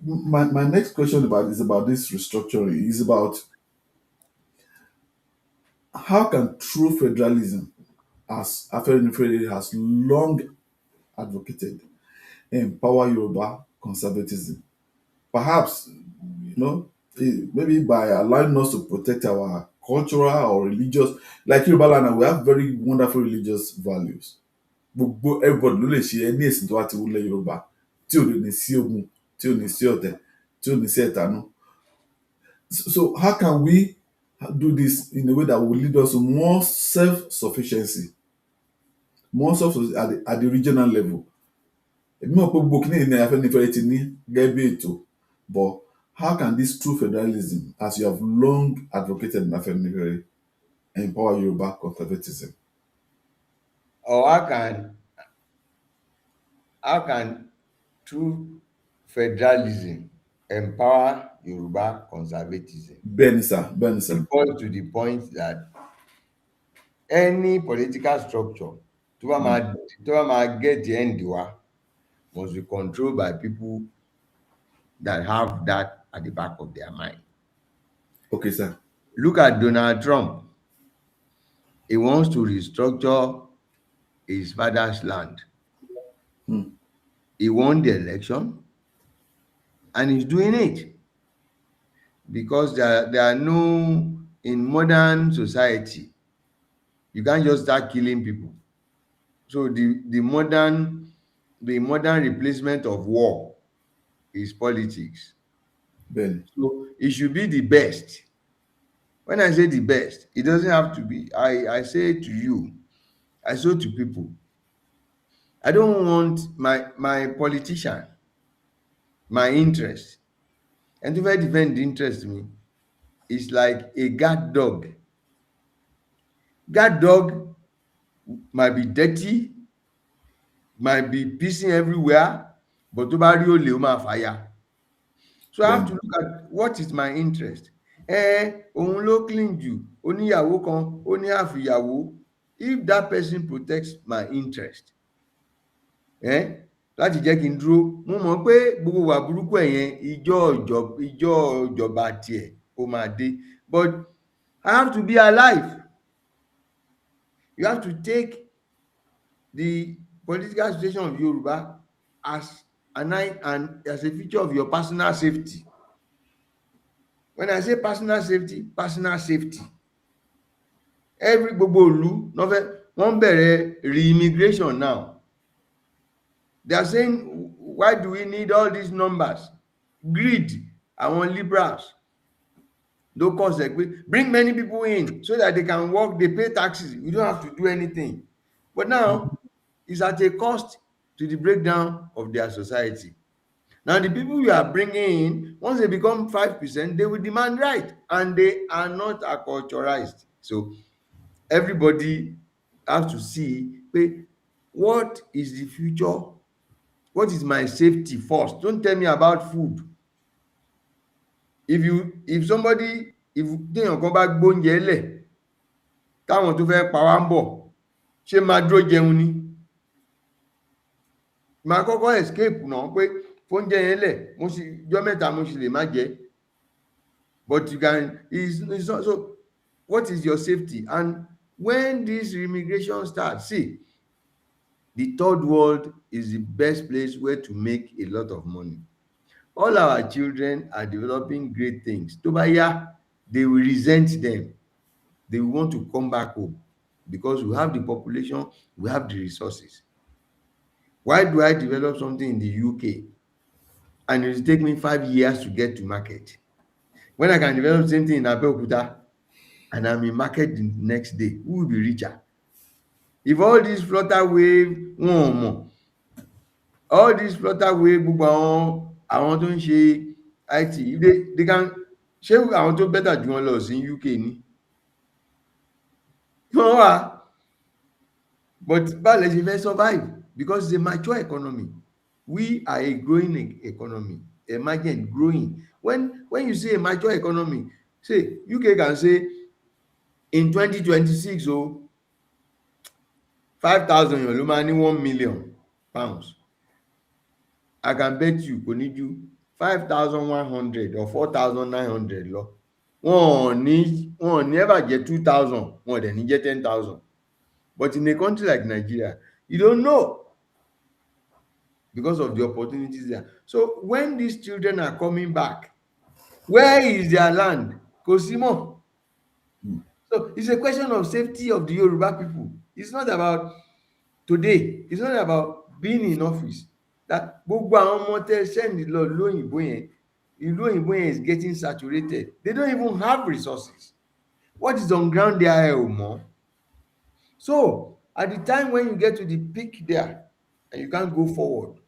My next question is about this restructuring is about how can true federalism, as Afenifere has long advocated, empower Yoruba conservatism? Perhaps, maybe by allowing us to protect our cultural or religious, like Yoruba land, we have very wonderful religious values. Everybody ló lè ṣe ẹni ẹ̀sìn tó wá ti wúlẹ̀ Yorùbá tí ò ní sí ogun, tí ò ní sí ọ̀tẹ̀, tí ò ní sí ẹ̀tanú. So how can we do this in a way that will lead us to more self-sufficiency, at the regional level? Èmi mọ̀ pé gbogbo kìíní ní Afẹ́nifẹ́re ti ní gẹ́gẹ́ bí ètò, but how can this true federalism, as you have long advocated in Afẹ́nifẹ́re, empower Yoruba conservatism? Or how can true federalism empower Yoruba conservatism? Bẹ́ẹ̀ni sir. Point to the point that any political structure tó bá máa get the end wa must be controlled by people that have that at the back of their mind. Okay, sir. Look at Donald Trump. He wants to restructure his father's land. He won the election and he's doing it because there are no, in modern society, you can't just start killing people. So the modern replacement of war is politics. bẹ́ẹ̀ni, So it should be the best. When I say the best, it doesn't have to be. I say to you, I say to people, I don't want my politician, my interest, and to very defend the interest me is like a guard dog. Guard dog might be dirty, might be pissing everywhere, but tó bá rí olè ó máa fàya. So I have bẹ́ẹ̀ni, to look at what is my interest. Òun ló clean jù, oníyàwó kan, ó ní àfìyàwó. If that person protects my interest, láti jẹ́ kí n dúró, mo mọ̀ pé gbogbo wà burúkú ẹ̀ yẹn ìjọ ìjọba tiẹ̀ ó máa dé. But I have to be alive. You have to take the political situation of Yoruba as as a feature of your personal safety. When I say personal safety, personal safety. Gbogbo ìlú wọ́n bẹ̀rẹ̀ re-immigration now. They are saying, why do we need all these numbers? Greed, àwọn liberals ló cause ẹ̀ pé bring many people in so that they can work, they pay taxes, you don't have to do anything. But now it's at a cost to the breakdown of their society. Now the people you are bringing in, once they become 5%, they will demand right, and they are not acculturized. So everybody has to see, wait, what is the future? What is my safety first? Don't tell me about food. If téèyàn kan bá gbóúnjẹ lẹ̀ táwọn tó fẹ́ pa wá ń bọ̀, ṣé máa dúró jẹun ni? Màá kọ́kọ́ escape náà pé fóúnjẹ yẹn lẹ̀, ọjọ́ mẹ́ta mo sì lè má jẹ. But you can, it's not, so what is your safety? And when this immigration starts, see, the third world is the best place where to make a lot of money. All our children are developing great things. Tó bá yá, they will resent them. They will want to come back home because we have the population, we have the resources. Why do I develop something in the UK and it will take me 5 years to get to market, when I can develop the same thing in Abeokuta and I'm in market the next day? Who will be richer? If all these flutter wave, wọn ò mọ̀, all these flutter wave, gbogbo àwọn tó ń ṣe IT, if they can, ṣé àwọn tó better jù wọn lọ sí UK ni? Wọ́n wà, but báwo lẹ ṣe fẹ́ survive? Because it's a mature economy. We are a growing economy, emergent, growing. When you say a mature economy, say UK can say in 2026, 5,000 èèyàn ló máa ní 1 million pounds. I can bet you kò ní ju 5,100 or 4,900 lọ. Wọn ò ní ever jẹ́ 2,000, wọn ò dẹ̀ ní jẹ́ 10,000. But in a country like Nigeria, you don't know because of the opportunities there. So when these children are coming back, where is their land? Kò sí mọ́. So it's a question of safety of the Yoruba people. It's not about today. It's not about being in office. That gbogbo àwọn ọmọ tẹ́ send lọ lóyìnbó yẹn, ìlú òyìnbó yẹn is getting saturated. They don't even have resources. What is on ground there ẹ ò mọ̀. So at the time when you get to the peak there and you can't go forward,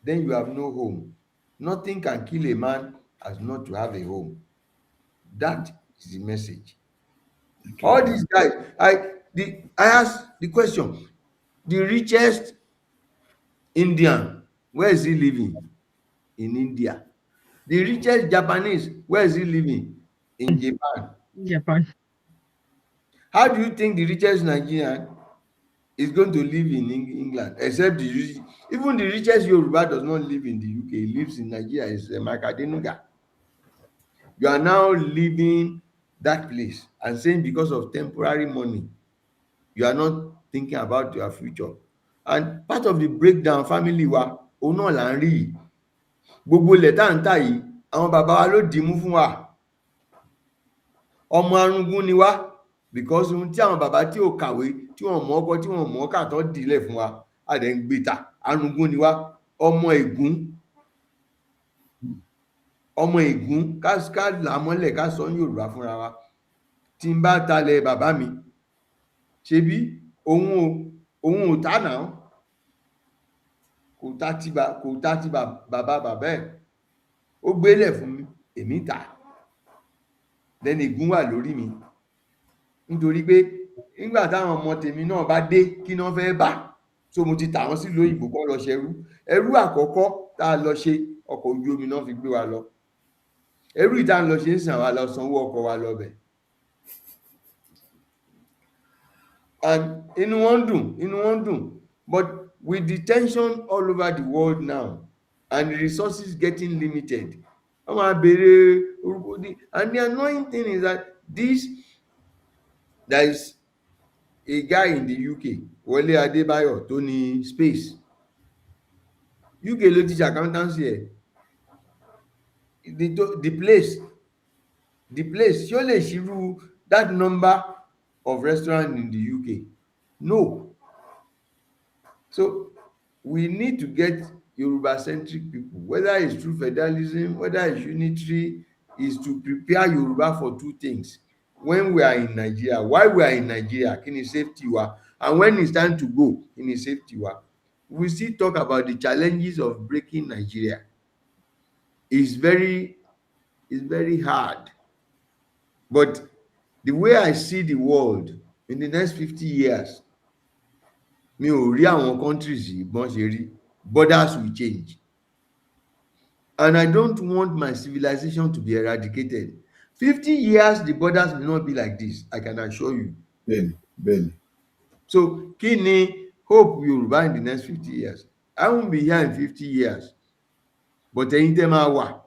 then you have no home. Nothing can kill a man as not to have a home. That is the message. okay. All these guys, I asked the question, the richest Indian, where is he living? In India. The richest Japanese, where is he living? In Japan. Japan. How do you think the richest Nigerian is going to live in England? Except even the richest Yoruba does not live in the UK. He lives in Nigeria. It's Makadenuga. You are now leaving that place and saying because of temporary money, you are not thinking about your future. And part of the breakdown family wa, òun náà là ń rí yìí. Gbogbo ilẹ̀ tá à ń tà yìí àwọn bàbá wa ló dì í mú fún wa. Ọmọ Arúngún ni wá because ohun tí àwọn bàbá tí ò kàwé tí wọ́n mọ̀ ọkọ tí wọ́n mọ̀ ọ́kà tán dì í lẹ̀ fún wa a dẹ̀ ń gbé tà. Arúngún ni wá, ọmọ Ègún, ọmọ Ègún, ká là á mọ́lẹ̀ ká sọ ní Yorùbá fúnra wa. Tí n bá talẹ̀ bàbá mi ṣebí òun ò tà náà, kò ta ti bàbá ẹ̀, ó gbélẹ̀ fún mi, èmi tà á. Then ègún wà lórí mi nítorí pé nígbà táwọn ọmọ tèmi náà bá dé kí náà fẹ́ bà, so mo ti tà wọ́n sílùú òyìnbó kọ́ lọ ṣẹrú. Ẹrú àkọ́kọ́ tá a lọ ṣe ọkọ̀ ojú omi náà fi gbé wa lọ. Ẹrú ìta ń lọ ṣe ń sìn àwa lọ sanwó ọkọ̀ wa lọ bẹ̀. And inú wọn dùn, but with the tension all over the world now and the resources getting limited, wọ́n máa béèrè orúkọ ní. And the annoying thing is that there is a guy in the UK, Wọlé Adébáyọ̀, tó ní Space. UK ló ti ṣe accountancy ẹ̀. The place ṣé ó lè ṣírú that number of restaurants in the UK? No. So we need to get Yoruba-centric people, whether it's through federalism, whether it's unitary, is to prepare Yoruba for two things. When we are in Nigeria, while we are in Nigeria, kí ni safety wa? And when it's time to go, kí ni safety wa? We still talk about the challenges of breaking Nigeria. It's very hard. But the way I see the world in the next 50 years, mi ò rí àwọn countries yìí bọ́n ṣe rí. Borders will change. And I don't want my civilization to be eradicated. 50 years, the borders will not be like this, I can assure you. Bẹ́ẹ̀ni. So kí ni hope Yoruba in the next 50 years? I won't be here in 50 years. But ẹ̀yin tẹ́ máa wà.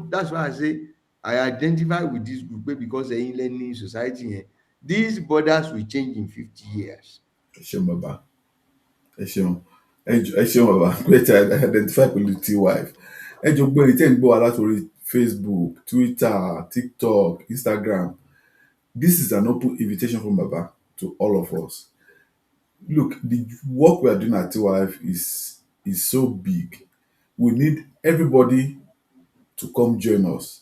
That's why I say I identify with this group because ẹ̀yin lẹ́ni society yẹn. These borders will change in 50 years. Ẹ ṣeun bàbá. Ẹ ṣeun bàbá. Great identify pẹ̀lú T-Wife. Ẹ jọ gbé ìtẹ́ ń gbọ́ wa látòrí Facebook, Twitter, TikTok, Instagram. This is an open invitation from Baba to all of us. Look, the work we are doing at T-Wife is so big. We need everybody to come join us.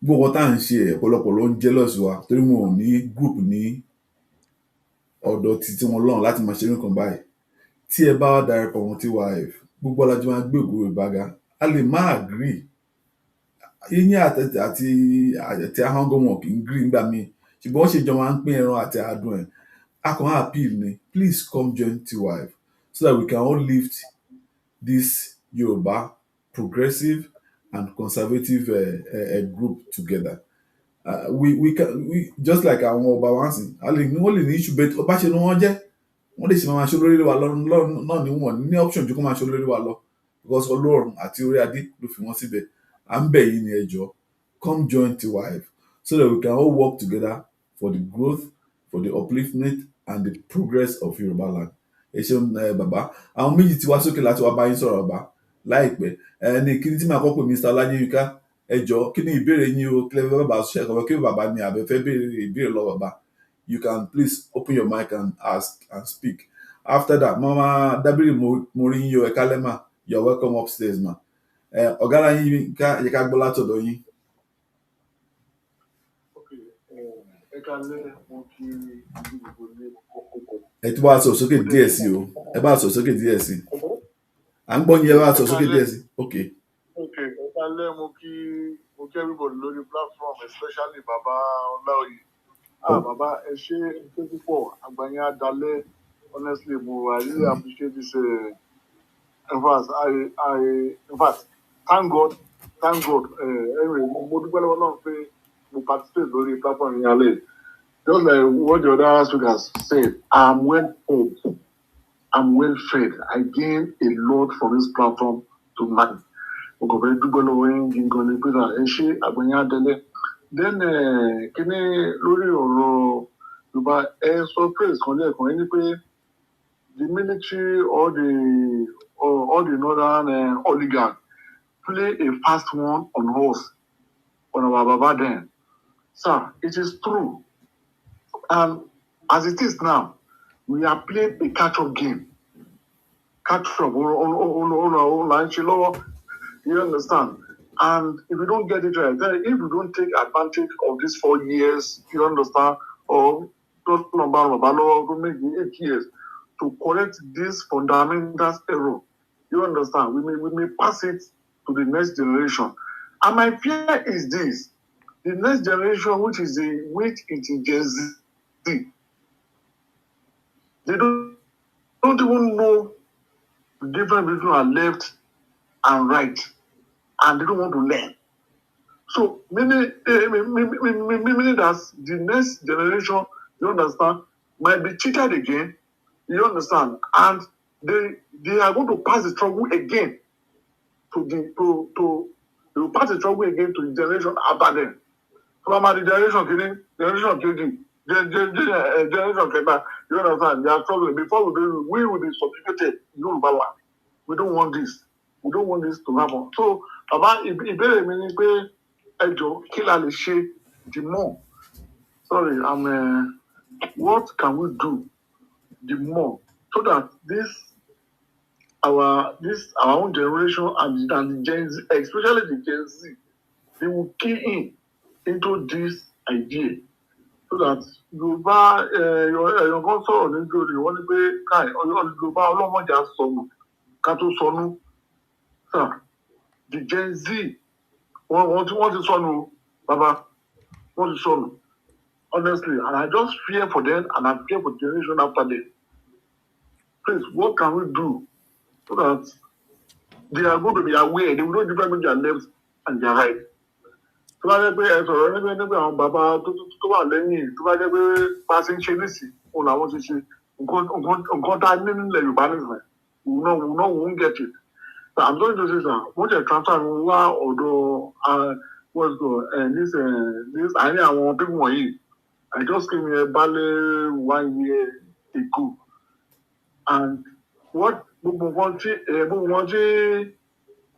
Gbogbo tá à ń ṣe ọ̀pọ̀lọpọ̀ ló ń jealous wa torí wọn ò ní group ní ọ̀dọ̀ títí wọn lọ́run láti máa ṣe nǹkan báyìí. Tí ẹ bá darapọ̀ wọn T-Wife, gbogbo alájọ máa gbé ògo ìbága. A lè má agree. Yíyín àti ahọ́ngọ́ wọn kì í agree nígbà míì. Ṣùgbọ́n wọ́n ṣe jọ máa ń pín ẹran àti adùn ẹ̀. A kàn án appeal ni. Please come join T-Wife so that we can all lift this Yoruba progressive and conservative group together. We just like àwọn ọba wa sìn, wọ́n lè ní issue bẹ́ẹ̀ ọba ṣe ni wọ́n jẹ́, wọ́n lè ṣe máa ṣe olórí wa lọ́run náà ni wọ́n ní option ju kó máa ṣe olórí wa lọ because Ọlọ́run àti orí adé ló fi wọ́n síbẹ̀. À ń bẹ̀ yín ni ẹ jọ̀ọ́, come join T-Wife so that we can all work together for the growth, for the upliftment and the progress of Yoruba land. Ẹ ṣeun bàbá. Àwọn méjì ti wá sókè láti wá bá yín sọ̀rọ̀ bàbá láìpẹ́. Ní kíní tí màá kọ́ pé Mr. Ọláyínká, ẹ jọ̀ọ́ kí ni ìbéèrè yín o, kílẹ̀ fẹ́ bàbá ṣe ẹ̀kọ́ kí bàbá ní àbẹ̀ fẹ́ béèrè ìbéèrè lọ bàbá. You can please open your mic and ask and speak. After that, Mama Dabiri mo rí yín o, ẹ kálẹ́ mà, you are welcome upstairs ma. Ọ̀gá Ọláyínká yẹ ká gbọ́ látọ̀dọ̀ yín. Ẹ tún bá sọ̀rọ̀ sókè díẹ̀ sí o, ẹ bá sọ̀rọ̀ sókè díẹ̀ sí. À ń gbọ́ yín, ẹ bá sọ̀rọ̀ sókè díẹ̀ sí. Okay. Ẹ kálẹ́, mo kí everybody lórí platform, especially Baba Ọláoyè. Baba, ẹ ṣé púpọ̀, àgbáyé adalẹ́. Honestly, I really appreciate this. In fact, thank God. Anyway, mo dúpẹ́ lọ́wọ́ náà pé mo participate lórí platform yẹn alẹ́. Just like what the other speakers said, I'm well fed. I gained a lot from this platform tonight. Mo kàn fẹ́ dúpẹ́ lọ́wọ́ yín gan ni pé ẹ ṣé àgbáyé adalẹ́. Then kíní lórí ọ̀rọ̀ Yorùbá ẹ sọ praise kan lẹ́ẹ̀kan ẹni pé the military or the northern oligarch play a fast one on us, on our Baba then. Sir, it is true. And as it is now, we are playing a catch-up game. Catch-up, you understand? And if you don't get it right, then if you don't take advantage of these 4 years, you understand, or to make it 8 years, to correct this fundamental error, you understand? We may pass it to the next generation. And my fear is this: the next generation, which is Gen Z, they don't even know the difference between our left and right, and they don't want to learn. So meaning that the next generation, you understand, might be cheated again, you understand, and they are going to pass the struggle again they will pass the struggle again to the generation after them. From the generation Keta, you understand, they are struggling. Before we will be subjugated in Yoruba land. We don't want this. We don't want this to happen. So, about ìbéèrè mi ni pé ẹjọ́ kí la lè ṣe the more. Sorry, what can we do the more so that our own generation and the Gen Z, especially the Gen Z, they will key in into this idea so that Yorùbá èèyàn kan sọ̀rọ̀ nítorí wọ́n ní pé káì Yorùbá ọlọ́mọdé á sọnù ká tó sọnù. Sir, the Gen Z wọ́n ti sọnù bàbá wọ́n ti sọnù honestly, and I just fear for them and I fear for the generation after them. Please, what can we do so that they are going to be aware, they will not differentiate their left and their right? Tó bá jẹ́ pé ẹ sọ̀rọ̀ nígbà àwọn bàbá tó wà lẹ́yìn, tó bá jẹ́ pé bá a ṣe ń ṣe nísì, òun làwọn ti ṣe nǹkan tá a ní nílẹ̀ Yorùbá nìyẹn, we won't get it. So I'm going to say, sir, wọ́n jẹ́ transfer mi wá ọ̀dọ̀ this àárín àwọn people wọ̀nyí. I just came here barely 1 year ago, and what gbogbo nǹkan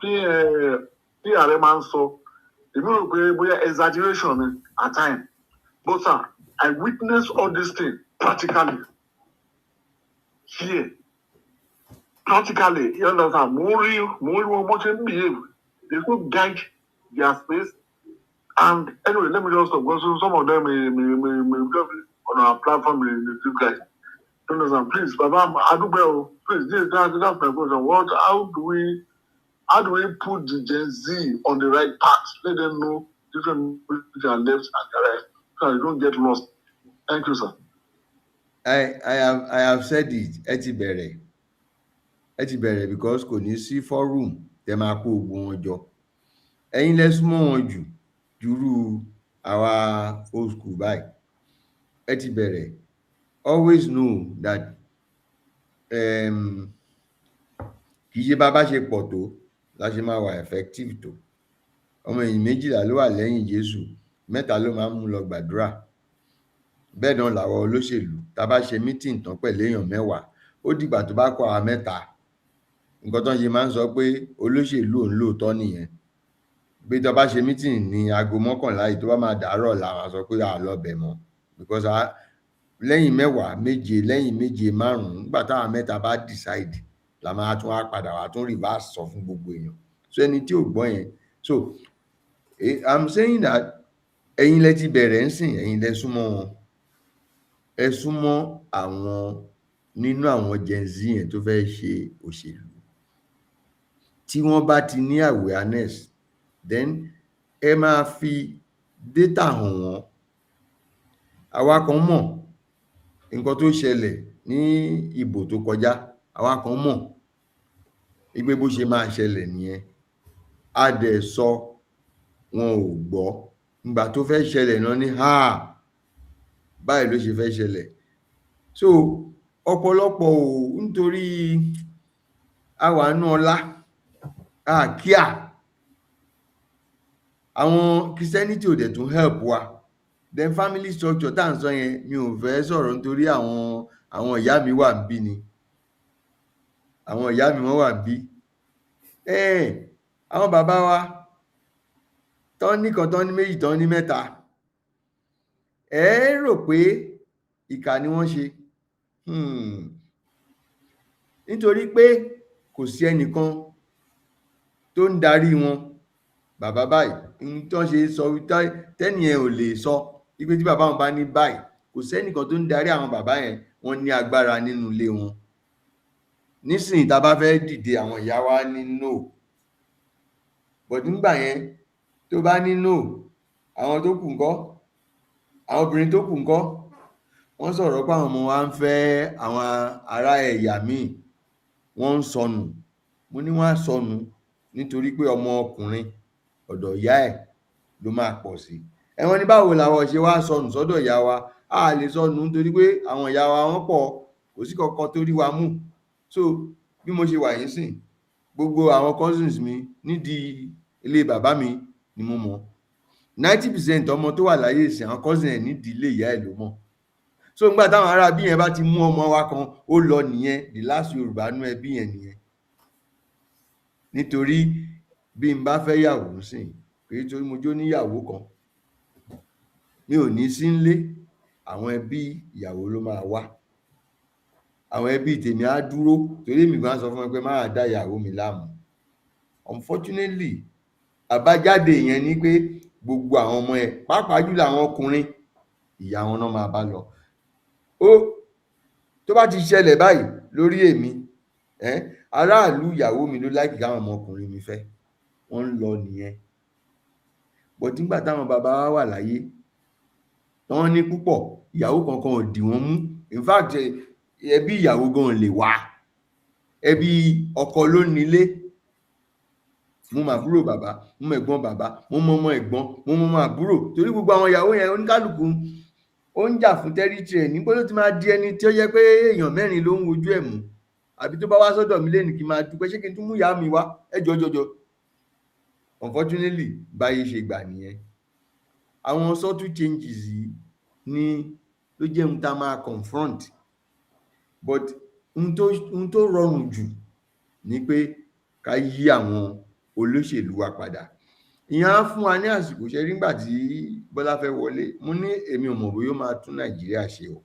tí ààrẹ máa ń sọ, èmi rò pé bóyá exaggeration ni at times, but sir, I witness all these things practically here. Practically, you understand, mo rí wọn bó ṣe ń behave, they go guide their space. And anyway, let me just stop because some of them may just on our platform you guys. You understand? Please, Baba, please, that's my question. How do we put the Gen Z on the right path? Let them know different which are left and the right, so they don't get lost. Thank you, sir. I have said it. Ẹ ti bẹ̀rẹ̀ because kò ní sí forum tẹ́ máa kó ogun wọn jọ. Ẹ̀yin lẹ súnmọ́ wọn jù jùrú àwa old school báyìí. Ẹ ti bẹ̀rẹ̀. Always know that kì í ṣe bá ṣe pọ̀ tó la ṣe máa wà effective tó. Ọmọ ẹ̀yìn 12 ló wà lẹ́yìn Jésù, 3 ló máa ń mú lọ gbàdúrà. Bẹ́ẹ̀ náà làwọn olóṣèlú, tá bá ṣe meeting tán pẹ̀lú èèyàn 10, ó dìgbà tó bá kọ àwa 3. Nǹkan tó ń ṣe máa ń sọ pé olóṣèlú òun lóòótọ́ nìyẹn. Bí tó bá ṣe meeting ní aago 11 yìí tó bá máa dàárọ̀ làwọn sọ pé a lọ bẹ̀ mọ́ because lẹ́yìn 10, 7, lẹ́yìn 7, 5 nígbà táwa 3 bá decide la máa tún wá padà wá tún reverse sọ fún gbogbo èèyàn. So ẹni tí ò gbọ́ yẹn. So I'm saying that ẹ̀yin lẹ ti bẹ̀rẹ̀ ń sìn, ẹ̀yin lẹ súnmọ́ wọn. Ẹ súnmọ́ àwọn nínú àwọn Gen Z yẹn tó fẹ́ ṣe òṣèlú. Tí wọ́n bá ti ní awareness, then ẹ máa fi data hàn wọ́n. Àwa kan mọ̀ nǹkan tó ṣẹlẹ̀ ní ìbò tó kọjá, àwa kan mọ̀ wípé bó ṣe máa ṣẹlẹ̀ nìyẹn. A dẹ̀ sọ wọn ò gbọ́. Ìgbà tó fẹ́ ṣẹlẹ̀ náà ní báyìí ló ṣe fẹ́ ṣẹlẹ̀. So ọ̀pọ̀lọpọ̀ nítorí àwa nú ọlá kíá àwọn Christianity ò dẹ̀ tún help wa. Then family structure tá à ń sọ yẹn mi ò fẹ́ sọ̀rọ̀ nítorí àwọn ìyá mi wà níbí ni. àwọn ìyá mi wọ́n wà bí àwọn bàbá wa tán ní kan tán ní méjì tán ní mẹ́ta ẹ rò pé ìkà ni wọ́n ṣe nítorí pé kò sí ẹnìkan tó ń darí wọn bàbá báyìí ní tó ń ṣe sọ tẹ́nìyẹn ò lè sọ wípé tí bàbá wọn bá ní báyìí kò sẹ́nìkan tó ń darí àwọn bàbá yẹn wọ́n ní agbára nínú ilé wọn nísìnyí tá a bá fẹ́ dìde àwọn ìyá wa ní no but nígbà yẹn tó bá ní no àwọn tó kù ńkọ́ àwọn obìnrin tó kù ńkọ́ wọ́n sọ̀rọ̀ pé àwọn ọmọ wa ń fẹ́ àwọn ará ẹ̀yà míì wọ́n ń sọnù mo ní wọ́n á sọnù nítorí pé ọmọ ọkùnrin ọ̀dọ̀ ìyá ẹ̀ ló máa pọ̀ sí ẹ̀wọ̀n ní báwo làwọn ṣe wá sọnù sọ́dọ̀ ìyá wa a lè sọnù nítorí pé àwọn ìyá wa wọ́n pọ̀ kò sí kankan tó rí wa mú so bí mo ṣe wà yín sìn gbogbo àwọn cousins mi nídìí ilé bàbá mi ni mo mọ̀ 90% ọmọ tó wà láyé ìsìn àwọn cousin ẹ̀ nídìí ilé ìyá ẹ̀ ló mọ̀ so nígbà táwọn ará bí yẹn bá ti mú ọmọ wa kan ó lọ nìyẹn the last Yorùbá nú ẹbí yẹn nìyẹn nítorí bí n bá fẹ́ yàwó sìn pé torí mo jó níyàwó kan mi ò ní sí nílé àwọn ẹbí ìyàwó ló máa wá àwọn ẹbí tèmi á dúró torí èmi gan sọ fún mi pé má dá ìyàwó mi láàmú unfortunately àbájáde yẹn ni pé gbogbo àwọn ọmọ ẹ pàápàá jùlọ àwọn ọkùnrin ìyá wọn náà máa bá lọ ó tó bá ti ṣẹlẹ̀ báyìí lórí èmi aráàlú ìyàwó mi ló láìkì káwọn ọmọkùnrin mi fẹ́ wọ́n ń lọ nìyẹn but nígbà táwọn bàbá wa wà láyé wọ́n ní púpọ̀ ìyàwó kankan ò dì wọ́n mú in fact ẹbí ìyàwó gan lè wá ẹbí ọkọ ló nílé mo mọ àbúrò bàbá mo mọ ẹ̀gbọ́n bàbá mo mọ ọmọ ẹ̀gbọ́n mo mọ ọmọ àbúrò torí gbogbo àwọn ìyàwó yẹn oníkálùkù ó ń jà fún tẹ́rítìrì ẹ̀ nígbó ló ti máa di ẹni tí ó yẹ pé èèyàn mẹ́rin ló ń wojú ẹ̀ mú àbí tó bá wá sọ́dọ̀ mi lẹ́nu kí n máa dúpẹ́ ṣé kí n tún mú ìyá mi wá ẹjọ́ jọjọ unfortunately báyé ṣe gbà nìyẹn àwọn subtle changes yìí ni ló jẹ́ ohun tá a máa confront but ohun tó rọrùn jù ni pé ká yí àwọn olóṣèlú wa padà ìyẹn á fún wa ní àsìkò ṣe rí nígbà tí Bọ́lá fẹ́ wọlé mo ní èmi ò mọ̀ bóyá ó máa tún Nàìjíríà ṣe o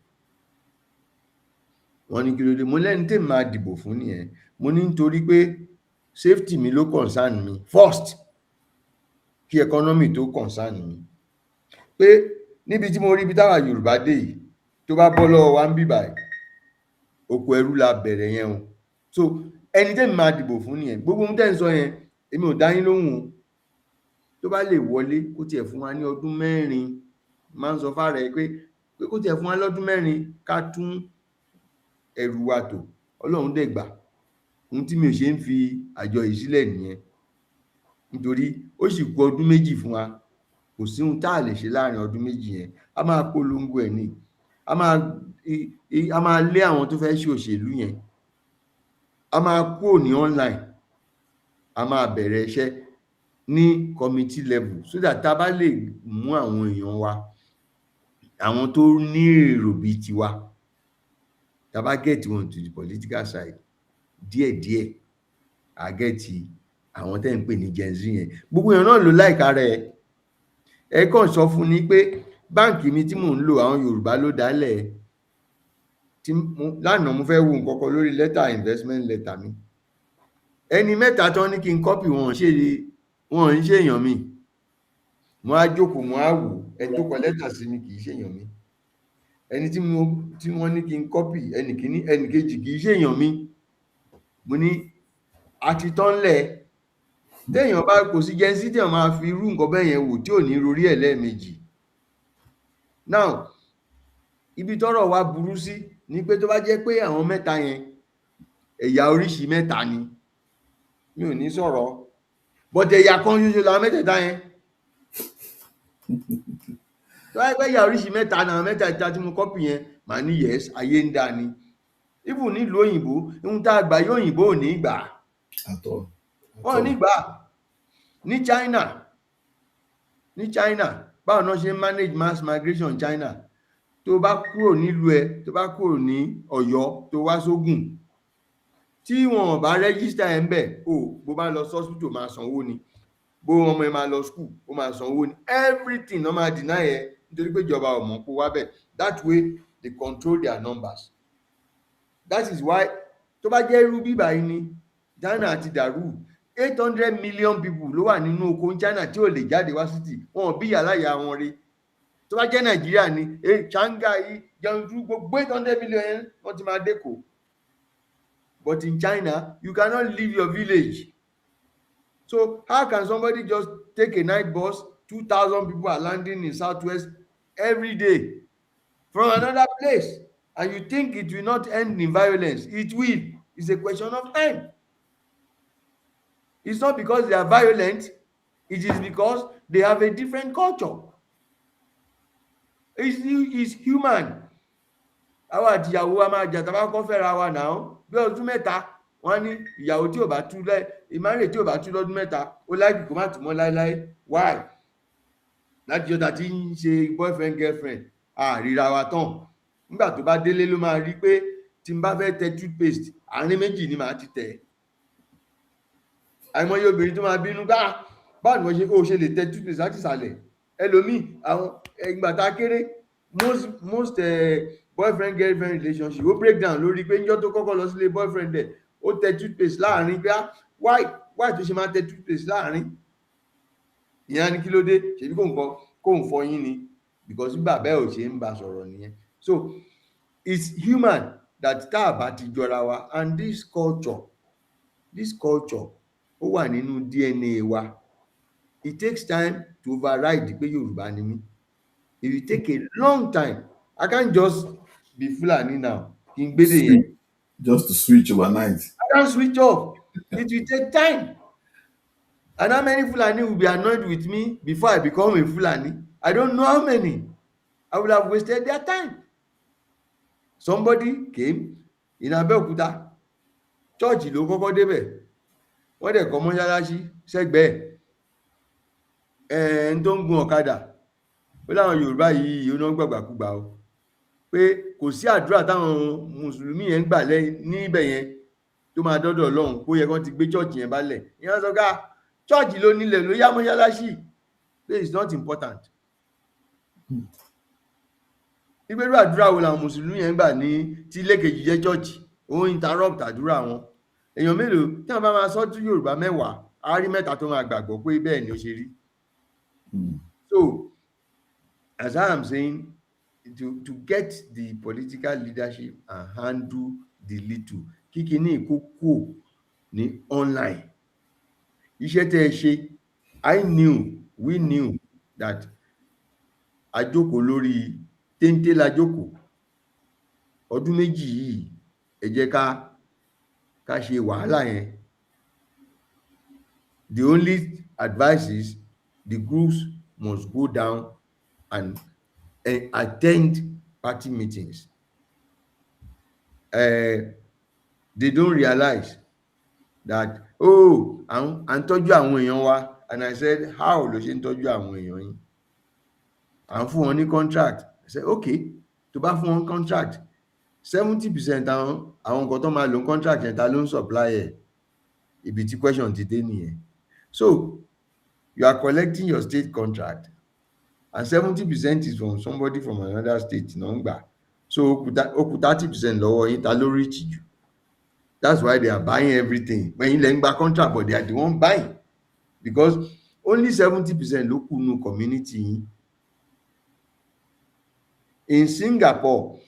wọ́n ní kí ló dé mo lẹ́ni tèmi máa dìbò fún nìyẹn mo ní nítorí pé safety mi ló concern mi first kí economy tó concern mi pé níbi tí mo rí ibi táwa Yorùbá dé yìí tó bá bọ́ lọ́wọ́ wa ń bì báyìí oko ẹrú la bẹ̀rẹ̀ yẹn o so ẹni tẹ́mi máa dìbò fún nìyẹn gbogbo ohun tẹ́ ń sọ yẹn èmi ò dá yín lóhùn o tó bá lè wọlé kó tiẹ̀ fún wa ní ọdún mẹ́rin máa ń sọ fára ẹ pé kó tiẹ̀ fún wa lọ́dún mẹ́rin ká tún ẹrù wa tò Ọlọ́run dẹ̀ gbà ohun tí mi ò ṣe ń fi àjọ yìí sílẹ̀ nìyẹn nítorí ó sì kù ọdún méjì fún wa kò sí ohun tá a lè ṣe láàrin ọdún méjì yẹn a máa polongo ẹ̀ ní a máa lé àwọn tó fẹ́ ṣe òṣèlú yẹn a máa kúrò ní online a máa bẹ̀rẹ̀ iṣẹ́ ní committee level so that tá a bá lè mú àwọn èèyàn wa àwọn tó ní èrò bíi tiwa tá a bá get wọn to the political side díẹ̀díẹ̀ a get àwọn tẹ́ ń pè ní Gen Z yẹn gbogbo èèyàn náà ló láìka rẹ̀ ẹ kàn sọ fún ni pé báǹkì mi tí mò ń lò àwọn Yorùbá ló dálẹ̀ lánàá mo fẹ́ wo nǹkan kan lórí lẹ́tà investment letter mi ẹni mẹ́ta tán ní kí n kọ́pì wọn ń ṣe èèyàn mi mo á jókòó mo á wò ẹni tó kọ lẹ́tà sí mi kì í ṣe èèyàn mi ẹni tí wọ́n ní kí n kọ́pì ẹnì kíní ẹnì kejì kì í ṣe èèyàn mi mo ní àti tán lẹ̀ téèyàn bá kò sí Gen Z téèyàn máa fi irú nǹkan bẹ́ẹ̀ yẹn wò tí ò ní rorí ẹ̀ lẹ́ẹ̀mejì now ibi tọ́rọ̀ wa burú sí ni pé tó bá jẹ́ pé àwọn mẹ́ta yẹn ẹ̀yà oríṣi mẹ́ta ni mi ò ní sọ̀rọ̀ bọ́tẹ̀ ẹ̀yà kan ṣoṣo làwọn mẹ́tẹ̀ẹ̀ta yẹn tó bá jẹ́ pé ẹ̀yà oríṣi mẹ́ta náà mẹ́tẹ̀ẹ̀ta tí mo kọ́pì yẹn màá ní yes ayé ń dá ni even nílùú òyìnbó ohun tá a gbà yóò òyìnbó ò ní gbà wọ́n ní gbà ní China báwọn náà ṣe manage mass migration China tó bá kúrò nílùú ẹ tó bá kúrò ní Ọ̀yọ́ tó wá sógùn tí wọn ò bá rẹ́gísítà ẹ̀ ń bẹ̀, bó bá lọ sí hospital máa sanwó ni, bó ọmọ ẹ máa lọ school ó máa sanwó ni, everything ló máa deny ẹ nítorí pé ìjọba ò mọ̀ kó wá bẹ̀. That way they control their numbers. That is why tó bá jẹ́ irú bíbà yìí ni China ti dàrú, 800 million people ló wà nínú oko China tí ò lè jáde wá títì, wọn ò bí yàláyà wọn rí. Tó bá jẹ́ Nàìjíríà ni Shanghai, Jiangsu, gbogbo 800 million yẹn wọ́n ti máa dẹ́kọ̀. But in China, you cannot leave your village. So how can somebody just take a night bus, 2,000 people are landing in Southwest every day from another place, and you think it will not end in violence? It will. It's a question of time. It's not because they are violent, it is because they have a different culture. It's human. Àwa àti ìyàwó wa máa jà tá bá kọ́ fẹ́ra wa náà bí ọdún mẹ́ta, wọ́n ní ìyàwó tí ò bá tú ìmárè tí ò bá tú lọ́dún mẹ́ta ó láìpẹ́ kó má tù mọ́ láéláé. Why? Láti ọ̀tà tí ń ṣe boyfriend girlfriend àríra wa tán, nígbà tó bá délé ló máa rí pé tí n bá fẹ́ tẹ toothpaste àárín méjì ni màá ti tẹ̀. Àìmọye obìnrin tó máa bínú báwo ni wọ́n ṣe lè tẹ toothpaste láti ìsàlẹ̀. Ẹlòmíì àwọn ìgbà tá kéré most boyfriend girlfriend relationship ó break down lórí pé níjọ́ tó kọ́kọ́ lọ sílé boyfriend ẹ̀ ó tẹ toothpaste láàrin pé why tó ṣe máa tẹ toothpaste láàrin. Ìyá ní kí ló dé, ṣèbí kò ń fọyín ni, because bí bàbá ẹ̀ ò ṣe ń bá sọ̀rọ̀ nìyẹn. So it's human that tá a bá ti jọra wa, and this culture ó wà nínú DNA wa. It takes time to override pé Yorùbá ni mí. It will take a long time. I can't just be Fulani now. Just to switch overnight. I can't switch off. It will take time. And how many Fulani will be annoyed with me before I become a Fulani? I don't know how many. I would have wasted their time. Somebody came in Abeokuta. Church ló kọ́kọ́ débẹ̀. Wọ́n dẹ̀ kọ́ mọ́ṣáláṣí sẹ́gbẹ̀ẹ́. Ẹn tó ń gun ọ̀kadà. Ó láwọn Yorùbá yìí ó náà gbàgbàkúgbà o. Pé kò sí àdúrà táwọn Mùsùlùmí yẹn ń gbà níbẹ̀ yẹn tó máa dọ́dọ̀ Ọlọ́run kó yẹ kán ti gbé church yẹn bálẹ̀. Ìyẹn sọ ká church ló nílẹ̀ ló yá mọ́ṣáláṣí. It's not important. Ìgbérú àdúrà wo làwọn Mùsùlùmí yẹn ń gbà ní tí ilé kejì jẹ́ church, ó interrupt àdúrà wọn. Èèyàn mélòó tí wọ́n bá máa sọ tú Yorùbá 10, á rí 3 tó máa gbàgbọ́ pé bẹ́ẹ̀ ni ó ṣe rí. So as I am saying, to get the political leadership and handle the little, kíkiní kókó ní online. Iṣẹ́ tẹ́ ẹ ṣe, we knew that àjókòó lórí téńté la jókòó. Ọdún méjì yìí ẹ jẹ́ ká ṣe wàhálà yẹn. The only advice is the groups must go down and attend party meetings. They don't realize that à ń tọ́jú àwọn èèyàn wa, and I said how ló ṣe ń tọ́jú àwọn èèyàn yín? À ń fún wọn ní contract. I said okay, tó bá fún wọn contract 70% àwọn nǹkan tó máa lò contract yẹn ta ló ń supply ẹ̀. Ibi tí question ti dé nìyẹn. So you are collecting your state contract and 70% is from somebody from another state náà ń gbà. So ó kù 30% lọ́wọ́ yín, ta ló reach jù? That's why they are buying everything. When you gba contract, but they are the one buying, because only 70% ló kù nínú community yín. In Singapore,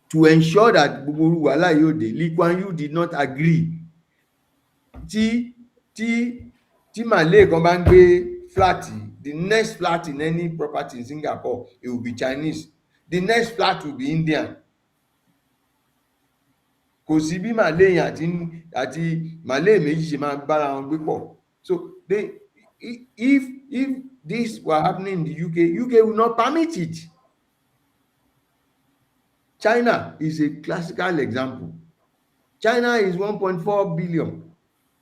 to ensure that gbogbo wàhálà yóò dé, Lee Kuan Yew did not agree. Tí Malay kan bá ń gbé flat, the next flat in any property in Singapore, it will be Chinese. The next flat will be Indian. Kò sí bí Malay àti Malay méjì ṣe máa bára wọn gbé pọ̀. So if this were happening in the UK will not permit it. China is a classical example. China is 1.4 billion.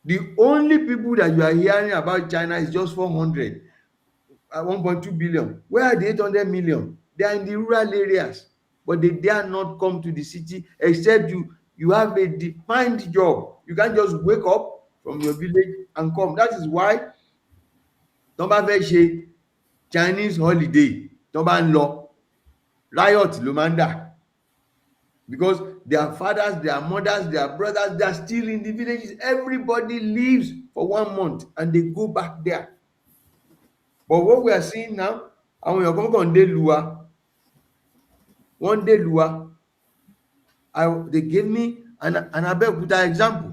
The only people that you are hearing about China is just 400, 1.2 billion. Where are the 800 million? They are in the rural areas, but they dare not come to the city except you You have a defined job. You can't just wake up from your village and come. That is why tó bá fẹ́ ṣe Chinese holiday, tó bá ń lọ, riot ló máa ń dà, because their fathers, their mothers, their brothers, they are still in the villages. Everybody leaves for 1 month and they go back there. But what we are seeing now, àwọn èèyàn kan kàn dé ìlú wa, wọ́n dé ìlú wa. They gave me an Abeokuta example.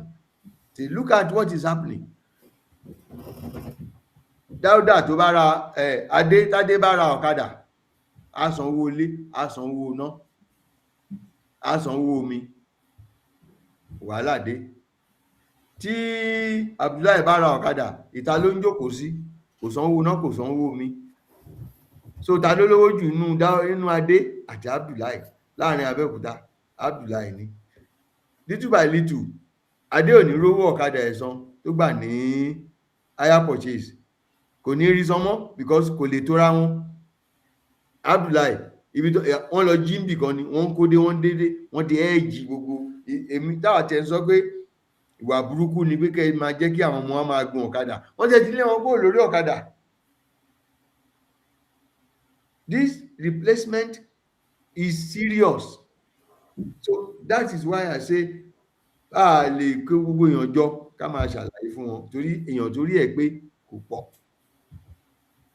Say, look at what is happening. Dáúdà tó bá ra Tádé bá ra ọ̀kadà, á sanwó ilé, á sanwó iná, á sanwó omi, wàhálà dé. Tí Abdullahi bá ra ọ̀kadà, ìta ló ń jókòó sí, kò sanwó iná, kò sanwó omi. So ta ló lówó jù nínú Adé àti Abdullahi láàrin Abẹ́òkúta? Abdullahi ni. Little by little, Adé ò ní rówó ọ̀kadà ẹ̀ san tó gbà ní hire purchase, kò ní rí san mọ́ because kò lè tóra wọn. Abdullahi ibi tó wọ́n lọ jí níbì kan ni wọ́n ń kó dé, wọ́n dédé, wọ́n ti ẹ́ẹ̀jì gbogbo. Èmi táwa tẹ̀ ń sọ pé ìwà burúkú ni pé kẹ́ ẹ máa jẹ́ kí àwọn ọmọ wa máa gun ọ̀kadà, wọ́n tẹ̀ ti lé wọn kúrò lórí ọ̀kadà. This replacement is serious. So that is why I say a lè kó gbogbo èèyàn jọ ká máa ṣàlàyé fún wọn torí èèyàn torí ẹ̀ pé kò pọ̀.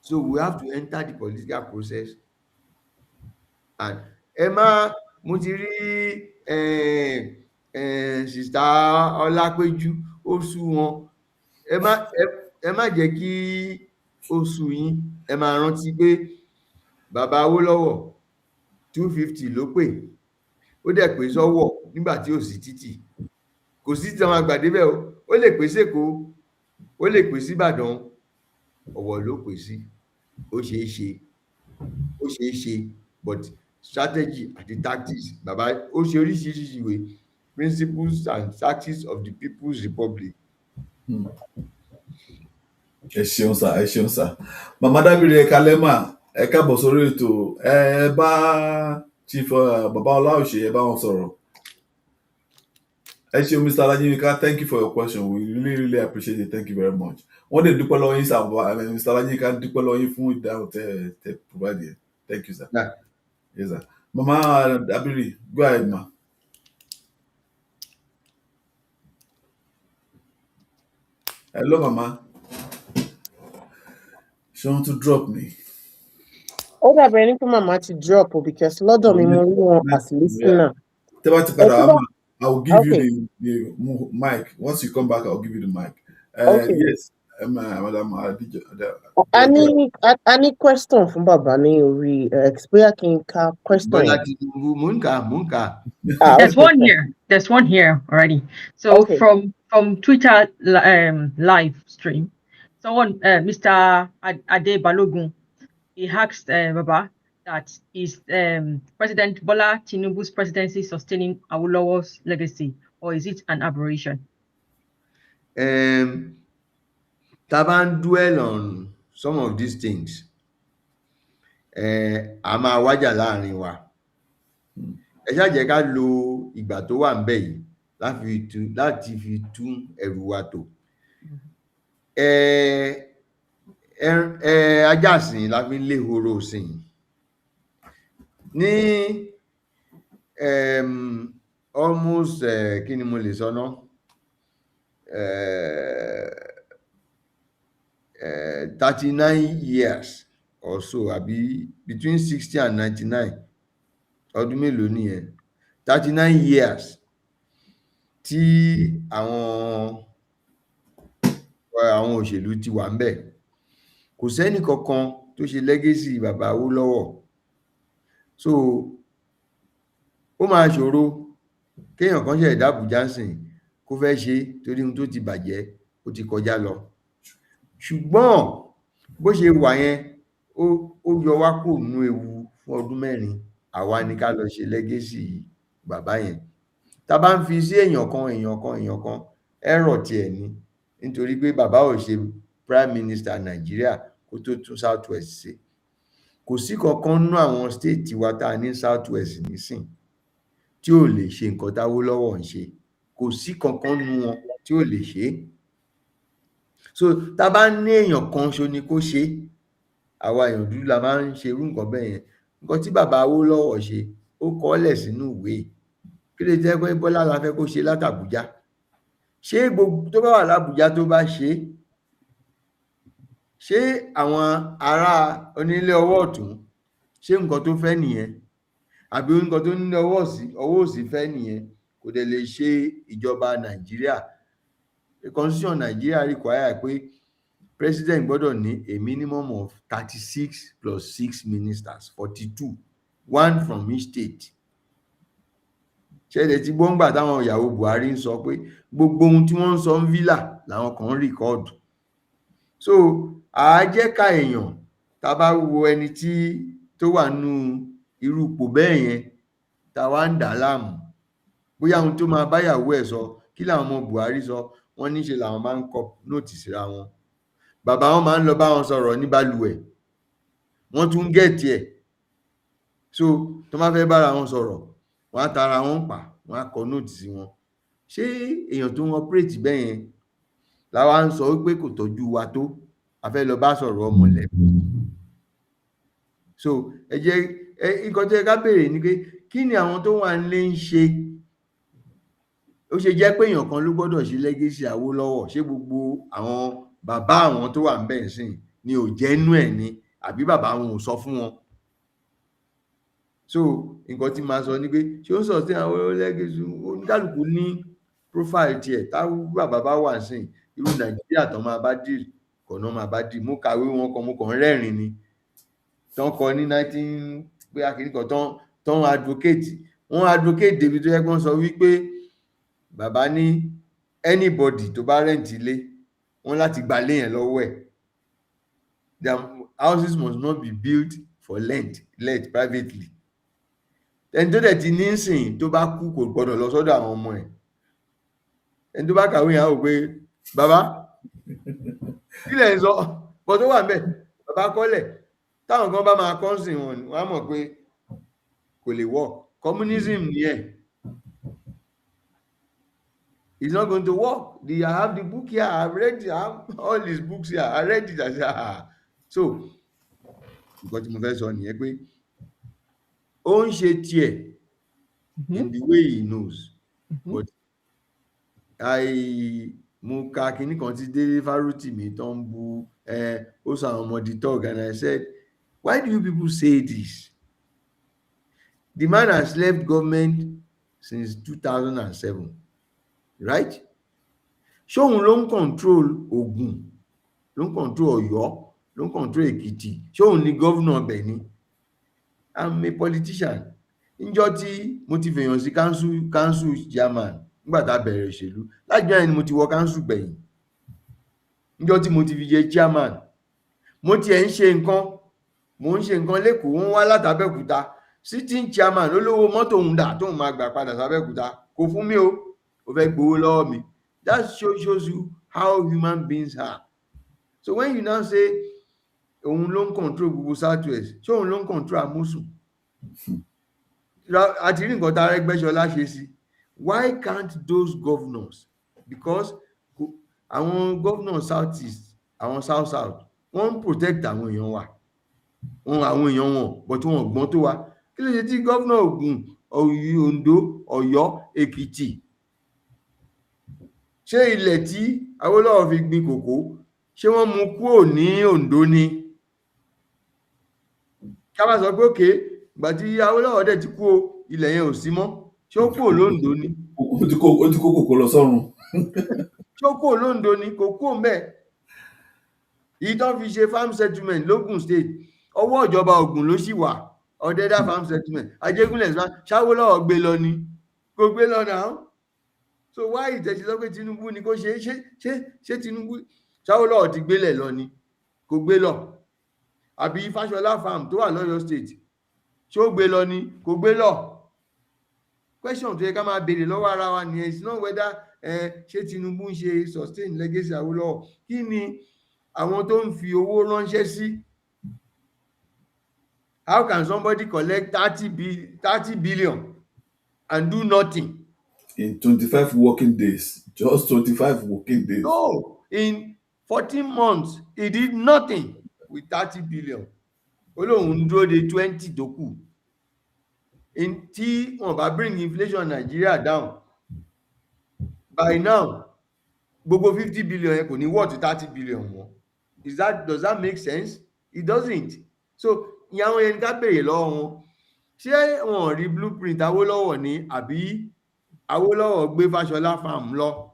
So we have to enter the political process. And mo ti rí Sista Ọlápéjú, ó sú wọn. Ẹ má jẹ́ kí ó sú yín. Ẹ máa rántí pé Bàbá Awólọ́wọ̀ 250 ló pè, ó dẹ̀ pè sọ́wọ́ nígbà tí ò sí títì. Kò sí tí wọ́n máa gbà débẹ̀ o. Ó lè pè sékòó, ó lè pè sí Ìbàdàn, Ọ̀wọ̀ ló pè sí. Ó ṣeé ṣe, but strategy àti tactics, bàbá ó ṣe oríṣiríṣi ìwé, Principles and Tactics of the People's Republic. Ẹ ṣeun sà. Màmá Dábìrì ẹ kálẹ́ mà, ẹ káàbọ̀ sórí ètò. Ẹ bá Chief Bàbá Laoshe ẹ bá wọn sọ̀rọ̀. Ẹ ṣeun Mr. Alajinka, thank you for your question. We really appreciate it. Thank you very much. Wọ́n dẹ̀ dúpẹ́ lọ́wọ́ yín sà, Mr. Alajinka dúpẹ́ lọ́wọ́ yín fún ìdáhùn tẹ provide yẹn. Thank you sir. Yeah. Yes sir. Mama Dabiri, go ahead ma. Hello mama. Ṣé wọ́n tún drop me? Ó dàbí ẹni pé màmá ti drop o because lọ́dọ̀ mi mo rí wọn as listener. Tẹ́ bá ti padà, I will give you the mic. Once you come back, I'll give you the mic. Okay. Yes, Madam Adija. A ní question fún bàbá ní orí bóyá kí n ka question Bọ́lá yẹn. Tinubu, mò ń kà. There's one here. There's one here already. So Okay. from Twitter live stream, someone, Mr. Ade Balogun, he asked Baba that is President Bola Tinubu's presidency sustaining Awolowo's legacy, or is it an aberration? Tá bá ń dwell on some of these things, a máa wájà láàrin wa. Ẹ ṣáà jẹ́ ká lo ìgbà tó wà ńbẹ̀ yìí láti fi tún ẹrù wa tò. Ajá ìsìn la fi ń lé ehoro ìsìn. Ní almost kí ni mo lè sọ ná? 39 years or so, àbí between 60 and 99. Ọdún mélòó nìyẹn? 39 years tí àwọn òṣèlú ti wà ńbẹ̀. Kò sẹ́nì kankan tó ṣe legacy Bàbá Awólọ́wọ̀. So ó máa ṣòro kéèyàn kan ṣẹ̀ dá Àbújá ńsìn kó fẹ́ ṣe torí ohun tó ti bàjẹ́ ó ti kọjá lọ. Ṣùgbọ́n bó ṣe wà yẹn, ó yọ wá kúrò nínú ewu fún ọdún 4. Àwa ni ká lọ ṣe legacy bàbá yẹn. Tá bá ń fi sí èèyàn kan, error tiẹ̀ ni. Nítorí pé bàbá ò ṣe Prime Minister Nàìjíríà kó tó tún South West ṣe. Kò sí kankan nínú àwọn state wa tá a ní South West nísìn tí ò lè ṣe nǹkan t'Awólọ́wọ̀ ń ṣe, kò sí kankan nínú wọn tí ò lè ṣe é. So tá bá ní èèyàn kan ṣo ni kó ṣe é, àwa èèyàn dúdú la máa ń ṣe irú nǹkan bẹ́ẹ̀ yẹn. Nǹkan tí bàbá Awólọ́wọ̀ ṣe, ó kọ ọ́ lẹ̀ sínú ìwé. Kí ló jẹ́ pé Bọ́lá la fẹ́ kó ṣe látàbújá? Ṣé tó bá wà lábùjá tó bá ṣe é, ṣé àwọn ará onílé ọwọ́ ọ̀tún, ṣé nǹkan tó fẹ́ nìyẹn? Àbí nǹkan tó ní ọwọ́ òsì fẹ́ nìyẹn? Kò dẹ̀ lè ṣe ìjọba Nàìjíríà. Constitution Nàìjíríà require pé president gbọ́dọ̀ ní a minimum of 36 plus 6 ministers, 42, one from each state. Ṣẹ̀dẹ̀ tí gbọ́ngbà táwọn ìyàwó Buhari ń sọ pé gbogbo ohun tí wọ́n ń sọ ń villa làwọn kan ń rìkọ́ọ̀dù. So àájẹ́ka èèyàn tá bá wo ẹni tó wà nínú irú ipò bẹ́ẹ̀ yẹn, tá wá ń dà á láàmú, bóyá ohun tó máa báyàwó ẹ̀ sọ, kí làwọn ọmọ Buhari sọ, wọ́n níṣe làwọn máa ń kọ nóòtì síra wọn. Bàbá wọn máa ń lọ bá wọn sọ̀rọ̀ ní balùwẹ̀, wọ́n tún gẹ̀ẹ́tì ẹ̀. So tó máa fẹ́ bára wọn sọ̀rọ̀, wọ́n á tara wọn pa, wọ́n á kọ nóòtì sí wọn. Ṣé èèyàn tó ń operate bẹ́ẹ̀ yẹn làwa ń sọ wípé kò tọ́jú wa tó, a fẹ́ lọ bá sọ̀rọ̀ mọ̀lẹ́bí? So ẹ jẹ́ nǹkan tó yẹ ká béèrè ni pé kí ni àwọn tó wà nílé ń ṣe? Ó ṣe jẹ́ pé èèyàn kan ló gbọ́dọ̀ ṣe legacy Awólọ́wọ̀? Ṣé gbogbo àwọn bàbá àwọn tó wà ńbẹ̀ ńsìnyí ni ò jẹ́ nínú ẹ̀ ni, àbí bàbá wọn ò sọ fún wọn? So nǹkan tí màá sọ ni pé ṣé ó ń sustain Awólọ́wọ̀ legacy? Oníkálùkù ní profile tiẹ̀. Táwọn bàbá bá wà ńsìnyí, irú Nàìjíríà tán máa bá dì kọ́ náà máa bá dì. Mo kàwé wọn kan, mo kàn ń rẹ́rìn-ín ni. Tán kọ ní 19 bóyá kiní kan tán advocate. Wọ́n advocate débi tó yẹ kí wọ́n sọ wípé bàbá ní anybody tó bá rent ilé, wọ́n láti gba ilé yẹn lọ́wọ́ ẹ̀. Their houses must not be built for let privately. Ẹni tó dẹ̀ ti ní sìn tó bá kú kò gbọdọ̀ lọ sọ́dọ̀ àwọn ọmọ ẹ̀. Ẹni tó bá kàwé yẹn á wò pé bàbá kí lẹ̀ ń sọ? Bọ̀ tó wà ńbẹ̀, bàbá kọ́lẹ̀. Táwọn kan bá máa kọ́ sìn wọn, wọ́n á mọ̀ pé kò lè work. Communism nìyẹn. It's not going to work. I have the book here. I've read it. I have all his books here. I read it. I said, So nǹkan tí mo fẹ́ sọ nìyẹn pé ó ń ṣe tiẹ̀ in the way he knows. But mo ka kinní kan tí Délé Fárótìmí tó ń bu ó sọ àwọn ọmọ di thug, and I said, why do you people say this? The man has left government since 2007, right? Ṣóun ló ń control Ògùn, ló ń control Ọ̀yọ́, ló ń control Èkìtì? Ṣóun ni governor ọbẹ̀ ni? I'm a politician. Níjọ́ tí mo ti fèèyàn sí council chairman nígbà tá a bẹ̀rẹ̀ òṣèlú, lájọ́ yẹn ni mo ti wọ council gbẹ̀yìn. Níjọ́ tí mo ti fi jẹ chairman, mo tiẹ̀ ń ṣe nǹkan lÉkòó, wọ́n wá látàbẹ́òkúta. Sitting chairman olówó mọ́tò òun dà tóun máa gbà padà sábẹ́òkúta, kò fún mi o, ó fẹ́ gbowó lọ́wọ́ mi. That shows you how human beings are. So when you now say òun ló ń control gbogbo Southwest, ṣé òun ló ń control Amosun? Àti rí nǹkan tá Arẹ́gbẹ́ṣọlá ṣe sí. Why can't those governors, because àwọn governors South East, àwọn South wọ́n ń protect àwọn èèyàn wa, àwọn èèyàn wọn, but wọn ò gbọ́n tó wa. Kí ló ṣe tí governor Ògùn, Ondo, Ọ̀yọ́, Èkìtì, ṣé ilẹ̀ tí Awólọ́wọ̀ fi gbin kòkó, ṣé wọ́n mú kúrò ní Ondo ni? Ká bá sọ pé òkè ìgbà tí Awólọ́wọ̀ dẹ̀ ti kú o, ilẹ̀ yẹn ò sí mọ́, ṣé ó kúrò lóńdó ni? Ó ti kó kòkó lọ sọ́run. Ṣé ó kúrò lóńdó ni? Kò kúrò ńbẹ̀. Èyí tán fi ṣe farm settlement lógùn state, ọwọ́ ìjọba Ògùn ló ṣì wà. Ọ̀dẹ́dá farm settlement, Ajégúnlẹ̀ ṣáwólọ́wọ̀ gbé lọ ni? Kò gbé lọ náà. So why ìtẹ̀sí sọ pé Tinubu ni kó ṣe Tinubu? Ṣáwólọ́wọ̀ ti gbélẹ̀ lọ ni? Kò gbé lọ. Àbí Fáṣọlá farm tó wà lọ́yọ́ state, ṣé ó gbé lọ ni? Kò gbé lọ. Question tó yẹ ká máa béèrè lọ́wọ́ ara wa nìyẹn. It's not whether ṣé Tinubu ń ṣe sustain legacy Awólọ́wọ̀. Kí ni àwọn tó ń fi owó ránṣẹ́ sí? How can somebody collect 30 billion and do nothing. In 25 working days, just 25 working days. No, in 14 months, he did nothing with 30 billion. Ó lóun dúró de 20 tó kù. Tí wọ́n bá bring inflation Nigeria down, by now, gbogbo 50 billion yẹn kò ní worth 30 billion mọ́. Does that make sense? It doesn't. So, ìyàwó yẹn ká béèrè lọ́wọ́ wọn. Ṣé wọn rí blueprint Awólọ́wọ̀ ní àbí Awólọ́wọ̀ gbé Fáṣọlá farm lọ?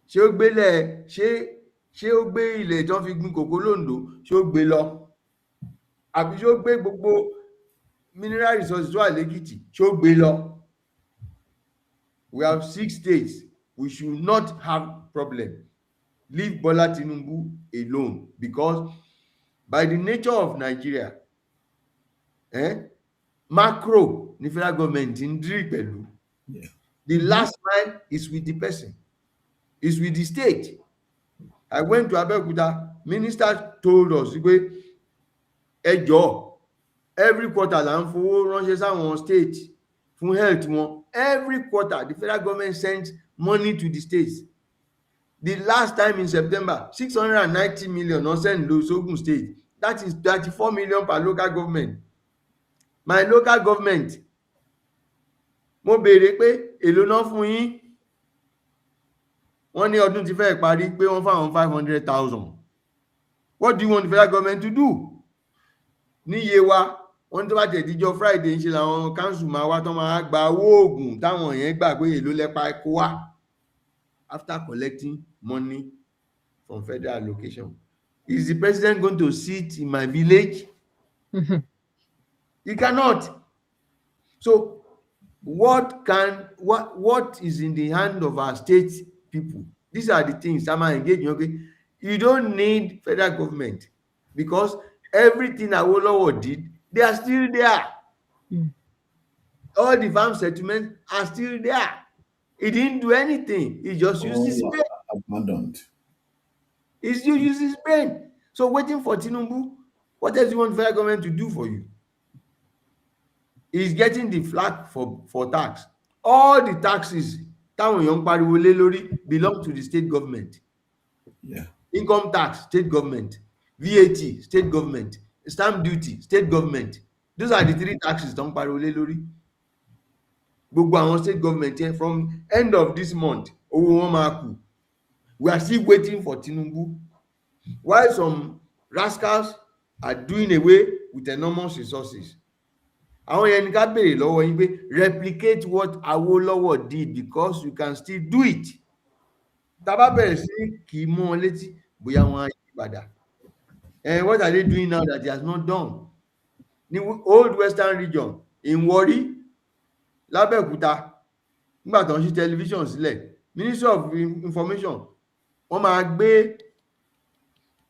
Ṣé ó gbélẹ̀ ṣé ó gbé ilẹ̀ tí wọ́n fi gbin kòkó l'Oǹdó ṣé ó gbé lọ? Àbí ṣé ó gbé gbogbo mineral resources tó wà l'Ékìtì ṣé ó gbé lọ? We have 6 states. We should not have problem. Leave Bola Tinubu alone, because by the nature of Nigeria, macro ni federal government ń dí pẹ̀lú. Yeah. The last mile is with the person, is with the state. I went to Abeokuta, minister told us pé ẹ jọ̀ọ́, every quarter là ń fowó ránṣẹ́ sáwọn state fún health wọn. Every quarter the federal government sends money to the states. The last time in September, 690 million wọ́n send lọ Ogun state. That is 34 million per local government. My local government, mo béèrè pé èló náà fún yín. Wọ́n ní ọdún ti fẹ́ parí pé wọ́n fáwọn 500,000. What do you want the federal government to do? Ní Yewa, wọ́n tó bá tẹ̀ díjọ́ Friday ń ṣe làwọn council máa wá tán máa gba owó oògùn táwọn yẹn gbà pé èló lẹ́pa ẹ̀kọ́ wá after collecting money from federal allocation. Is the president going to sit in my village? He cannot. So what is in the hand of our state people? These are the things that are engaging. Okay, you don't need federal government, because everything Awolowo did, they are still there. All the farm settlements are still there. He didn't do anything. He just used his brain. Abandoned. He still uses his brain. So waiting for Tinubu, what else do you want the federal government to do for you? He's getting the flag for tax. All the taxes táwọn èèyàn ń pariwo lé lórí belong to the state government. Yeah. Income tax, state government. VAT, state government. Stamp duty, state government. Those are the 3 taxes tó ń pariwo lé lórí. Gbogbo àwọn state government here, from end of this month, owó wọn máa kù. We are still waiting for Tinubu. While some rascals are doing away with enormous resources. Àwọn yẹn ní ká béèrè lọ́wọ́ yín pé replicate what Awolowo did, because you can still do it. Tá bá bẹ̀rẹ̀ sí kì í mọ́ wọn létí bóyá wọ́n á yí padà. What are they doing now that he has not done? Ní old western region, in Warri, l'Abẹ́òkúta, nígbà tó ń ṣí television sílẹ̀, Ministry of Information, wọ́n máa gbé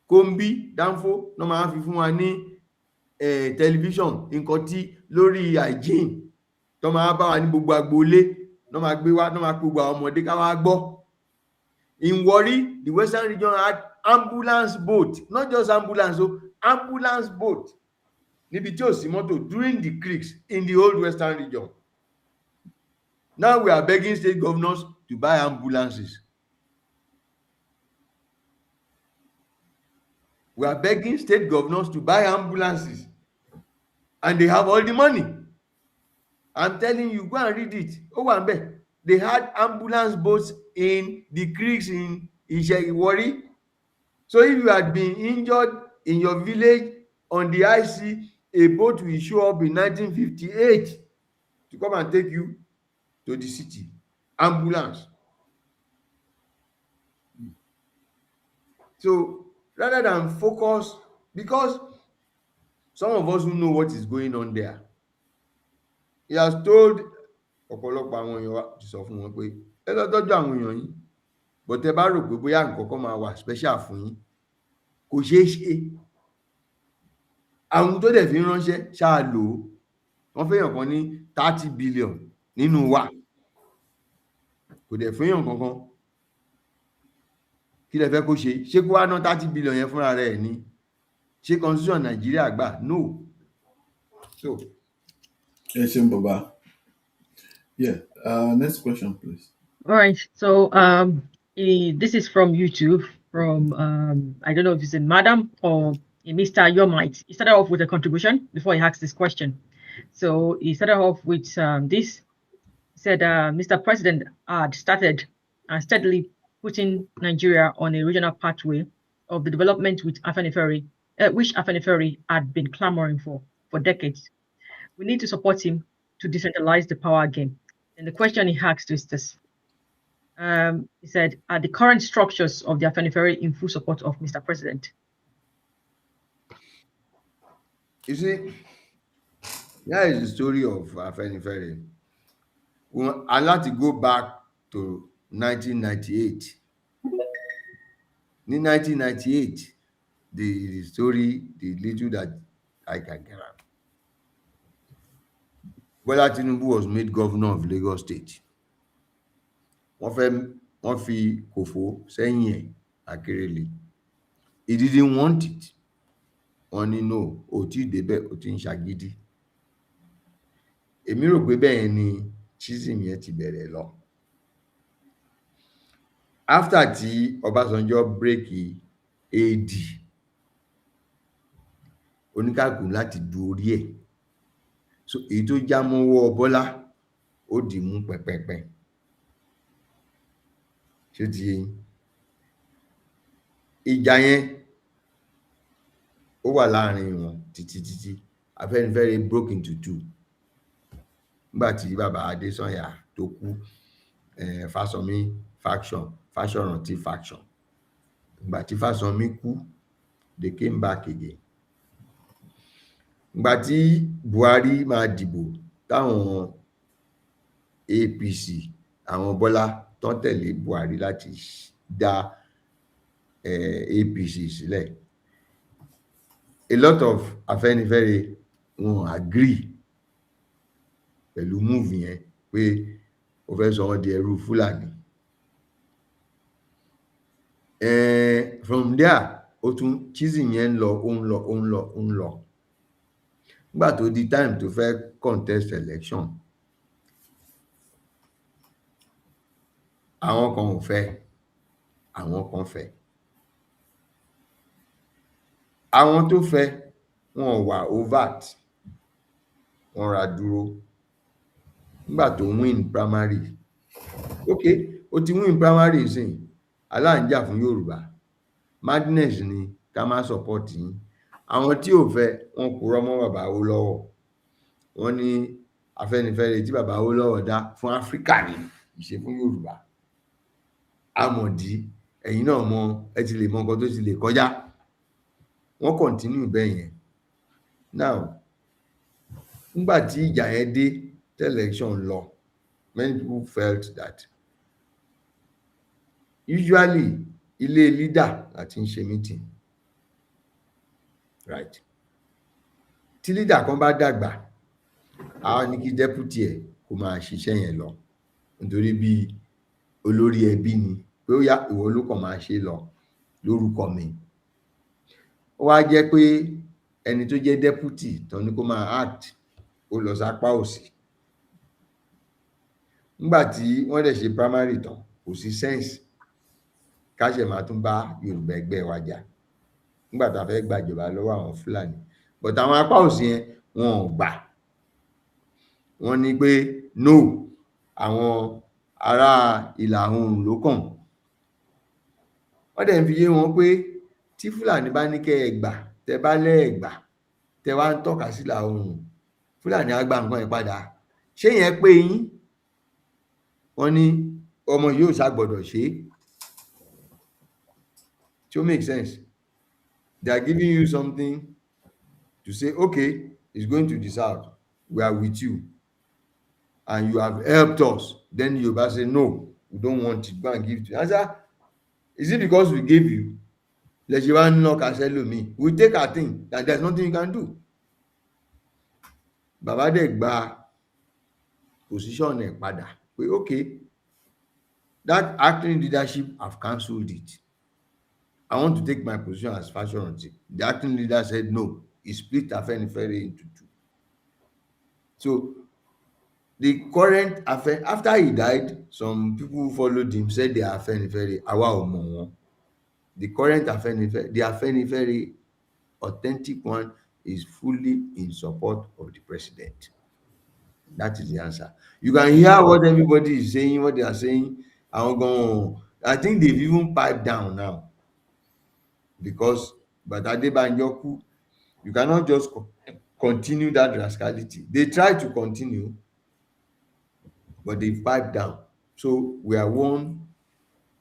kombi dánfó náà máa fi fún wa ní television, nǹkan tí lórí hygiene tó máa bá wa ní gbogbo agboolé náà máa gbé wá, náà máa gbogbo àwọn ọmọdé ká wá gbọ́. In Warri, the western region had ambulance boat, not just ambulance, ambulance boat, níbi tí ò sí mọ́tò during the creeks in the old western region. Now we are begging state governors to buy ambulances. We are begging state governors to buy ambulances, and they have all the money. I'm telling you, go and read it. Oh, and they had ambulance boats in the creeks in Warri. So if you had been injured in your village on the high sea, a boat will show up in 1958 to come and take you to the city. Ambulance. So rather than focus, because some of us who know what is going on there, he has told ọ̀pọ̀lọpọ̀ àwọn èèyàn wa ti sọ fún wọn pé ẹ lọ tọ́jú àwọn èèyàn yín, but ẹ bá rò pé bóyá nǹkan kan máa wà special fún yín, kò ṣeé ṣe. Àwọn tó dẹ̀ fi ń ránṣẹ́ ṣáà lò ó, wọ́n fẹ́yàn kan ní 30 billion nínú wa, kò dẹ̀ fẹ́yàn kankan. Kí lẹ fẹ́ kó ṣe? Ṣé kó wá ná 30 billion yẹn fúnra rẹ̀ ni? Ṣé constitution Nàìjíríà gbà? No. So ẹ ṣeun bàbá. Yeah. Next question, please. All right. So this is from YouTube from I don't know if it's a madam or a Mr. Yomite. He started off with a contribution before he asked this question. So he started off with this. He said, Mr. President had started and steadily putting Nigeria on a regional pathway of the development which Afenifere had been clamoring for decades. We need to support him to decentralize the power game. And the question he asked is this. He said, are the current structures of the Afenifere in full support of Mr. President? You see, that is the story of Afenifere. I like to go back to 1998. In 1998, the story, the little that I can get out. Bola Tinubu was made governor of Lagos State. Wọ́n fi Kòfó sẹ́yìn ẹ̀ Akérèlé. He didn't want it. Wọ́n ní no, ò tí ì débẹ̀, ò tí ń ṣagídí. Èmi rò pé bẹ́ẹ̀ ni schism yẹn ti bẹ̀rẹ̀ lọ. After tí Ọbásanjọ́ break AD, oníkálùkù láti du orí ẹ̀. So èyí tó já mọ́wọ́ Bọ́lá ó dì mú pẹpẹpẹ. Ṣé ti yé yín? Ìjà yẹn ó wà láàrin wọn títí Afẹ́nifẹ́re broke into two. Nígbà tí bàbá Adésànyà tó kú, Fásọmí faction, Fáṣọ̀rántí faction. Nígbà tí Fásọmí kú, they came back again. Nígbà tí Buhari máa dìbò táwọn APC àwọn Bọ́lá tán tẹ̀lé Buhari láti dá APC sílẹ̀. A lot of Afẹ́nifẹ́re wọn agree pẹ̀lú move yẹn pé ó fẹ́ sọ wọ́n di ẹrú Fúlàní. From there ó tún schism yẹn ń lọ ó ń lọ. Nígbà tó di time tó fẹ́ contest election, àwọn kan ò fẹ́, àwọn kan fẹ́. Àwọn tó fẹ́ wọn ò wà overt, wọ́n ra dúró. Nígbà tó win primary, okay, ó ti win primary nsìn, aláǹjà fún Yorùbá, madness ni ká má support yín. Àwọn tí ò fẹ́ wọn purọ́ mọ́ bàbá Awólọ́wọ̀. Wọ́n ní Afẹ́nifẹ́re tí bàbá Awólọ́wọ̀ dá fún Áfríkà ni, kì í ṣe fún Yorùbá. Amọ̀dí, ẹ̀yin náà mọ̀, ẹ ti lè mọ nǹkan tó ti lè kọjá. Wọ́n continue bẹ́ẹ̀ yẹn. Now, nígbà tí ìjà yẹn dé, tí election lọ, many people felt that usually ilé leader láti ń ṣe meeting, right? Tí leader kan bá dàgbà, a ní kí deputy ẹ̀ kó máa ṣiṣẹ́ yẹn lọ nítorí bí olórí ẹbí ni pé ó yá ìwọ ló kàn máa ṣe lọ lórúkọ mi. Ó wá jẹ́ pé ẹni tó jẹ́ deputy tán ní kó máa act ó lọ sápá òsì. Nígbà tí wọ́n dẹ̀ ṣe primary tán, kò sí sense ká ṣẹ̀ máa tún bá Yorùbá ẹgbẹ́ wa jà nígbà tá a fẹ́ gbàjọba lọ́wọ́ àwọn Fúlàní. But àwọn apá òsì yẹn wọn ò gbà. Wọ́n ní pé no, àwọn ará ìlà oòrùn ló kàn. Wọ́n dẹ̀ ń fi yé wọn pé tí Fúlàní bá ní kẹ́ ẹ gbà, tẹ bá lẹ́ ẹ gbà, tẹ wá ń tọ́ka sí ìlà oòrùn, Fúlàní á gba nǹkan ẹ̀ padà. Ṣé yẹn pé yín? Wọ́n ní ọmọ yóò ṣàgbọ́dọ̀ ṣe. So make sense. They are giving you something to say, okay, it's going to the south, we are with you, and you have helped us. Then Yoruba say, no, we don't want it, go and give it to you. I say, is it because we gave you? Let you knock and say, me, we take our thing, that there's nothing you can do. Bàbá dẹ̀ gba position ẹ̀ padà pé okay, that acting leadership, I've cancelled it. I want to take my position as Fáṣọ̀rántí. The acting leader said no, he split Afẹ́nifẹ́re into two. So the current after he died, some people who followed him said they are Afenifere. Àwa ò mọ̀ wọ́n. The current Afenifere, the Afenifere authentic one is fully in support of the president. That is the answer. You can hear what everybody is saying, what they are saying. I think they've even piped down now because but Adebanjo, you cannot just continue that rascality. They try to continue, but they've piped down. So we are one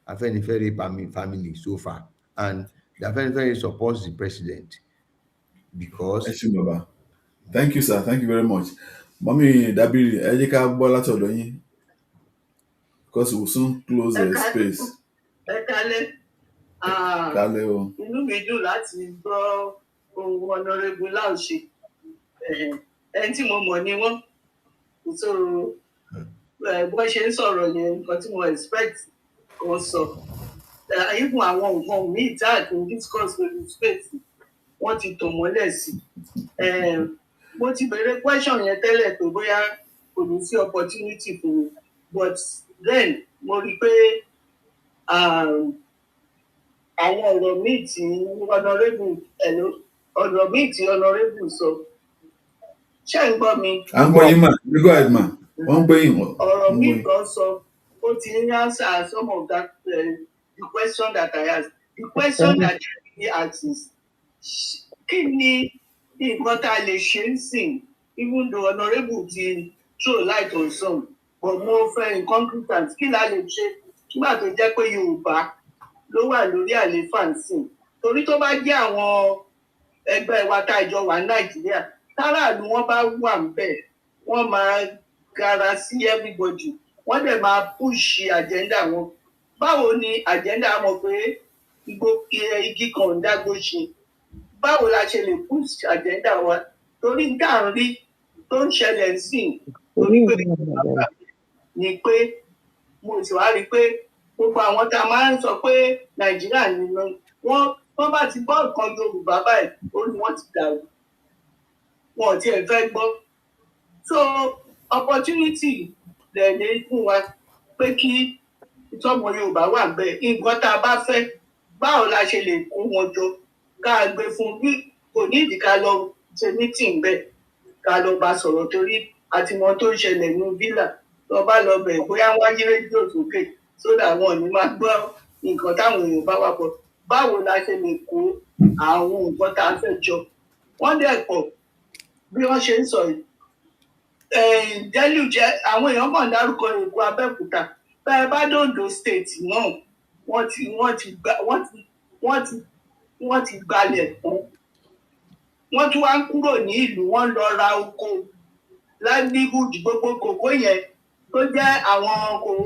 Afenifere family so far, and the Afenifere supports the president because Baba. Thank you, sir. Thank you very much. Mommy Dabiri, ẹ jẹ́ ká gbọ́ látọ̀dọ̀ yín because we'll soon close the space. Ẹ kálẹ́. Kálẹ̀ o. Inú mi dùn láti gbọ́ ohun Honourable Laoshe. Ẹni tí mo mọ̀ ni wọ́n. So bó ṣe ń sọ̀rọ̀ yẹn nǹkan tí mo expect kò sọ. Even àwọn nǹkan míì tá a kì í discuss lórí space wọ́n ti tàn mọ́lẹ̀ sí. Mo ti bẹ̀rẹ̀ question yẹn tẹ́lẹ̀ pé bóyá kò ní sí opportunity fún mi but then mo rí i pé àwọn ọ̀rọ̀ míì tí Honourable sọ ṣé ń gbọ́ mi. À ń gbọ́ yín mà, go ahead mà, wọ́n ń gbọ́ yín. Ọ̀rọ̀ míì kan sọ ó ti ń answer some of that the question that I asked. The question that I really asked is kí ni nǹkan tá a lè ṣe ń sìn even though Honourable ti throw light on some but mo fẹ́ in conclusion kí la lè ṣe nígbà tó jẹ́ pé Yorùbá ló wà lórí àlééfà ń sìn torí tó bá jẹ́ àwọn ẹgbẹ́ wa tá a jọ wà ní Nàìjíríà táráàlú wọn bá wà ń bẹ̀ wọ́n máa gara sí everybody wọ́n dẹ̀ máa push agenda wọn báwo ni agenda mọ̀ pé igi kan ń dágbó ṣe báwo la ṣe lè push agenda wa torí tá à ń rí tó ń ṣẹlẹ̀ sí torí pé ni pé mo sì wá rí i pé gbogbo àwọn tá a máa ń sọ pé Nàìjíríà nínú wọ́n bá ti gbọ́ nǹkan Yorùbá báyìí ó ní wọ́n ti dàrú wọn ò tiẹ̀ fẹ́ gbọ́ so opportunity lè ní fún wa pé kí ìtọ́mọ Yorùbá wà bẹ́ẹ̀ nǹkan tá a bá fẹ́ báwo la ṣe lè kó wọn jọ ká gbé fún bí kò ní ìdí ká lọ ṣe meeting bẹ́ẹ̀ ká lọ bá sọ̀rọ̀ torí àti wọn tó ń ṣẹlẹ̀ ní villa lọ bá lọ bẹ̀ bóyá wọ́n yí rédíò sókè sódà wọn ò ní máa gbọ́ nǹkan táwọn èèyàn bá wà pọ̀ báwo la ṣe lè kó àwọn nǹkan tá a fẹ́ jọ wọ́n dẹ̀ pọ̀ bí wọ́n ṣe ń sọ yìí Delhi jẹ́ àwọn èèyàn kàn dárúkọ Èkó Abẹ́òkúta bẹ́ẹ̀ bá dòǹdó state náà wọ́n ti gbalẹ̀ tán wọ́n tún wá ń kúrò ní ìlú wọ́n lọ ra oko livelihood gbogbo kòkó yẹn tó jẹ́ àwọn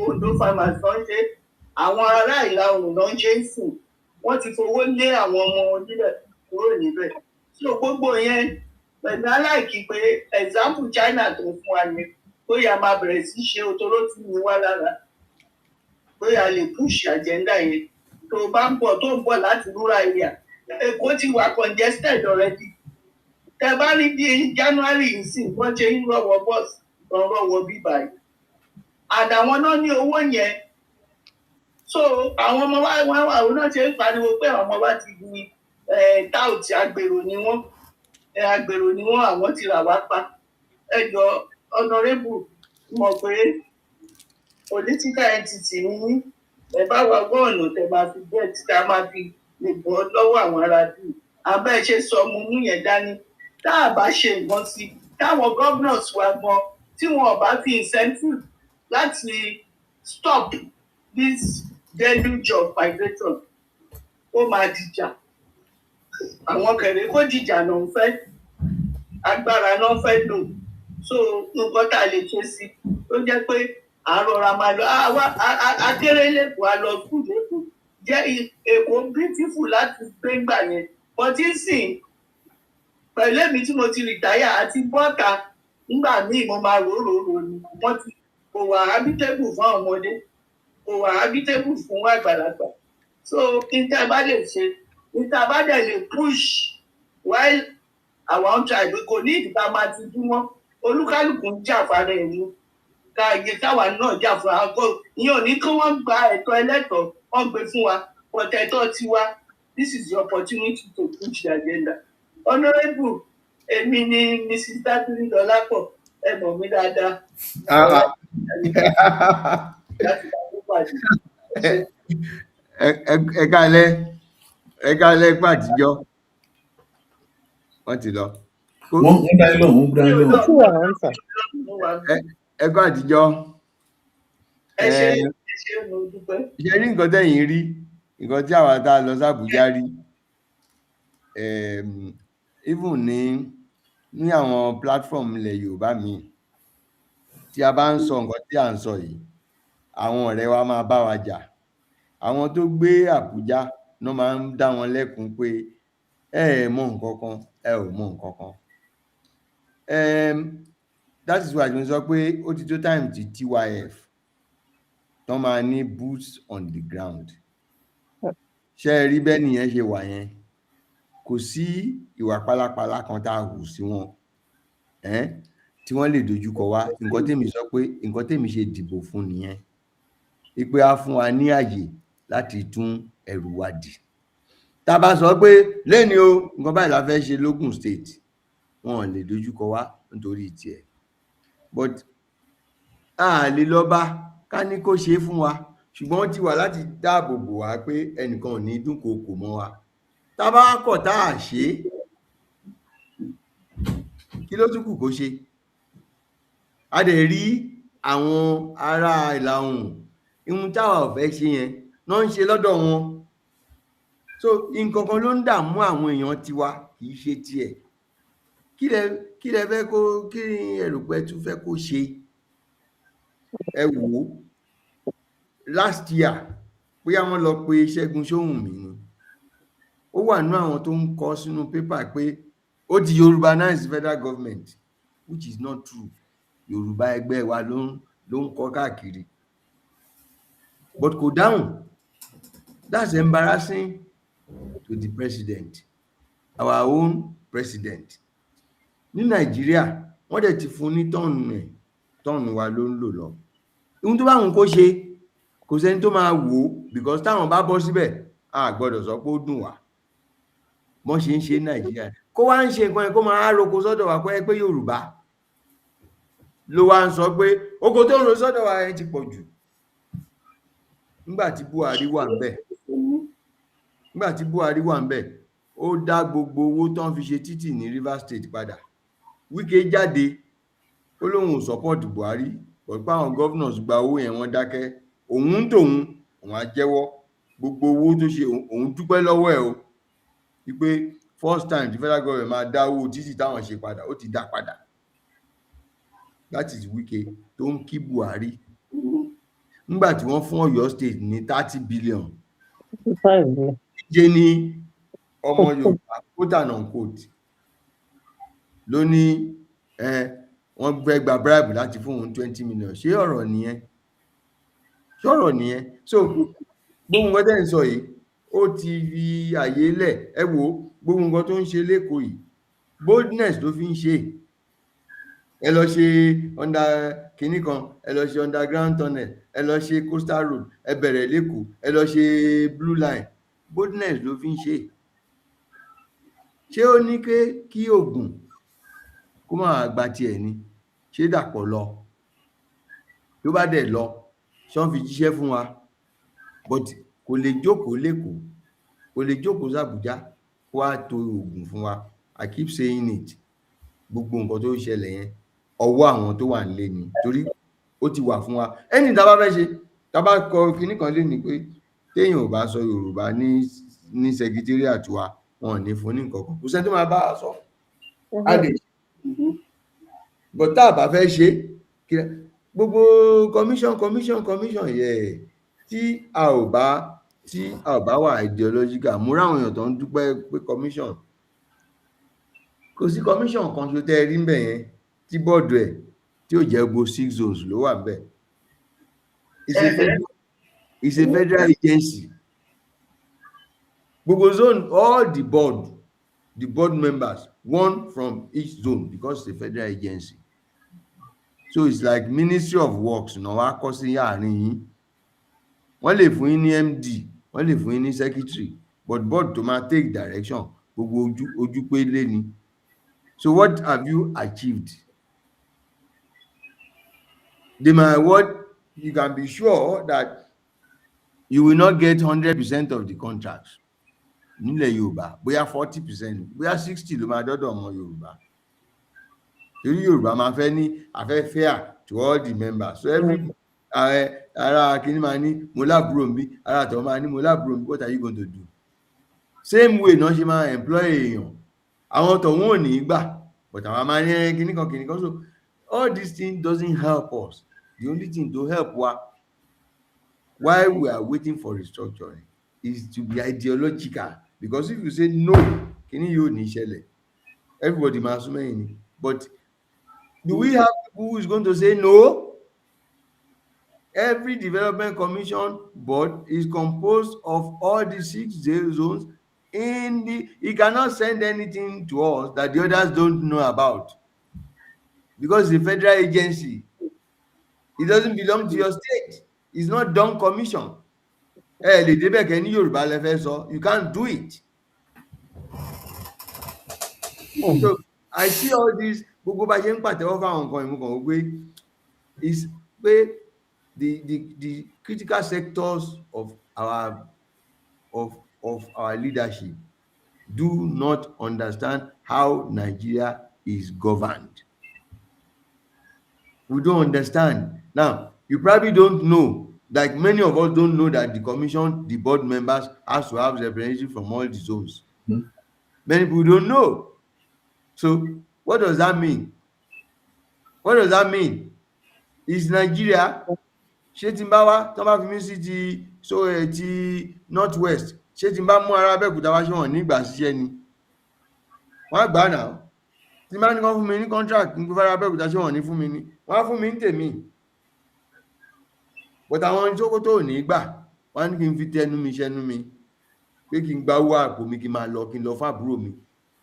Ondo farmers ló ń ṣe àwọn ará ìlà oòrùn ló ń ṣe ń sìn wọ́n ti fowó lé àwọn ọmọ onílẹ̀ kúrò níbẹ̀ so gbogbo yẹn pẹ̀lú aláìkí pé example China tó fún wa yẹn bóyá máa bẹ̀rẹ̀ sí ṣe otoro tí mi wá lára bóyá lè push agenda yẹn tó bá ń bọ̀ láti rural area Èkó ti wà congested already tẹ bá rí bí January ìsìn wọ́n ṣe ń rọ̀wọ́ bọ́ọ̀sì rọ̀wọ́ bíbá yìí àdàwọn náà ní owó yẹn so àwọn ọmọ wa àwọn náà ṣe ń pariwo pé àwọn ọmọ wa ti di táùtì agbèrò ni wọ́n àwọn ti rà wá pa ẹjọ́ Honourable mọ̀ pé political entity ní ẹ bá wa gbọ́ ọ̀nà tẹ máa fi bẹ́ẹ̀ tí ká máa fi lè bọ́ lọ́wọ́ àwọn ará bí abẹ́ ṣe sọ mo mú yẹn dání tá a bá ṣe nǹkan sí táwọn governors wa gan tí wọn ò bá fi incentive láti stop this deluge of migration ó máa dìjà àwọn kẹrẹ kó dìjà náà ń fẹ́ agbára náà fẹ́ lò so nǹkan tá a lè ṣe sí ló jẹ́ pé àárọ̀ra máa lọ akérèlépọ̀ á lọ fún lẹ́kọ̀ọ́ jẹ́ Èkó beautiful láti gbé gbà yẹn bọ́tí sìn pẹ̀lú èmi tí mo ti rìtáyà àti bọ́ta nígbà míì mo máa rò ni wọ́n ti kò wà habitable fún àwọn ọmọdé kò wà habitable fún àgbàlagbà so níta bá lè ṣe níta bá dẹ̀ lè push while àwọn tribe kò ní ìdíkà máa ti dún mọ́ olúkálùkù ń jà fara ẹ̀ ní ká yẹ káwa náà jà fún àwọn kó ìyẹn ò ní kí wọ́n gba ẹ̀tọ́ ẹlẹ́tọ̀ọ́ wọ́n gbé fún wa pọ̀tẹ́tọ́ tiwa. This is the opportunity to push the agenda. Honourable, èmi ni Mrs. Dákúrí Dọlápọ̀, ẹ mọ̀ mí dáadáa. Láti bá tó pàdé. Ẹ káalẹ́, ẹ káalẹ́ pàtijọ́. Wọ́n ti lọ. Wọ́n dá yín lóhùn, wọ́n dá yín lóhùn. Tí wà á ń tà. Ẹ kú àtijọ́. Ẹ ṣe mo dúpẹ́. Ṣé rí nǹkan tẹ̀yìn rí, nǹkan tí àwa tá a lọ s'Àbújá rí, even ní àwọn platform ilẹ̀ Yorùbá míì, tí a bá ń sọ nǹkan tí à ń sọ yìí, àwọn ọ̀rẹ́ wa máa bá wa jà. Àwọn tó gbé Àbújá ná máa ń dá wọn lẹ́kun pé ẹ ẹ̀ mọ nǹkan kan, ẹ ò mọ nǹkan kan. That is why mo sọ pé ó ti tó time tí TYF tán máa ní boots on the ground. Ṣé ẹ rí bẹ́ẹ̀ nìyẹn ṣe wà yẹn? Kò sí ìwà pálapàla kan tá a hù sí wọn tí wọ́n lè dojúkọ wá. Nǹkan tèmi sọ pé nǹkan tèmi ṣe dìbò fún nìyẹn. Wípé á fún wa ní àyè láti tún ẹrù wa dì. Tá a bá sọ pé lénìí o, nǹkan báyìí la fẹ́ ṣe l'Ógùn State, wọn ò lè dojúkọ wá nítorí tiẹ̀. But a lè lọ bá ká ní kó ṣe é fún wa, ṣùgbọ́n ó ti wà láti dáàbò bò wá pé ẹnìkan ò ní dúnkookò mọ́ wa. Tá a bá kọ̀ tá a ṣe é, kí ló tún kù kó ṣe? A dẹ̀ rí àwọn ará ìlà oòrùn, ihun táwa ò fẹ́ ṣe yẹn ná ń ṣe lọ́dọ̀ wọn. So nǹkan kan ló ń dààmú àwọn èèyàn tiwa, kì í ṣe tiẹ̀. Kí lẹ fẹ́ kó, kí ẹ rò pé ẹ tún fẹ́ kó ṣe? Ẹ wò ó, last year bóyá wọ́n lọ pe Ṣẹ́gun Ṣóhùnmí ni, ó wà nínú àwọn tó ń kọ sínú pépà pé ó ti Yorubanize federal government, which is not true. Yorùbá ẹgbẹ́ wa ló ń kọ káàkiri, but kò dáhùn. That's embarrassing to the president, our own president. Ní Nàìjíríà wọ́n dẹ̀ ti fún ní tọ́ọ̀nù wa ló ń lò lọ. Ohun tó bá wùn kó ṣe, kò sẹ́ni tó máa wò ó, because táwọn bá bọ́ síbẹ̀ a gbọ́dọ̀ sọ pé ó dùn wá. Bọ́n ṣe ń ṣe Nàìjíríà, kó wá ń ṣe nǹkan yẹn kó máa roko sọ́dọ̀ wa pé Yorùbá ló wá ń sọ pé oko tó ń ro sọ́dọ̀ wa yẹn ti pọ̀ jù. Nígbà tí Buhari wà ń bẹ̀, ó dá gbogbo owó tán fi ṣe títì ní Rivers State padà. Wike jáde ó lóun ò support Buhari, pẹ̀lú àwọn governors gba owó yẹn wọ́n dákẹ́. Òun á jẹ́wọ́ gbogbo owó tó ṣe, òun dúpẹ́ lọ́wọ́ ẹ̀ o, wípé first time the federal government máa dá owó títì táwọn ṣe padà, ó ti dá padà. That is Wike tó ń kí Buhari. Nígbà tí wọ́n fún Ọ̀yọ́ State ní 30 billion, jẹ́ ní ọmọ Yorùbá quote and unquote ló ní wọ́n gba bribe láti fún òun 20 million. Ṣé ọ̀rọ̀ nìyẹn? So gbogbo nǹkan tẹ́ ń sọ yìí ó ti fi àyè lẹ̀. Ẹ wo gbogbo nǹkan tó ń ṣe l'Ékòó yìí, boldness ló fi ń ṣe. Ẹ lọ ṣe kinní kan, ẹ lọ ṣe underground tunnel, ẹ lọ ṣe coastal road, ẹ bẹ̀rẹ̀ l'Ékòó, ẹ lọ ṣe blue line, boldness ló fi ń ṣe. Ṣé ó ní kí Ògùn kó máa gba tiẹ̀ ni? Ṣé Dàpọ̀ lọ? Tó bá dẹ̀ lọ, ṣé wọ́n fi jíṣẹ́ fún wa? But kò lè jókòó l'Ékòó, kò lè jókòó s'Àbújá kó wá to Ògùn fún wa. I keep saying it. Gbogbo nǹkan tó ń ṣẹlẹ̀ yẹn ọwọ́ àwọn tó wà nílé ni, torí ó ti wà fún wa. Ẹni tá bá fẹ́ ṣe, tá bá kọ kinní kan lénìí pé téèyàn ò bá sọ Yorùbá ní secretariat wa, wọn ò ní fún ní nǹkan kan. Kò sẹ́ni tó máa bá a sọ. A lè ṣe. But tá a bá fẹ́ ṣe, gbogbo commission yẹ tí a ò bá wà ideological. Mo ráwọn èèyàn tó ń dúpẹ́ pé commission, kò sí commission kan ṣo tẹ́ rí ńbẹ̀ yẹn tí bọ́ọ̀dù ẹ̀ tí ó jẹ́ gbogbo 6 zones ló wà ńbẹ̀. It's a federal agency. Gbogbo zone, all the board members, one from each zone, because it's a federal agency. So it's like Ministry of Works náà wá kọ́ sí àárín yín. Wọ́n lè fún yín ní MD, wọ́n lè fún yín ní secretary, but board tó máa take direction gbogbo ojú pélé ni. So what have you achieved? You can be sure that you will not get 100% of the contracts nílẹ̀ Yorùbá, bóyá 40%, bóyá 60 ló máa dọ́dọ̀ ọmọ Yorùbá. Torí Yorùbá máa fẹ́ ní fair to all the members. So every ara kìíní máa ní mo lábúrò mi, ara àtọ̀ máa ní mo lábúrò mi, what are you going to do? Same way náà ṣe máa employ èèyàn. Àwọn tọ̀hún ò ní gbà, but àwọn máa ní kíní kan. So all this thing doesn't help us. The only thing to help while we are waiting for restructuring is to be ideological, because if you say no, kíní yóò ní ṣẹlẹ̀, everybody máa súnmọ́ ẹ̀yìn ni. But do we have people who is going to say no? Every development commission board is composed of all the 6 zones. He cannot send anything to us that the others don't know about, because it's a federal agency. It doesn't belong to your state. It's not done commission. Lè débẹ̀ kẹ́ ní Yorùbá lẹ fẹ́ sọ, you can't do it. So I see all this gbogbo bá ṣe ń pàtẹ́wọ́ fáwọn nǹkan ìmúkan wípé is pé the critical sectors of our leadership do not understand how Nigeria is governed. We don't understand. Now, you probably don't know, like many of us don't know, that the commission, the board members, has to have representatives from all the zones. Many people don't know. So what does that mean? What does that mean? Is Nigeria, ṣé tí n bá wá tán bá fi mí sí ti north west, ṣé tí n bá mú ará Abẹ́òkúta wá ṣé wọ́n nígbà ṣiṣẹ́ ni? Wọ́n á gbà á náà. Tí n bá ní kán fún mi ní contract ní ará Abẹ́òkúta ṣé wọ́n ní fún mi ní? Wọ́n á fún mi ní tèmi. But àwọn Sókótó ò ní gbà, wọ́n á ní kí n fi tẹnu mi ṣẹnu mi, pé kí n gba owó àpò mi kí n máa lọ kí n lọ fún àbúrò mi.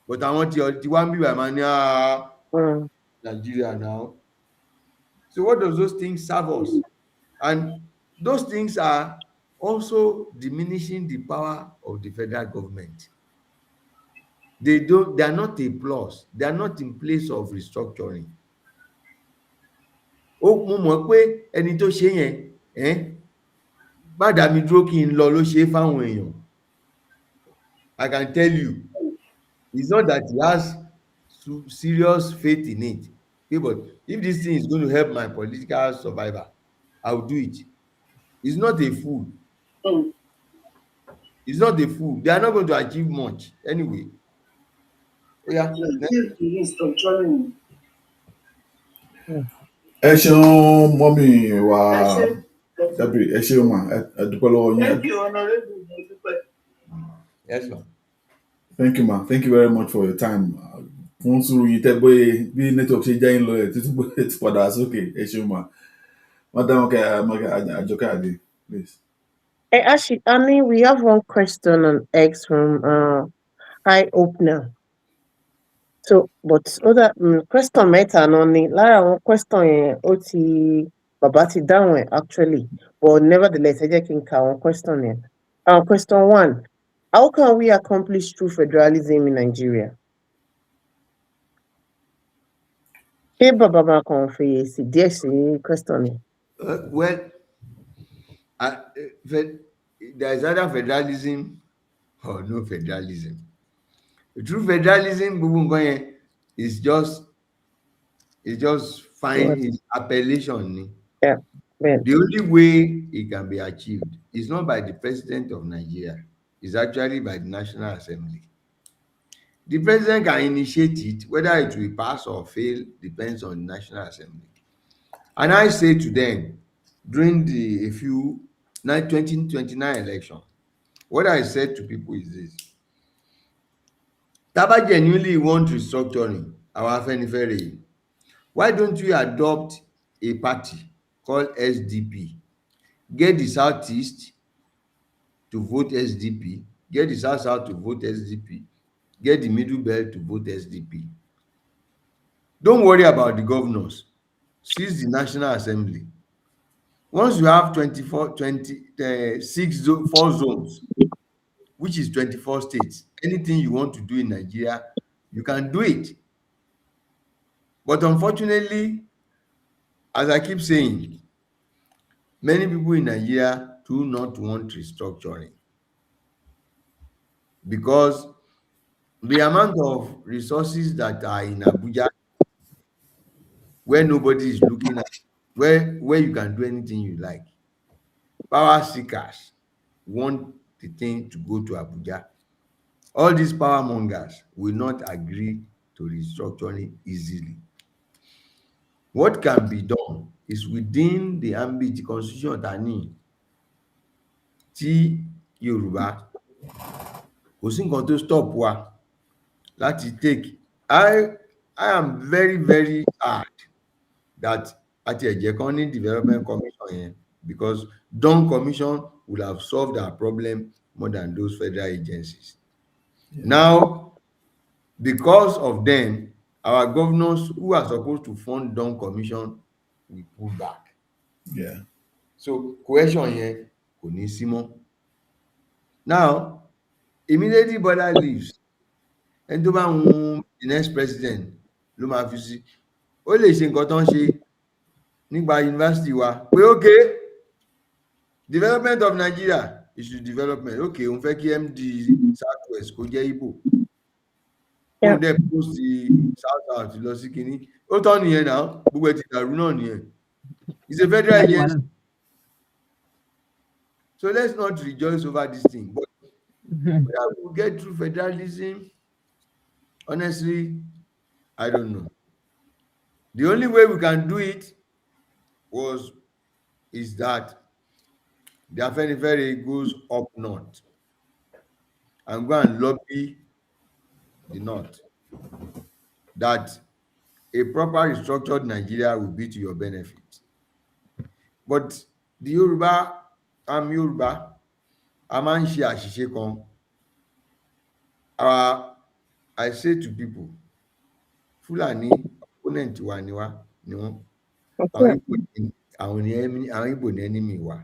But àwọn tí wá ń bíbà máa ní Nigeria now. So what does those things serve us? And those things are also diminishing the power of the federal government. They are not a plus. They are not in place of restructuring. Mo mọ̀ pé ẹni tó ṣe yẹn má dá mi dúró kí n lọ ló ṣe fáwọn èèyàn. I can tell you, it's not that he has serious faith in it. Okay, but if this thing is going to help my political survival, I will do it. He's not a fool. He's not a fool. They are not going to achieve much anyway. Yeah. Ẹ ṣeun mọ́mì wa Debbie, ẹ ṣeun mà, ẹ dúpẹ́ lọ́wọ́ yín. Thank you, Honourable. Yes, sir. Thank you, ma. Thank you very much for your time. Fún sùúrù yìí tẹ́ bóyá bí network ṣe jẹ́ yín lọ ẹ̀ títí bóyá ti padà sókè. Ẹ ṣeun mà. Madam Àjọkẹ́ Adé, please. Actually, I mean, we have one question on X from High Hope now. So, but other question mẹ́ta náà ni lára àwọn question yẹn ó ti bàbá ti dáhùn ẹ̀ actually, but nevertheless ẹ jẹ́ kí n ka àwọn question yẹn. Question 1, how can we accomplish true federalism in Nigeria? Ṣé bàbá máa kàn fèsì díẹ̀ sí question yẹn? Well, there is either federalism or no federalism. True federalism, gbogbo nǹkan yẹn is just fine. It's appellation ni. Yeah. The only way it can be achieved is not by the president of Nigeria. It's actually by the National Assembly. The president can initiate it. Whether it will pass or fail depends on the National Assembly. And I say to them, during the 2029 election, what I said to people is this: Taba genuinely want restructuring our Afenifere. Why don't we adopt a party called SDP? Get the Southeast to vote SDP, get the South to vote SDP, get the Middle Belt to vote SDP. Don't worry about the governors. seize the National Assembly. Once you have 4 zones, which is 24 states, anything you want to do in Nigeria, you can do it. But unfortunately, as I keep saying, many people in Nigeria do not want restructuring because the amount of resources that are in Abuja, where nobody is looking at, where you can do anything you like. Power seekers want the thing to go to Abuja. All these power mongers will not agree to restructuring easily. What can be done is within the ambit constitution ta ní tí Yorùbá kò sí nǹkan tó stop wa láti take. I am very very hard that àti ẹ̀jẹ̀ kan ní development commission yẹn because Dawn commission will have solved our problem more than those federal agencies. Yeah. Now, because of them, our governors who are supposed to fund Dawn commission will pull back. Yeah. So cohesion yẹn kò ní sí mọ́. Now, immediately border leaves, ẹni tó bá wù the next president ló máa fi sí. Ó lè ṣe nǹkan tó ń ṣe nígbà yunifásitì wa pé okay, development of Nigeria is to development. Okay, òun fẹ́ kí MD Southwest kó jẹ́ Igbo. Yeah. Òun dẹ̀ post South lọ sí kínní. Ó tọ́ nìyẹn náà, gbogbo ẹ̀ ti dàrú náà nìyẹn. It's a federal agency. So let's not rejoice over this thing. But we'll get through federalism. Honestly, I don't know. The only way we can do it is that the Afenifere goes up north and go and lobby the north that a proper restructured Nigeria will be to your benefit. But the Yoruba, I'm Yoruba, a máa ń ṣe àṣìṣe kan. I say to people, Fulani opponent wa ni wọ́n. Àwọn Igbo ni enemy wa.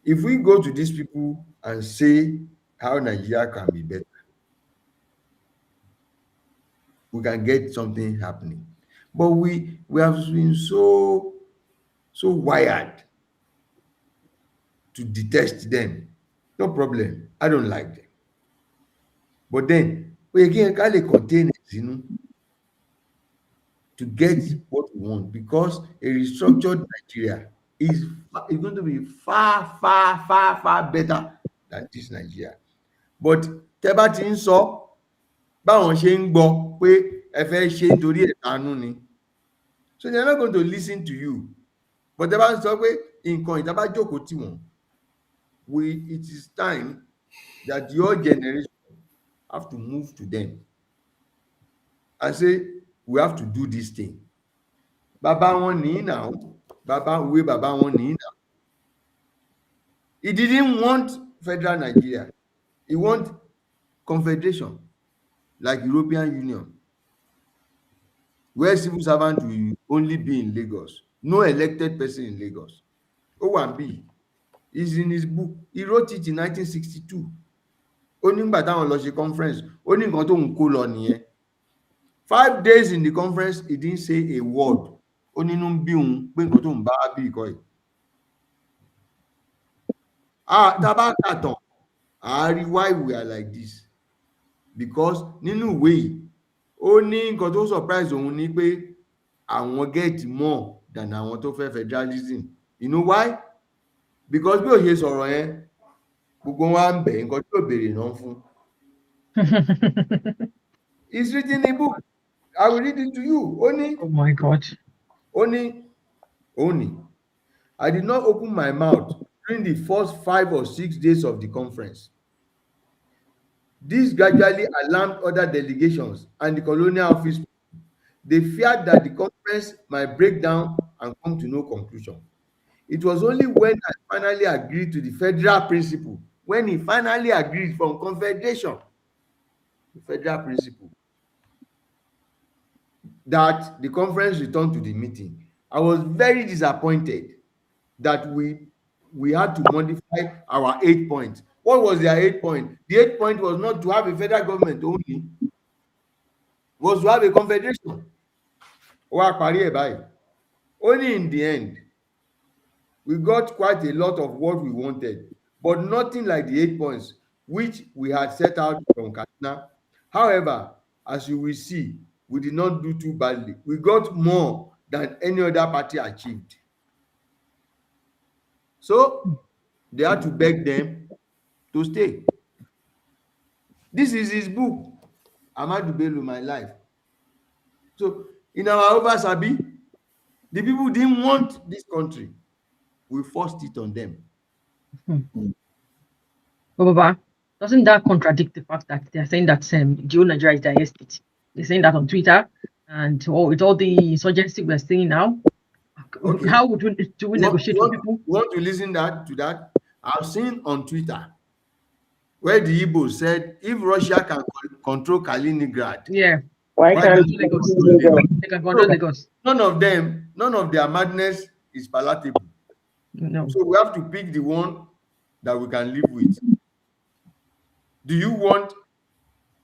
If we go to these people and say how Nigeria can be better, we can get something happening. But we have been so wired to detest them. No problem. I don't like them. But then we again can contain it, to get what we want, because a restructured Nigeria is going to be far better than this Nigeria. But tẹ́ bá ti ń sọ báwọn ṣe ń gbọ́ pé ẹ fẹ́ ṣe nítorí ẹ̀tanú ni, so they are not going to listen to you. But tẹ́ bá ń sọ pé nǹkan ìta bá jókòó tì wọ́n, it is time that your generation have to move to them and say we have to do this thing. Bàbá wọn nìyí now, bàbá wọn nìyí now. He didn't want federal Nigeria. He want confederation like European Union, where civil servant will only be in Lagos, no elected person in Lagos. O1B is in his book. He wrote it in 1962. Ó nígbà táwọn lọ ṣe conference, ó ní nǹkan tó ń kó lọ nìyẹn. 5 days in the conference, he didn't say a word. Ó nínú ń bí òun pé nǹkan tó ń bá bí ìkọ́ yìí. Tá a bá kà tán, rí why we are like this. Because nínú ìwé yìí, ó ní nǹkan tó surprise òun ni pé àwọn get more than àwọn tó fẹ́ federalism. You know why? Because bí ó ṣe sọ̀rọ̀ yẹn, gbogbo wa ń bẹ̀ nǹkan tí ò béèrè náà fún. It's written in a book. I will read it to you. Only. Oh my God. Only. I did not open my mouth during the first 5 or 6 days of the conference. This gradually alarmed other delegations and the colonial office. They feared that the conference might break down and come to no conclusion. It was only when I finally agreed to the federal principle, when he finally agreed from confederation, the federal principle, that the conference returned to the meeting, I was very disappointed that we had to modify our 8 points. What was their 8 point? The 8 point was not to have a federal government only, was to have a confederation. Wá parí ẹ̀ báyìí. Only in the end, we got quite a lot of what we wanted, but nothing like the 8 points which we had set out from Katsina. However, as you will see, we did not do too badly. We got more than any other party achieved. So they had to beg them to stay. This is his book, Ahmadu Bello, My Life. So in our Sabi, the people didn't want this country. We forced it on them. But Baba, doesn't that contradict the fact that they're saying that Geo Nigeria is their estate? They're saying that on Twitter, and with all the insurgency we're seeing now. Okay. How would we negotiate with people? You want to listen to that? I've seen on Twitter where the Igbo said if Russia can control Kaliningrad, Yeah, Why why can't can't you they control control Lagos? Lagos? they can control Lagos. None of their madness is palatable. No. So we have to pick the one that we can live with. Do you want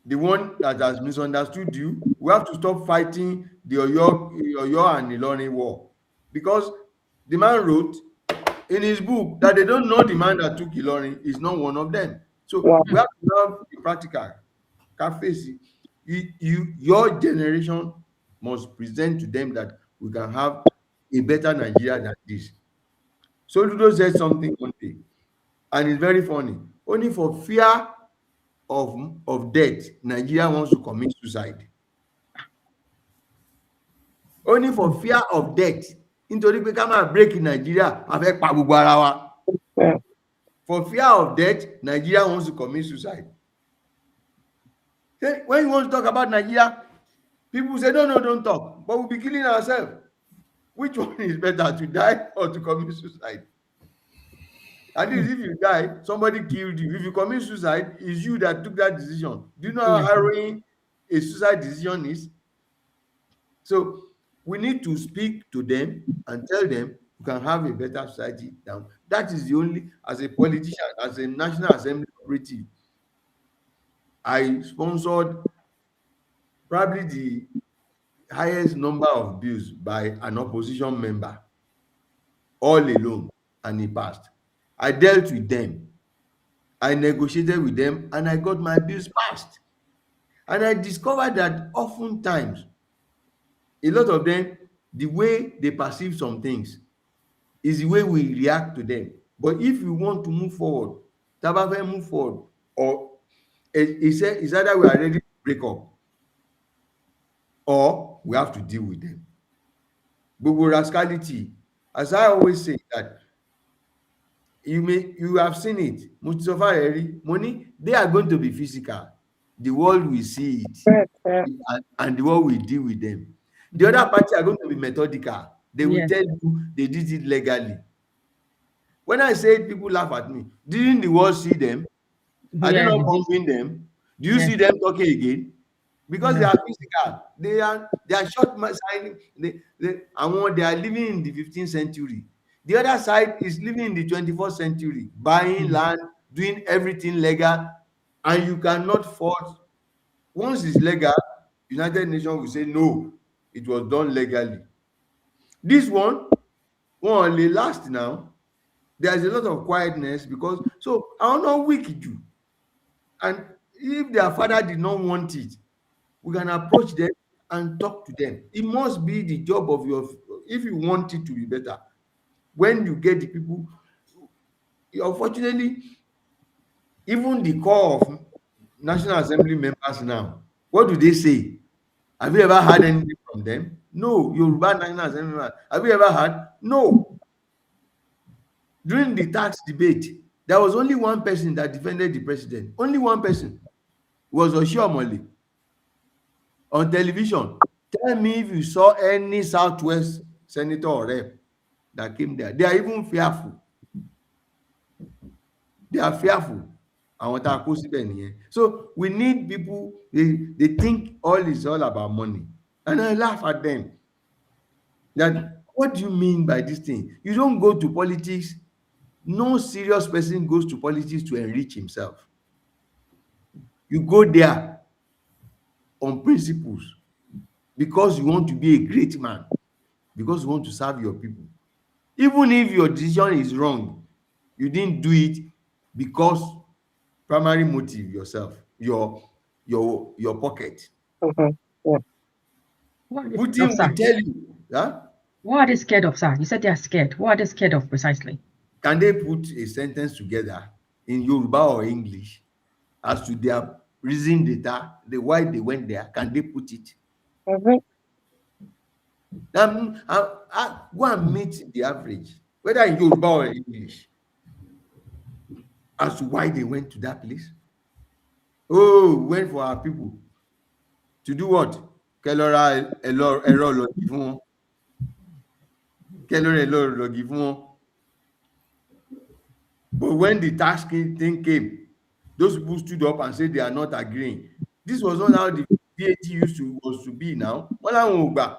the one that has misunderstood you? We have to stop fighting the Oyo and Ilorin war, because the man wrote in his book that they don't know the man that took Ilorin is not one of them. So Wow. we have to have the practical. Can face it. Your generation must present to them that we can have a better Nigeria than this. So Ludo said something one day, and it's very funny. Only for fear of death, Nigeria wants to commit suicide. Only for fear of death. Nítorí pé ká máa break in Nigeria, a fẹ́ pa gbogbo ara wa. Yeah. For fear of death, Nigeria wants to commit suicide. When you want to talk about Nigeria, people say, no, don't talk. But we'll be killing ourselves. Which one is better, to die or to commit suicide? At least if you die, somebody killed you. If you commit suicide, it's you that took that decision. Do you know how harrowing a suicide decision is? So we need to speak to them and tell them we can have a better society now. That is the only, as a politician, as a National Assembly operative, I sponsored probably the highest number of bills by an opposition member, all alone, and he passed. I dealt with them, I negotiated with them, and I got my bills passed. And I discovered that oftentimes, a lot of them, the way they perceive some things is the way we react to them. But if we want to move forward, Tabafe move forward, or it's either we are ready to break up or we have to deal with them. Gbogbo rascality, as I always say, that you have seen it. Mo ti sọ fáre rí, mo ní they are going to be physical. The world will see it, Yeah. and the world will deal with them. The other party are going to be methodical. They will Yes. tell you they did it legally. When I say it, people laugh at me. Didn't the world see them? Are they Yeah, not they did. bombing them? Do you Yeah. see them talking again? Because they No. are physical. They are short signing. They are living in the 15th century. The other side is living in the 21st century, buying land, doing everything legal, and you cannot force. Once it's legal, United Nations will say no, it was done legally. This one only last now. There's a lot of quietness because so I don't know wicked you. And if their father did not want it, we can approach them and talk to them. It must be the job of your, if you want it to be better, when you get the people, unfortunately, even the core of National Assembly members now, what do they say? Have you ever heard anything from them? No. Yoruba National Assembly members, have you ever heard? No. During the tax debate, there was only one person that defended the president. Only one person. Was Oshiomhole on television. Tell me if you saw any Southwest senator or rep that came there. They are even fearful. They are fearful. Àwọn tá a kó síbẹ̀ nìyẹn. So we need people, they think all is all about money. And I laugh at them. That what do you mean by this thing? You don't go to politics. No serious person goes to politics to enrich himself. You go there on principles because you want to be a great man, because you want to serve your people. Even if your decision is wrong, you didn't do it because primary motive yourself, your pocket. Mhm. Yeah. What are they scared Putin of, will sir? tell you, huh? What are they scared of, sir? You said they are scared. What are they scared of precisely? Can they put a sentence together in Yoruba or English as to their reason data, the why they went there? Can they put it? Mhm. Go and meet the average, whether in Yoruba or English, as to why they went to that place. Oh, we went for our people to do what? Kẹlọra ẹ̀rọ lọ́gì fún wọn. Kẹlọra ẹ̀rọ lọ́gì fún wọn. But when the tax thing came, those people stood up and said they are not agreeing. This was not how the VAT was to be now. Wọ́n láwọn ò gbà.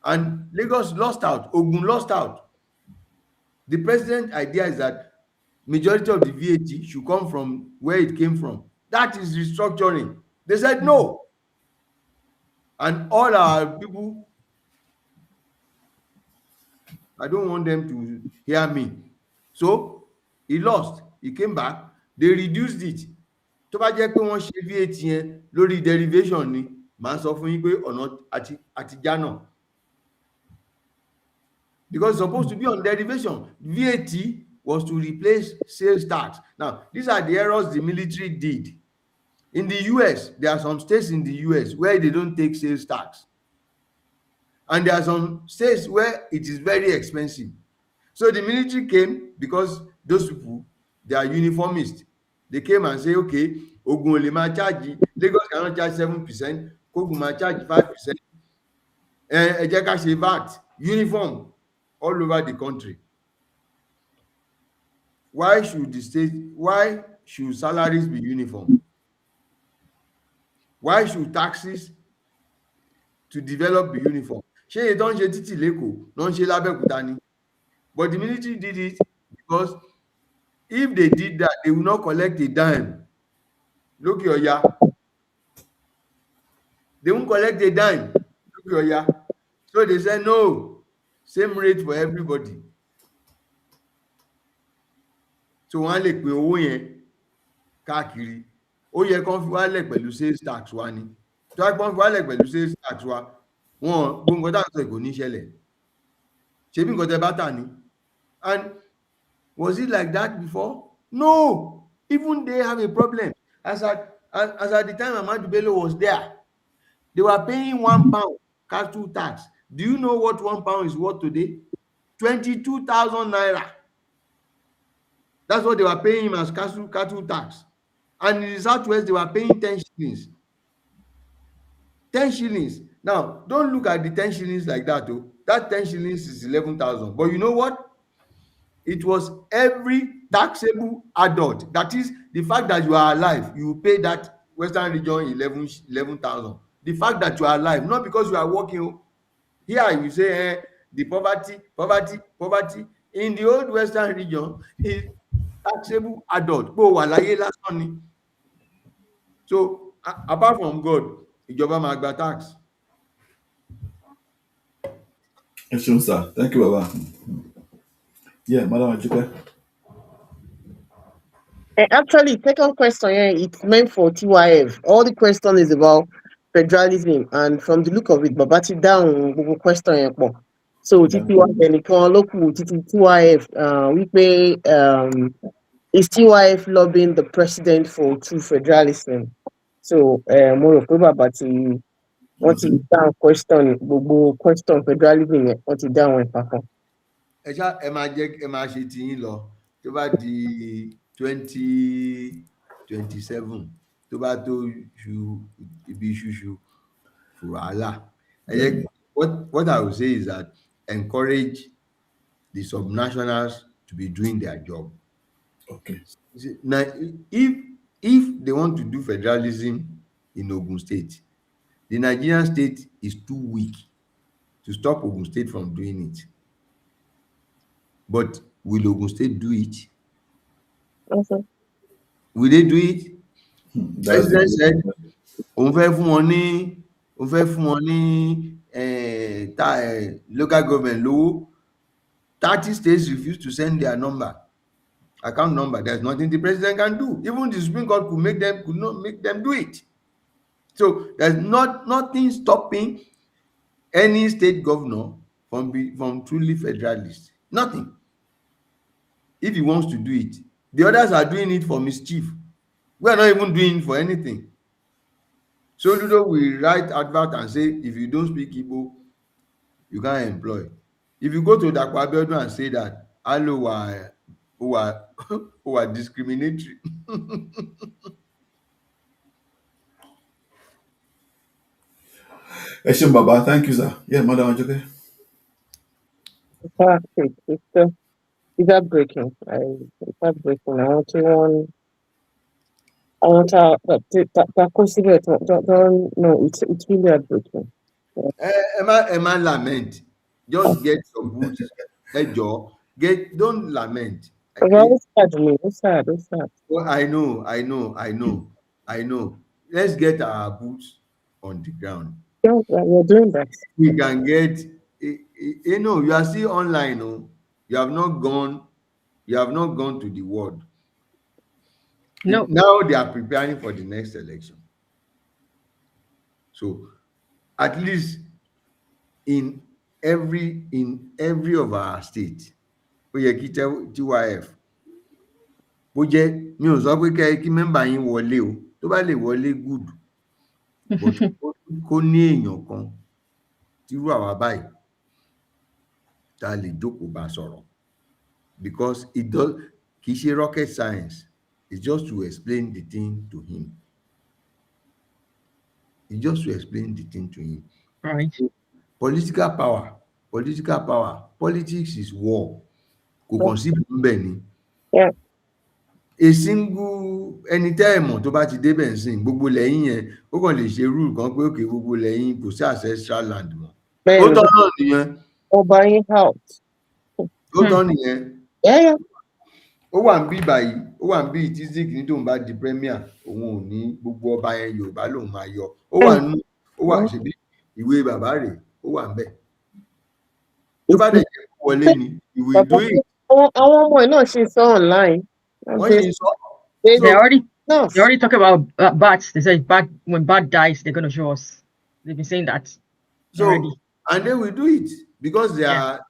And Lagos lost out. Ogun lost out. The president idea is that majority of the VAT should come from where it came from. That is restructuring. They said no. And all our people, I don't want them to hear me. So he lost. He came back. They reduced it. Tó bá jẹ́ pé wọ́n ṣe VAT yẹn lórí derivation ni, màá sọ fún yín pé ọ̀nà àti jánà. Because it's supposed to be on derivation. VAT was to replace sales tax. Now, these are the errors the military did. In the US, there are some states in the US where they don't take sales tax. And there are some states where it is very expensive. So the military came because those people, they are uniformists. They came and say, okay, Ogun Olema charge, Lagos cannot charge 7%, Kogun ma charge 5%. Ẹ jẹ́ ká ṣe VAT, uniform all over the country. Why should salaries be uniform? Why should taxes to develop be uniform? Ṣé èyí tó ń ṣe títì lẹ́kọ̀ọ́ ló ń ṣe lábẹ́òkúta ni? But the military did it because if they did that, they will not collect a dime. Lókè Ọya. They won't collect a dime. Lókè Ọya. So they said no, same rate for everybody. So wọ́n á lè pín owó yẹn káàkiri. Ó yẹ kán fi wálẹ̀ pẹ̀lú sales tax wa ni. Tó wá pọ́n fi wálẹ̀ pẹ̀lú sales tax wa, wọn gbogbo nǹkan tá à ń sọ kò ní ṣẹlẹ̀. Ṣebí nǹkan tẹ bá tà ni? And was it like that before? No. Even they have a problem. As at the time Ahmadu Bello was there, they were paying £1 cattle tax. Do you know what £1 is worth today? 22,000 naira. That's what they were paying him as cattle tax. And in the Southwest, they were paying 10 shillings. 10 shillings. Now, don't look at the 10 shillings like that. Oh. That 10 shillings is 11,000. But you know what? It was every taxable adult. That is the fact that you are alive. You pay that Western region 11,000. The fact that you are alive, not because you are working. Here you say the poverty. In the old Western region, is taxable adult. So apart from God, ìjọba máa gba tax. Sir. Thank you, Baba. Yeah, Madam Ajuke. Actually, second question here, it's meant for TYF. All the question is about federalism, and from the look of it, Babati down Google question yẹn pọ̀. So TTYF ẹnìkan ló kù títí TYF wípé is TYF lobbying the president for true federalism? So mo rò pé bàbá tí wọ́n ti dáhùn question gbogbo question federalism yẹn wọ́n ti dáhùn ẹ̀ papọ̀. Ẹ máa ṣe tiyín lọ tó bá di 2027 tó bá tó ibi ṣuṣu wàhálà. What I would say is that encourage the subnationals to be doing their job. Okay. Now, if they want to do federalism in Ogun State, The Nigerian state is too weak to stop Ogun State from doing it. But will Ogun State do it? Okay. Will they do it? That's President the said òun fẹ́ fún wọn ní local government lówó. 30 states refuse to send their account number. There's nothing the president can do. Even the Supreme Court could not make them do it. So there's nothing stopping any state governor from truly federalist. Nothing. If he wants to do it. The others are doing it for mischief. We are not even doing it for anything. So Ludo will write advert and say, if you don't speak Igbo, you can't employ. If you go to Dapo Abiodun and say that, hello, who are discriminatory. Eshem Baba, thank you, sir. Yeah, Madam Anjoke. It's heartbreaking. It's heartbreaking. I want to that consider it. Don't no, it's really heartbreaking. Emma lament. Just get your boots. Don't lament. It's sad me. It's sad. Well, I know. Let's get our boots on the ground. Yeah, we're doing that. We can get, you are still online. No, you have not gone to the world. No. Now they are preparing for the next election. So at least in every of our states, ó yẹ kí TYF bó jẹ́ mi ò sọ pé kí mẹ́mbà yín wọlé o, tó bá lè wọlé good, but kó ní èèyàn kan tírú àwa báyìí tá a lè jókòó bá sọ̀rọ̀, because kì í ṣe rocket science. It's just to explain the thing to him. Right. Political power. Politics is war. Kò kàn sí bẹ́ẹ̀ ni. Yeah. A single ẹni tẹ́ ẹ̀ mọ̀ tó bá ti débẹ̀ ń sìn gbogbo lẹ́yìn yẹn ó kàn lè ṣe rule kan pé òkè gbogbo lẹ́yìn kò sí ancestral land mọ́. Ó tọ́ náà nìyẹn. Ọba yín house. Ó tọ́ nìyẹn. Yeah. Ó wà ń bí báyìí, ó wà ń bí tí zik ní tóun bá di premier òun ò ní gbogbo ọba yẹn Yorùbá lòun máa yọ. Ó wà ṣèbí ìwé bàbá rẹ̀ ó wà ń bẹ̀. Tó bá dẹ̀ jẹ́ kó wọlé ni ìwé ìdó yìí. Àwọn ọmọ ẹ̀ náà ṣe sọ online. Wọ́n ṣe sọ. They already talk about bats. They say when bat dies, they're going to show us. They've been saying that already. And they will do it because they are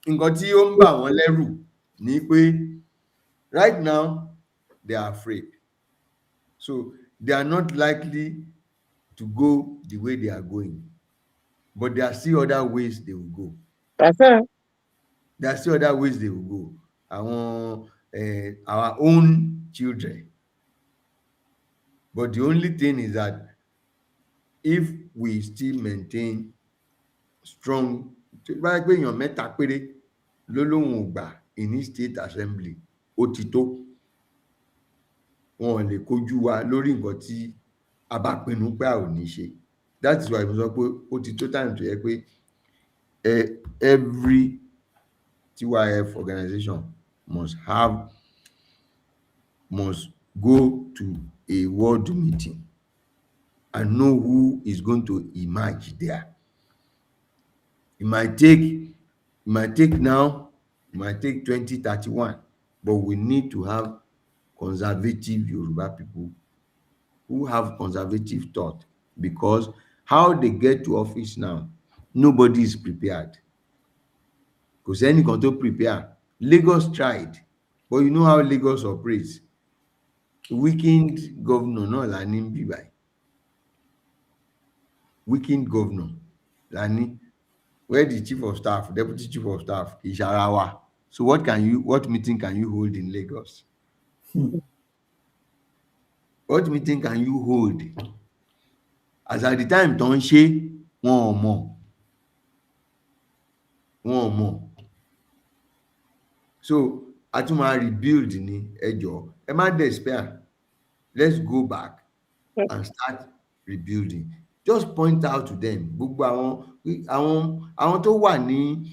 nǹkan tí ó ń bà wọ́n lẹ́rù ni pé right now they are afraid, so they are not likely to go the way they are going, but there are still other ways they will go. There are still other ways they will go. Our own children. But the only thing is that if we still maintain strong, bá gbé èèyàn mẹ́ta péré ló lóhùn ògbà in each state assembly, ó ti tó. Wọn ò lè kojú wa lórí nǹkan tí a bá pinnu pé a ò ní ṣe. That is why mo sọ pé ó ti tó time tó yẹ pé every TYF organization must go to a world meeting and know who is going to emerge there. It might take now, it might take 2031, but we need to have conservative Yoruba people who have conservative thought, because how they get to office now, nobody is prepared. Because ẹnìkan tó prepare. Lagos tried, but you know how Lagos operates. Weakened governor náà la ní bí báyìí. Weakened governor la ní, where the chief of staff, deputy chief of staff is ara wa. So what meeting can you hold in Lagos? What meeting can you hold? As at the time tó ń ṣe wọn ò mọ̀. So a tún máa rebuild ní ẹjọ́ ẹ má despair, let's go back and start rebuilding. Just point out to them gbogbo àwọn tó wà ní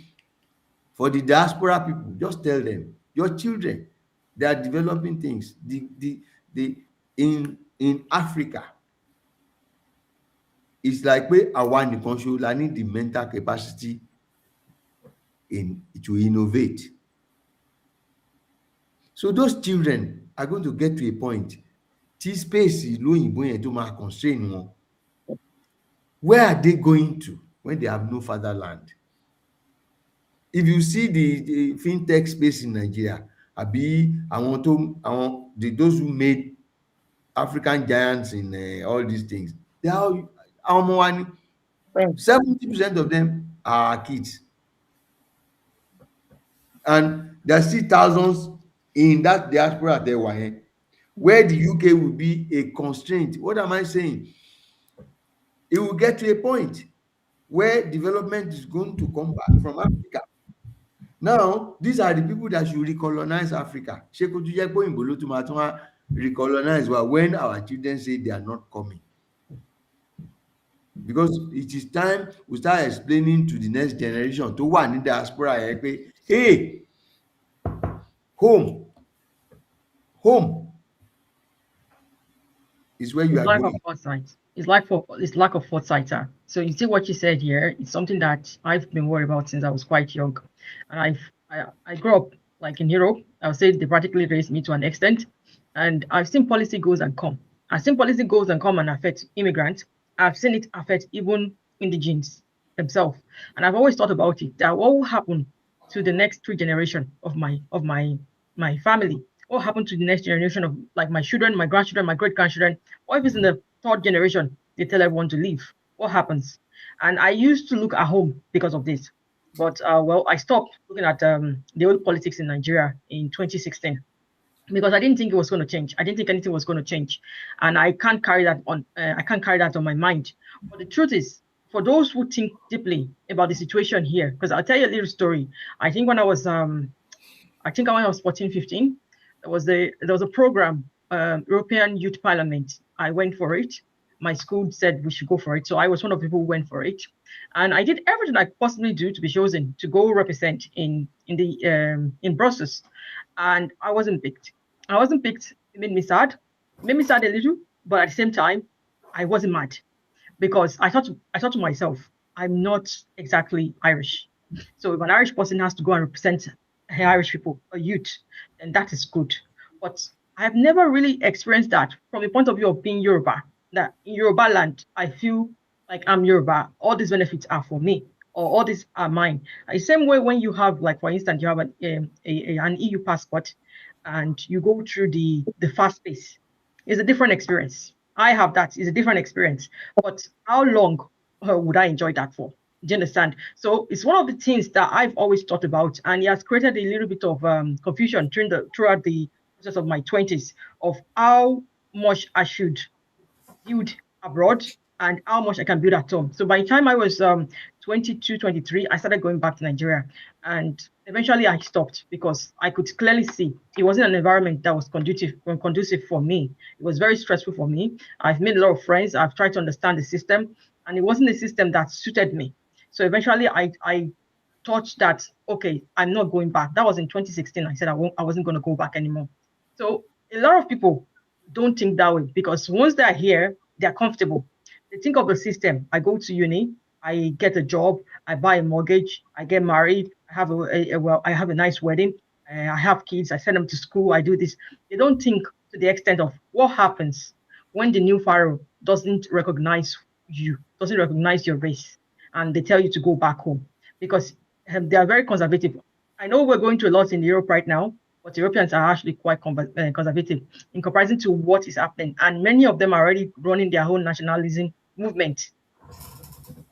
for the diaspora people, just tell them your children, they are developing things. In Africa, it's like pé àwa nìkan ṣo la need the mental capacity to innovate. So those children are going to get to a point tí space ìlú òyìnbó yẹn tó máa constrain wọn. Where are they going to when they have no fatherland? If you see the fintech space in Nigeria, àbí those who made African giants in all these things, they are àwọn ọmọ wa ni. 70% of them are kids, and there are still thousands in that diaspora there where the UK will be a constraint. What am I saying? It will get to a point where development is going to come back from Africa. Now, these are the people that should recolonize Africa. Ṣé kó tún jẹ́ pé òyìnbó ló tún máa tún wá recolonize wa when our children say they are not coming? Because it is time we start explaining to the next generation tó wà ní diaspora yẹn pé hey, home is where you are lack going. of foresight. It's lack of foresight. So you see what you said here. It's something that I've been worried about since I was quite young, and I grew up like in Europe. I would say they practically raised me to an extent, and I've seen policy goes and come. I've seen policy goes and come and affect immigrants. I've seen it affect even indigenes themselves, and I've always thought about it. That what will happen to the next 3 generations of my family? What happened to the next generation of like my children, my grandchildren, my great grandchildren? What if it's in the 3rd generation? They tell everyone to leave. What happens? And I used to look at home because of this, but I stopped looking at the old politics in Nigeria in 2016 because I didn't think it was going to change. I didn't think anything was going to change, and I can't carry that on. I can't carry that on my mind. But the truth is, for those who think deeply about the situation here, because I'll tell you a little story. I think when I was 14, 15. There was a program, European Youth Parliament. I went for it. My school said we should go for it, so I was one of the people who went for it, and I did everything I could possibly do to be chosen to go represent in Brussels, and I wasn't picked. I wasn't picked. It made me sad. It made me sad a little, but at the same time, I wasn't mad because I thought to myself, I'm not exactly Irish, so if an Irish person has to go and represent Irish people, a youth, then that is good. But I have never really experienced that from the point of view of being Yoruba. That in Yoruba land, I feel like I'm Yoruba. All these benefits are for me, or all these are mine. The same way when you have, like for instance, you have an EU passport, and you go through the fast pace. It's a different experience. I have that. It's a different experience. But how long would I enjoy that for? Do you understand? So it's one of the things that I've always thought about, and it has created a little bit of confusion throughout the process of my 20s of how much I should build abroad and how much I can build at home. So by the time I was 22, 23, I started going back to Nigeria, and eventually I stopped because I could clearly see it wasn't an environment that was conducive for me. It was very stressful for me. I've made a lot of friends. I've tried to understand the system, and it wasn't a system that suited me. So eventually I thought that, okay, I'm not going back. That was in 2016. I said I wasn't going to go back anymore. So a lot of people don't think that way because once they're here, they're comfortable. They think of the system. I go to uni, I get a job, I buy a mortgage, I get married, I have I have a nice wedding, I have kids, I send them to school, I do this. They don't think to the extent of what happens when the new pharaoh doesn't recognize you, doesn't recognize your race, and they tell you to go back home because they are very conservative. I know we're going through a lot in Europe right now, but Europeans are actually quite conservative in comparison to what is happening. And many of them are already running their own nationalism movement.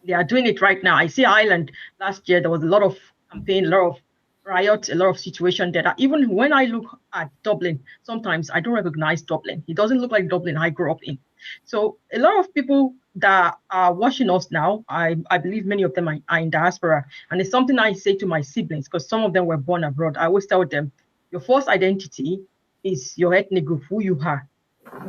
They are doing it right now. I see Ireland last year, there was a lot of campaign, a lot of riots, a lot of situation there. Even when I look at Dublin, sometimes I don't recognize Dublin. It doesn't look like Dublin I grew up in. So a lot of people that are watching us now, I believe many of them are in diaspora. And it's something I say to my siblings, because some of them were born abroad. I always tell them, your first identity is your ethnic group, who you are.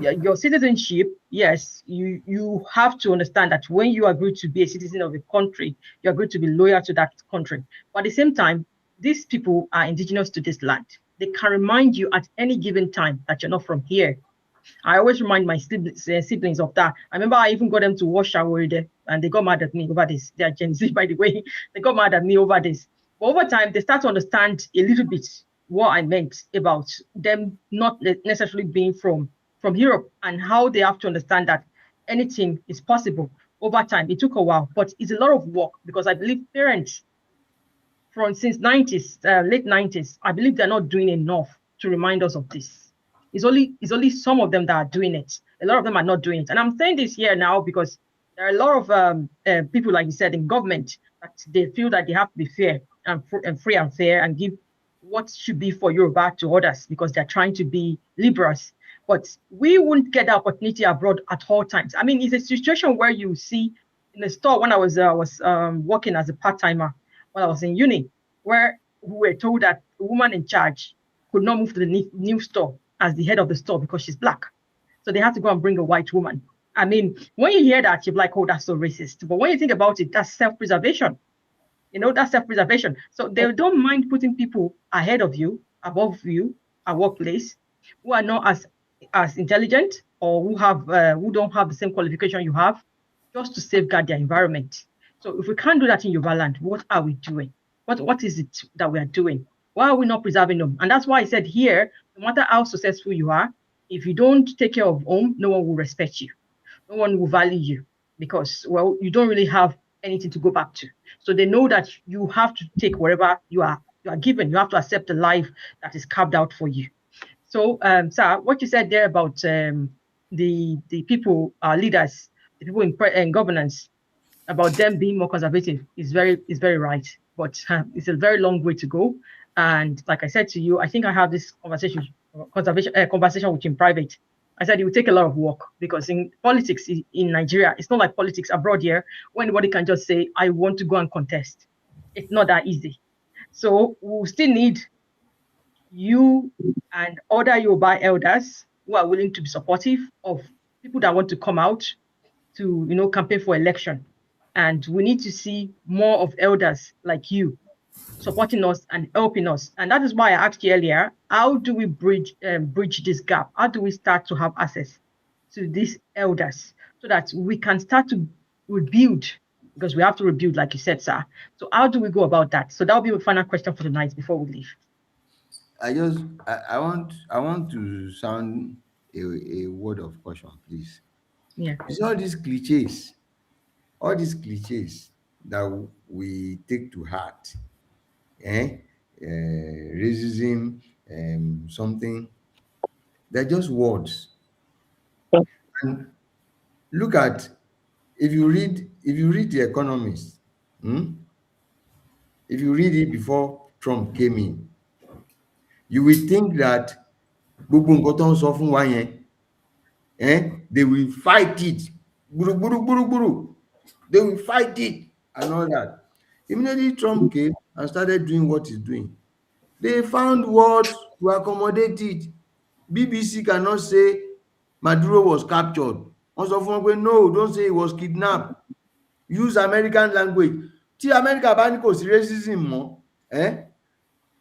Your citizenship, yes, you have to understand that when you agree to be a citizen of a country, you agree to be loyal to that country. But at the same time, these people are indigenous to this land. They can remind you at any given time that you're not from here. I always remind my siblings of that. I remember I even got them to wash our there, and they got mad at me over this. They are Gen Z, by the way. They got mad at me over this. But over time, they start to understand a little bit what I meant about them not necessarily being from Europe, and how they have to understand that anything is possible over time. It took a while, but it's a lot of work, because I believe parents from since 90s, late 90s, I believe they're not doing enough to remind us of this. It's only some of them that are doing it. A lot of them are not doing it. And I'm saying this here now because there are a lot of people, like you said, in government, that they feel that they have to be fair and free and fair, and give what should be for Yoruba to others, because they're trying to be liberals. But we wouldn't get the opportunity abroad at all times. I mean, it's a situation where you see in the store when I was working as a part-timer when I was in uni, where we were told that the woman in charge could not move to the new store as the head of the store because she's black. So they had to go and bring a white woman. I mean, when you hear that, you're like, oh, that's so racist. But when you think about it, that's self-preservation. That's self-preservation. So they don't mind putting people ahead of you, above you, at workplace, who are not as intelligent, or who don't have the same qualification you have, just to safeguard their environment. So if we can't do that in Yoruba land, what are we doing? What is it that we are doing? Why are we not preserving them? And that's why I said here, no matter how successful you are, if you don't take care of home, no one will respect you. No one will value you, because, well, you don't really have anything to go back to. So they know that you have to take whatever you are given. You have to accept the life that is carved out for you. So, sir, what you said there about the people, our leaders, the people in governance, about them being more conservative is very right. But it's a very long way to go. And like I said to you, I think I have this conversation with you in private. I said it will take a lot of work, because in politics in Nigeria, it's not like politics abroad here, where anybody can just say, I want to go and contest. It's not that easy. So we'll still need you and other Yoruba elders who are willing to be supportive of people that want to come out to, campaign for election. And we need to see more of elders like you supporting us and helping us. And that is why I asked you earlier, how do we bridge this gap? How do we start to have access to these elders, so that we can start to rebuild? Because we have to rebuild, like you said, sir. So how do we go about that? So that'll be my final question for the night before we leave. I want to sound a word of caution, please. Yeah. It's all these cliches that we take to heart. Racism, something. They're just words. And look at, if you read The Economist, if you read it before Trump came in, you will think that gbogbo nǹkan tó ń sọ fún wa yẹn, they will fight it, gburu. They will fight it and all that. Immediately Trump came and started doing what he's doing, they found words to accommodate it. BBC cannot say Maduro was captured. Wọ́n sọ fún wọn pé no, don't say he was kidnapped. Use American language. Tí America bá ní kò sí racism mọ́,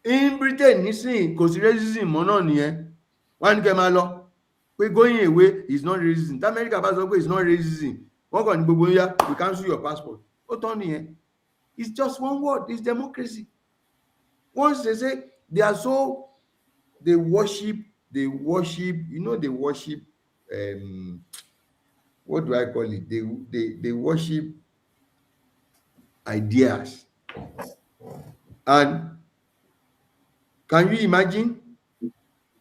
in Britain nísìnyí kò sí racism mọ́ náà nìyẹn. Wọ́n á ní kẹ́ máa lọ pé going away is not racism. Tí America bá sọ pé it's not racism, wọ́n kàn ní gbogbo yín yá, we cancel your passport. Ó tán nìyẹn. It's just one word, it's democracy. Once they say they are so, they worship, what do I call it? They worship ideas. And can you imagine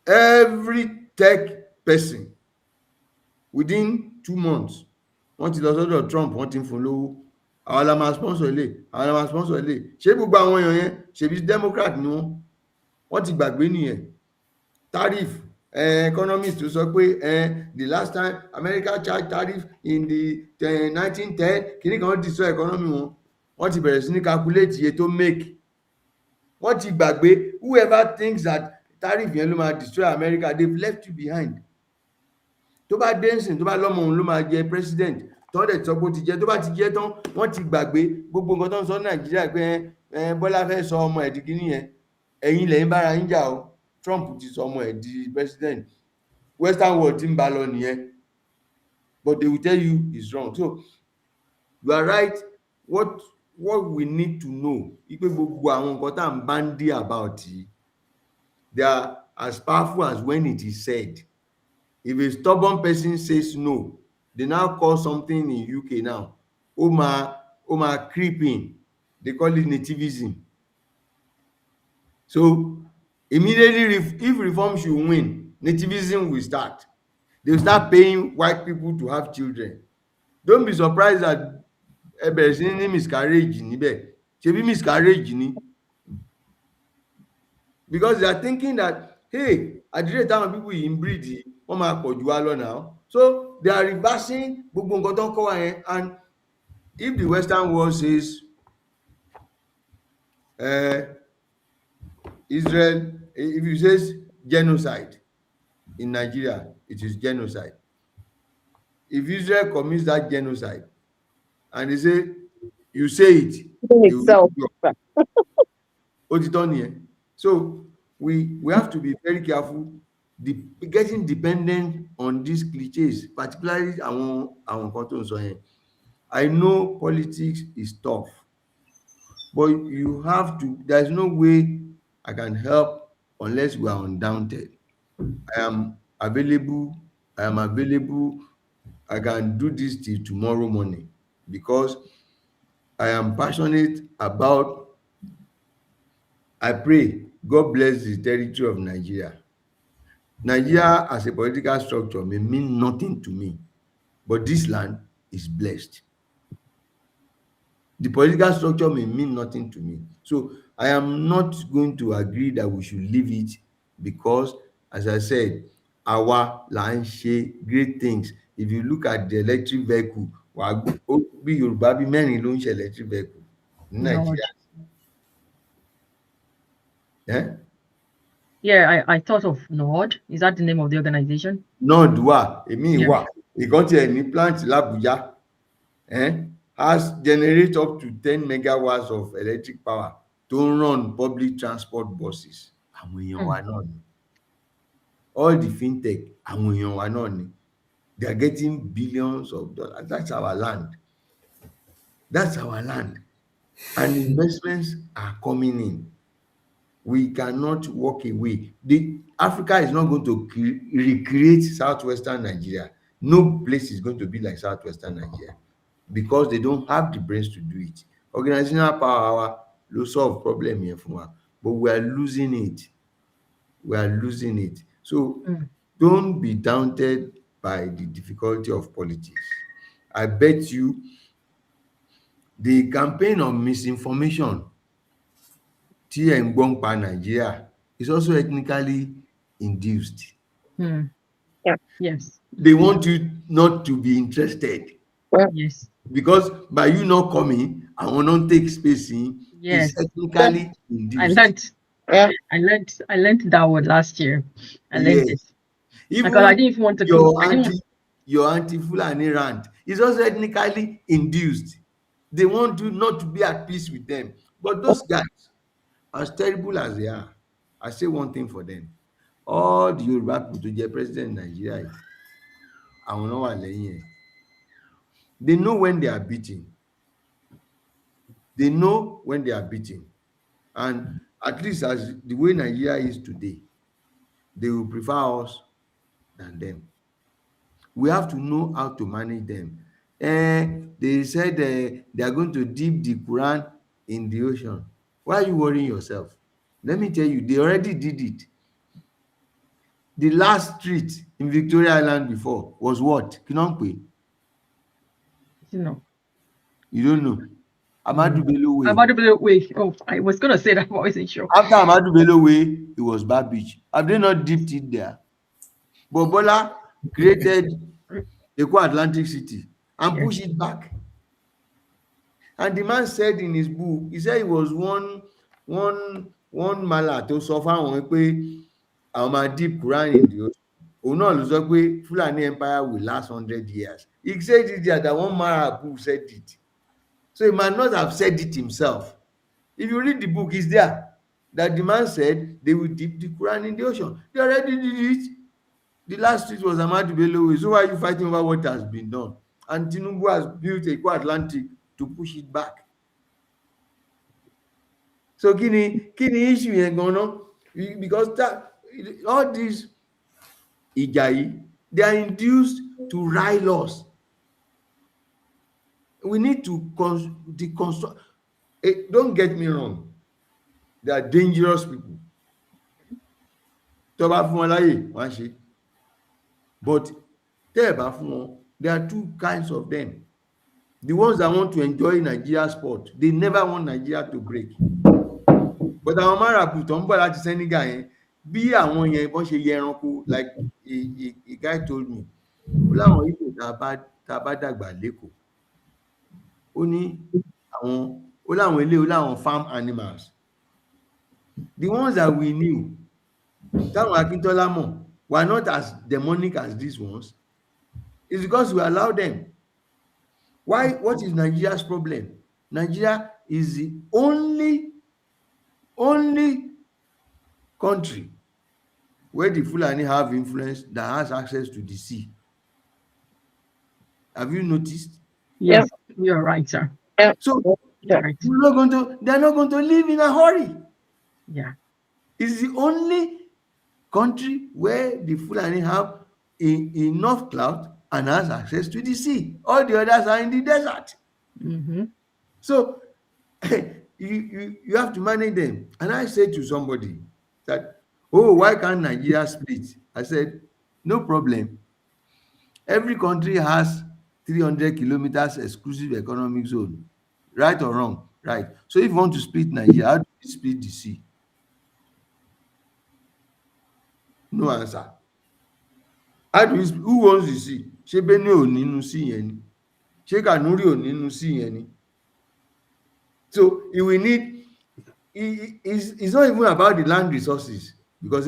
every tech person within 2 months wọ́n ti lọ sọ́dọ̀ Trump, wọ́n ti ń fún lówó, àwọn la máa sponsor ilé, àwọn la máa sponsor ilé. Ṣé gbogbo àwọn èèyàn yẹn ṣebí Democrat ni wọ́n ti gbàgbé nìyẹn. Tariff, economists tó sọ pé the last time America charged tariff in the 1910 kìíní kan destroy economy wọ́n ti bẹ̀rẹ̀ sí ní calculate iye tó make. Wọ́n ti gbàgbé. Whoever thinks that tariff yẹn ló máa destroy America, they've left you behind. Tó bá dé nsìn tó bá lọ́mọ òun ló máa jẹ president tó dẹ̀ sọ pé ó ti jẹ, tó bá ti jẹ tán wọ́n ti gbàgbé gbogbo nǹkan tó ń sọ ní Nàìjíríà pé Bọ́lá fẹ́ sọ ọmọ ẹ̀ di kíní yẹn, ẹ̀yin lẹ́yìn bára yín jà o. Trump ti sọ ọmọ ẹ̀ di president, Western world ti ń bá lọ nìyẹn, but they will tell you it's wrong. So you are right. What we need to know ipe gbogbo àwọn nǹkan tá à ń bandy about yìí, they are as powerful as when it is said. If a stubborn person says no, they now call something in UK now, Oma creeping. They call it nativism. So immediately, if reform should win, nativism will start. They will start paying white people to have children. Don't be surprised that ẹbẹ̀rẹ̀ sí ní miscarriage níbẹ̀. Ṣebí miscarriage ni? Because they are thinking that, hey, at the rate táwọn people yìí ń breed yìí, wọ́n máa pọ̀ jù wá lọ now. So they are reversing gbogbo nǹkan tó ń kọ́ wa yẹn. And if the Western world says Israel, if you say genocide in Nigeria, it is genocide. If Israel commits that genocide and they say, you say it, itself. So we have to be very careful getting dependent on these cliches, particularly àwọn nǹkan tó ń sọ yẹn. I know politics is tough, but you have to, there's no way I can help unless we are undaunted. I am available. I can do this till tomorrow morning because I am passionate about, I pray God bless the territory of Nigeria. Nigeria as a political structure may mean nothing to me, but this land is blessed. The political structure may mean nothing to me. So I am not going to agree that we should leave it because, as I said, àwa là ń ṣe great things. If you look at the electric vehicle, bí Yorùbá bí mẹ́rin ló ń ṣe electric vehicle ní Nàìjíríà. Yeah, I thought of Nord. Is that the name of the organization? Nord wà, èmi wà. Ìkan tiẹ̀ ní plant l'Abuja. Has generate up to 10 megawatts of electric power to run public transport buses. Àwọn èèyàn wa náà ni. All the fintech, àwọn èèyàn wa náà ni. They are getting billions of dollars. That's our land. That's our land. And investments are coming in. We cannot walk away. Africa is not going to recreate southwestern Nigeria. No place is going to be like southwestern Nigeria because they don't have the brains to do it. Organizational power will solve problem here for us, but we are losing it. We are losing it. So don't be daunted by the difficulty of politics. I bet you the campaign of misinformation tí ẹ̀ ń gbọ́ ń pa Nigeria is also ethnically induced. Yeah. Yes. They want you not to be interested. Yes. Because by you not coming, I will not take space in. Yes. It's ethnically induced. I learned that word last year. I learned it. Even because I didn't even want to your anti-Fulani rant is also ethnically induced. They want you not to be at peace with them. But those guys, as terrible as they are, I say one thing for them. All the Yoruba people to get president in Nigeria, I will not allow. They know when they are beaten. They know when they are beaten. And at least as the way Nigeria is today, they will prefer us than them. We have to know how to manage them. They said they are going to dip the Quran in the ocean. Why are you worrying yourself? Let me tell you, they already did it. The last street in Victoria Island before was what? Kinongpe? No. You don't know? Ahmadu Bello Way. Ahmadu Bello Way. Oh, I was going to say that, but I wasn't sure. After Ahmadu Bello Way, it was Bar Beach. Have they not dipped it there? But Bola created Eko Atlantic City and pushed it back. And the man said in his book, he said it was one mala to suffer on pé àwọn máa deep Quran in the ocean. Òun náà ló sọ pé Fulani empire will last 100 years. He said it there, that one Arab who said it. So he might not have said it himself. If you read the book, it's there that the man said they will dip the Quran in the ocean. They already did it. The last tweet was Ahmadu Bello. So why are you fighting over what has been done? And Tinubu has built a co-Atlantic to push it back. So kini issue yẹn gan-an? Because all these ìjà yìí, they are induced to rile us. We need to deconstruct. Don't get me wrong. They are dangerous people. Tó bá fún wọn láyè, wọ́n á ṣe. But tẹ́ ẹ̀ bá fún wọn, there are two kinds of them. The ones that want to enjoy Nigeria sport, they never want Nigeria to break. But àwọn márààkù tó ń bọ̀ láti Senegal yẹn, bí àwọn yẹn bọ́n ṣe yẹ ẹranko, like a guy told me, ó láwọn Igbo tá a bá dàgbà lẹ́kọ̀ọ́, ó ní láwọn farm animals. The ones that we knew, táwọn Akíntọ́lá mọ̀, were not as demonic as these ones. It's because we allow them. Why? What is Nigeria's problem? Nigeria is the only country where the Fulani have influence that has access to the sea. Have you noticed? Yes, you're right, sir. So Right. they're not going to live in a hurry. Yeah. It's the only country where the Fulani have enough clout and has access to the sea. All the others are in the desert. Mm-hmm. So you have to manage them. And I said to somebody that, oh, why can't Nigeria split? I said, no problem. Every country has 300 kilometers exclusive economic zone. Right or wrong? Right. So if you want to split Nigeria, how do you split the sea? No answer. How do you, who owns the sea? Ṣé Benue ò nínú sea yẹn ni? Ṣé Kanuri ò nínú sea yẹn ni? So we need, it's not even about the land resources because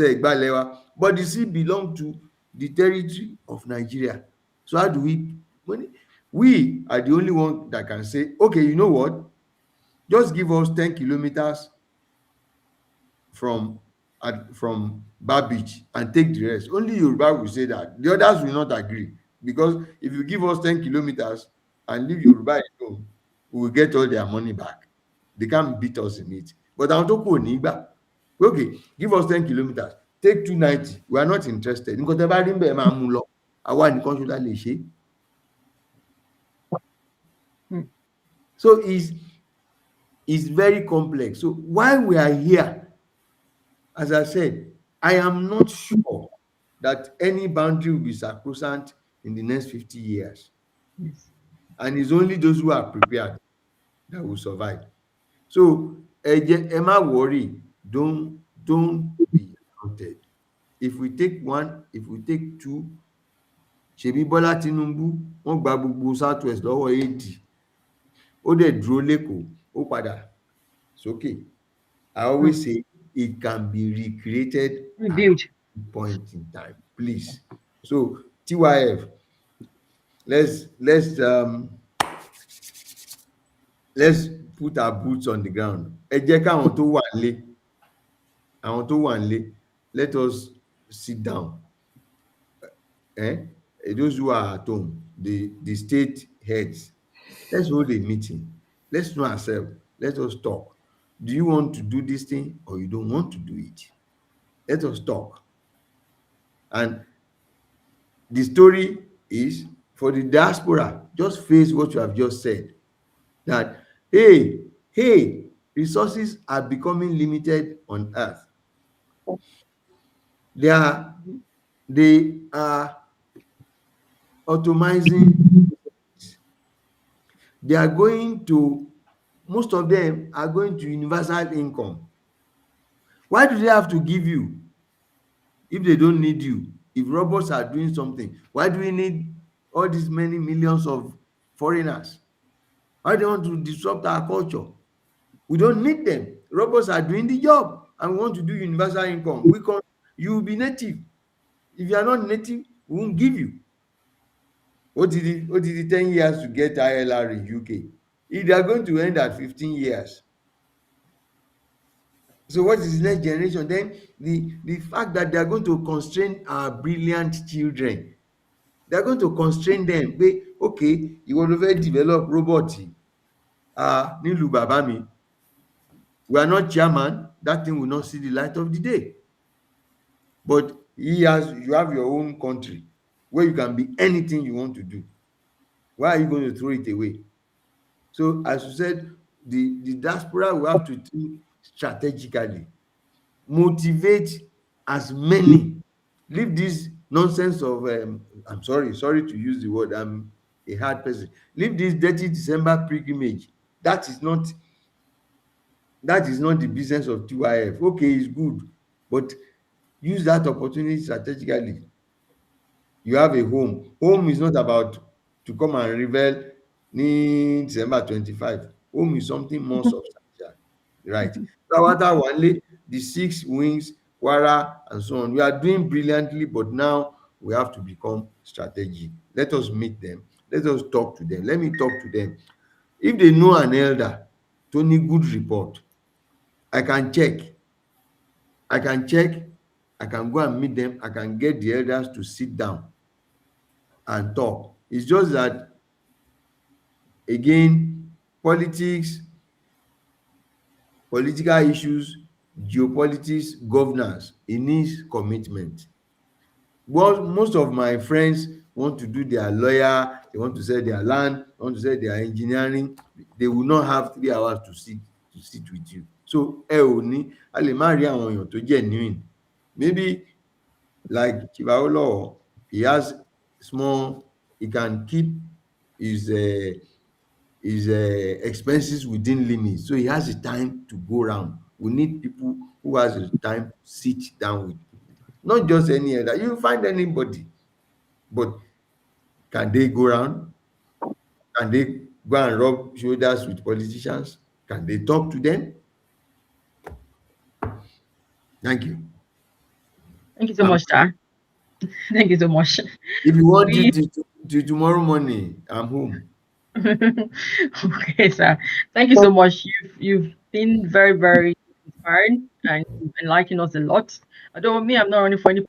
but the sea belongs to the territory of Nigeria. So how do we are the only one that can say, okay, you know what? Just give us 10 kilometers from Bar Beach and take the rest. Only Yoruba will say that. The others will not agree, because if you give us 10 kilometers and leave Yoruba alone, we will get all their money back. They can't beat us in it. But àwọn tó kù ò ní gbà. Okay, give us 10 kilometers, take 290. We are not interested. Nǹkan tẹ́ bá rí bẹ́ẹ̀ máa mú lọ. Àwa nìkan ṣọlá lè ṣe. So it's very complex. So while we are here, as I said, I am not sure that any boundary will be sacrosanct in the next 50 years. Yes. And it's only those who are prepared that will survive. So ẹ má worry, don't be daunted. If we take one, if we take two, ṣebí Bọ́lá Tinubu wọ́n gba gbogbo South West lọ́wọ́ AD. Ó dẹ̀ dúró lẹ́kọ̀ọ́, ó padà sókè. I always say it can be recreated Rebuild. at any point in time, please. So TYF, let's put our boots on the ground. Ẹ jẹ́ káwọn tó wà nílé, let us sit down. Those who are at home, the state heads, let's hold a meeting. Let's know ourselves. Let us talk. Do you want to do this thing or you don't want to do it? Let us talk. And the story is, for the diaspora, just face what you have just said, that hey, resources are becoming limited on earth. They are automizing. They are going to, most of them are going to universal income. Why do they have to give you if they don't need you? If robots are doing something, why do we need all these many millions of foreigners? Why do they want to disrupt our culture? We don't need them. Robots are doing the job and we want to do universal income. You will be native. If you are not native, we won't give you. What did it 10 years to get ILR in UK? If they are going to end at 15 years. So what is the next generation? Then the fact that they are going to constrain our brilliant children. They are going to constrain them. Pé okay, ìwọ ló fẹ́ develop robot nílùú bàbá mi. We are not chairman. That thing will not see the light of the day. But you have your own country where you can be anything you want to do. Why are you going to throw it away? So as you said, the diaspora will have to think strategically, motivate as many. Leave this nonsense of I'm sorry to use the word, I'm a hard person. Leave this dirty December pilgrimage. That is not the business of TYF. Okay, it's good, but use that opportunity strategically. You have a home is not about to come and revel ní December 25. Home is something more substantial, right? Tawata Wanle, the 6 wings, Kwara, and so on. We are doing brilliantly, but now we have to become strategic. Let us meet them. Let us talk to them. Let me talk to them. If they know an elder, Tony, good report. I can check. I can check. I can go and meet them. I can get the elders to sit down and talk. It's just that, again, politics, political issues, geopolitics, governance, it needs commitment. Well, most of my friends want to do their lawyer, they want to sell their land, they want to sell their engineering. They will not have 3 hours to sit with you. So ẹ ò ní, a lè má rí àwọn èèyàn tó genuine. Maybe like Chief Awolowo, he can keep his expenses within limits, so he has the time to go around. We need people who has the time to sit down with people, not just any other. You find anybody, but can they go around? Can they go and rub shoulders with politicians? Can they talk to them? Thank you. Thank you so much, sir. Thank you so much. If you want We it to tomorrow morning, I'm home. okay, sir. Thank you so much. You've been very, very inspiring and you've enlightened us a lot. Although me, I'm not running for any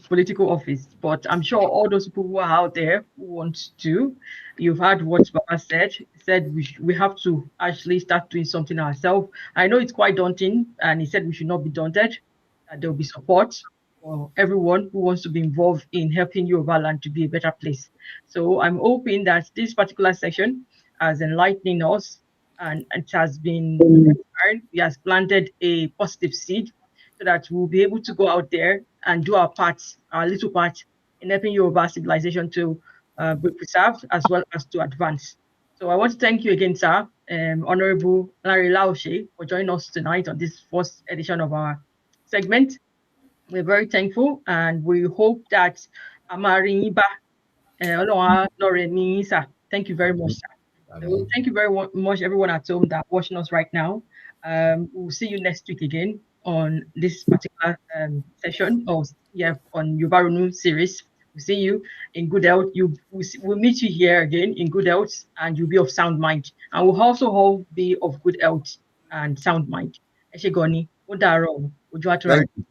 political office, but I'm sure all those people who are out there who want to, you've heard what Baba said. He said we have to actually start doing something ourselves. I know it's quite daunting, and he said we should not be daunted. That there will be support for everyone who wants to be involved in helping Yoruba land to be a better place. So I'm hoping that this particular section has enlightening us and it has been inspiring. He has planted a positive seed so that we'll be able to go out there and do our part, our little part in helping Yoruba civilization to be preserved as well as to advance. So I want to thank you again, sir, Honourable Lanre Laoshe, for joining us tonight on this first edition of our segment. We're very thankful and we hope that Amariba sir. Thank you very much, sir. So thank you very much, everyone at home that watching us right now. We'll see you next week again on this particular session of on Yoruba series. We'll see you in good health. We'll meet you here again in good health, and you'll be of sound mind. And we'll also all be of good health and sound mind. Ẹ ṣé gan ni, ó dàárọ̀ o, ojú á tún Thank ra. you.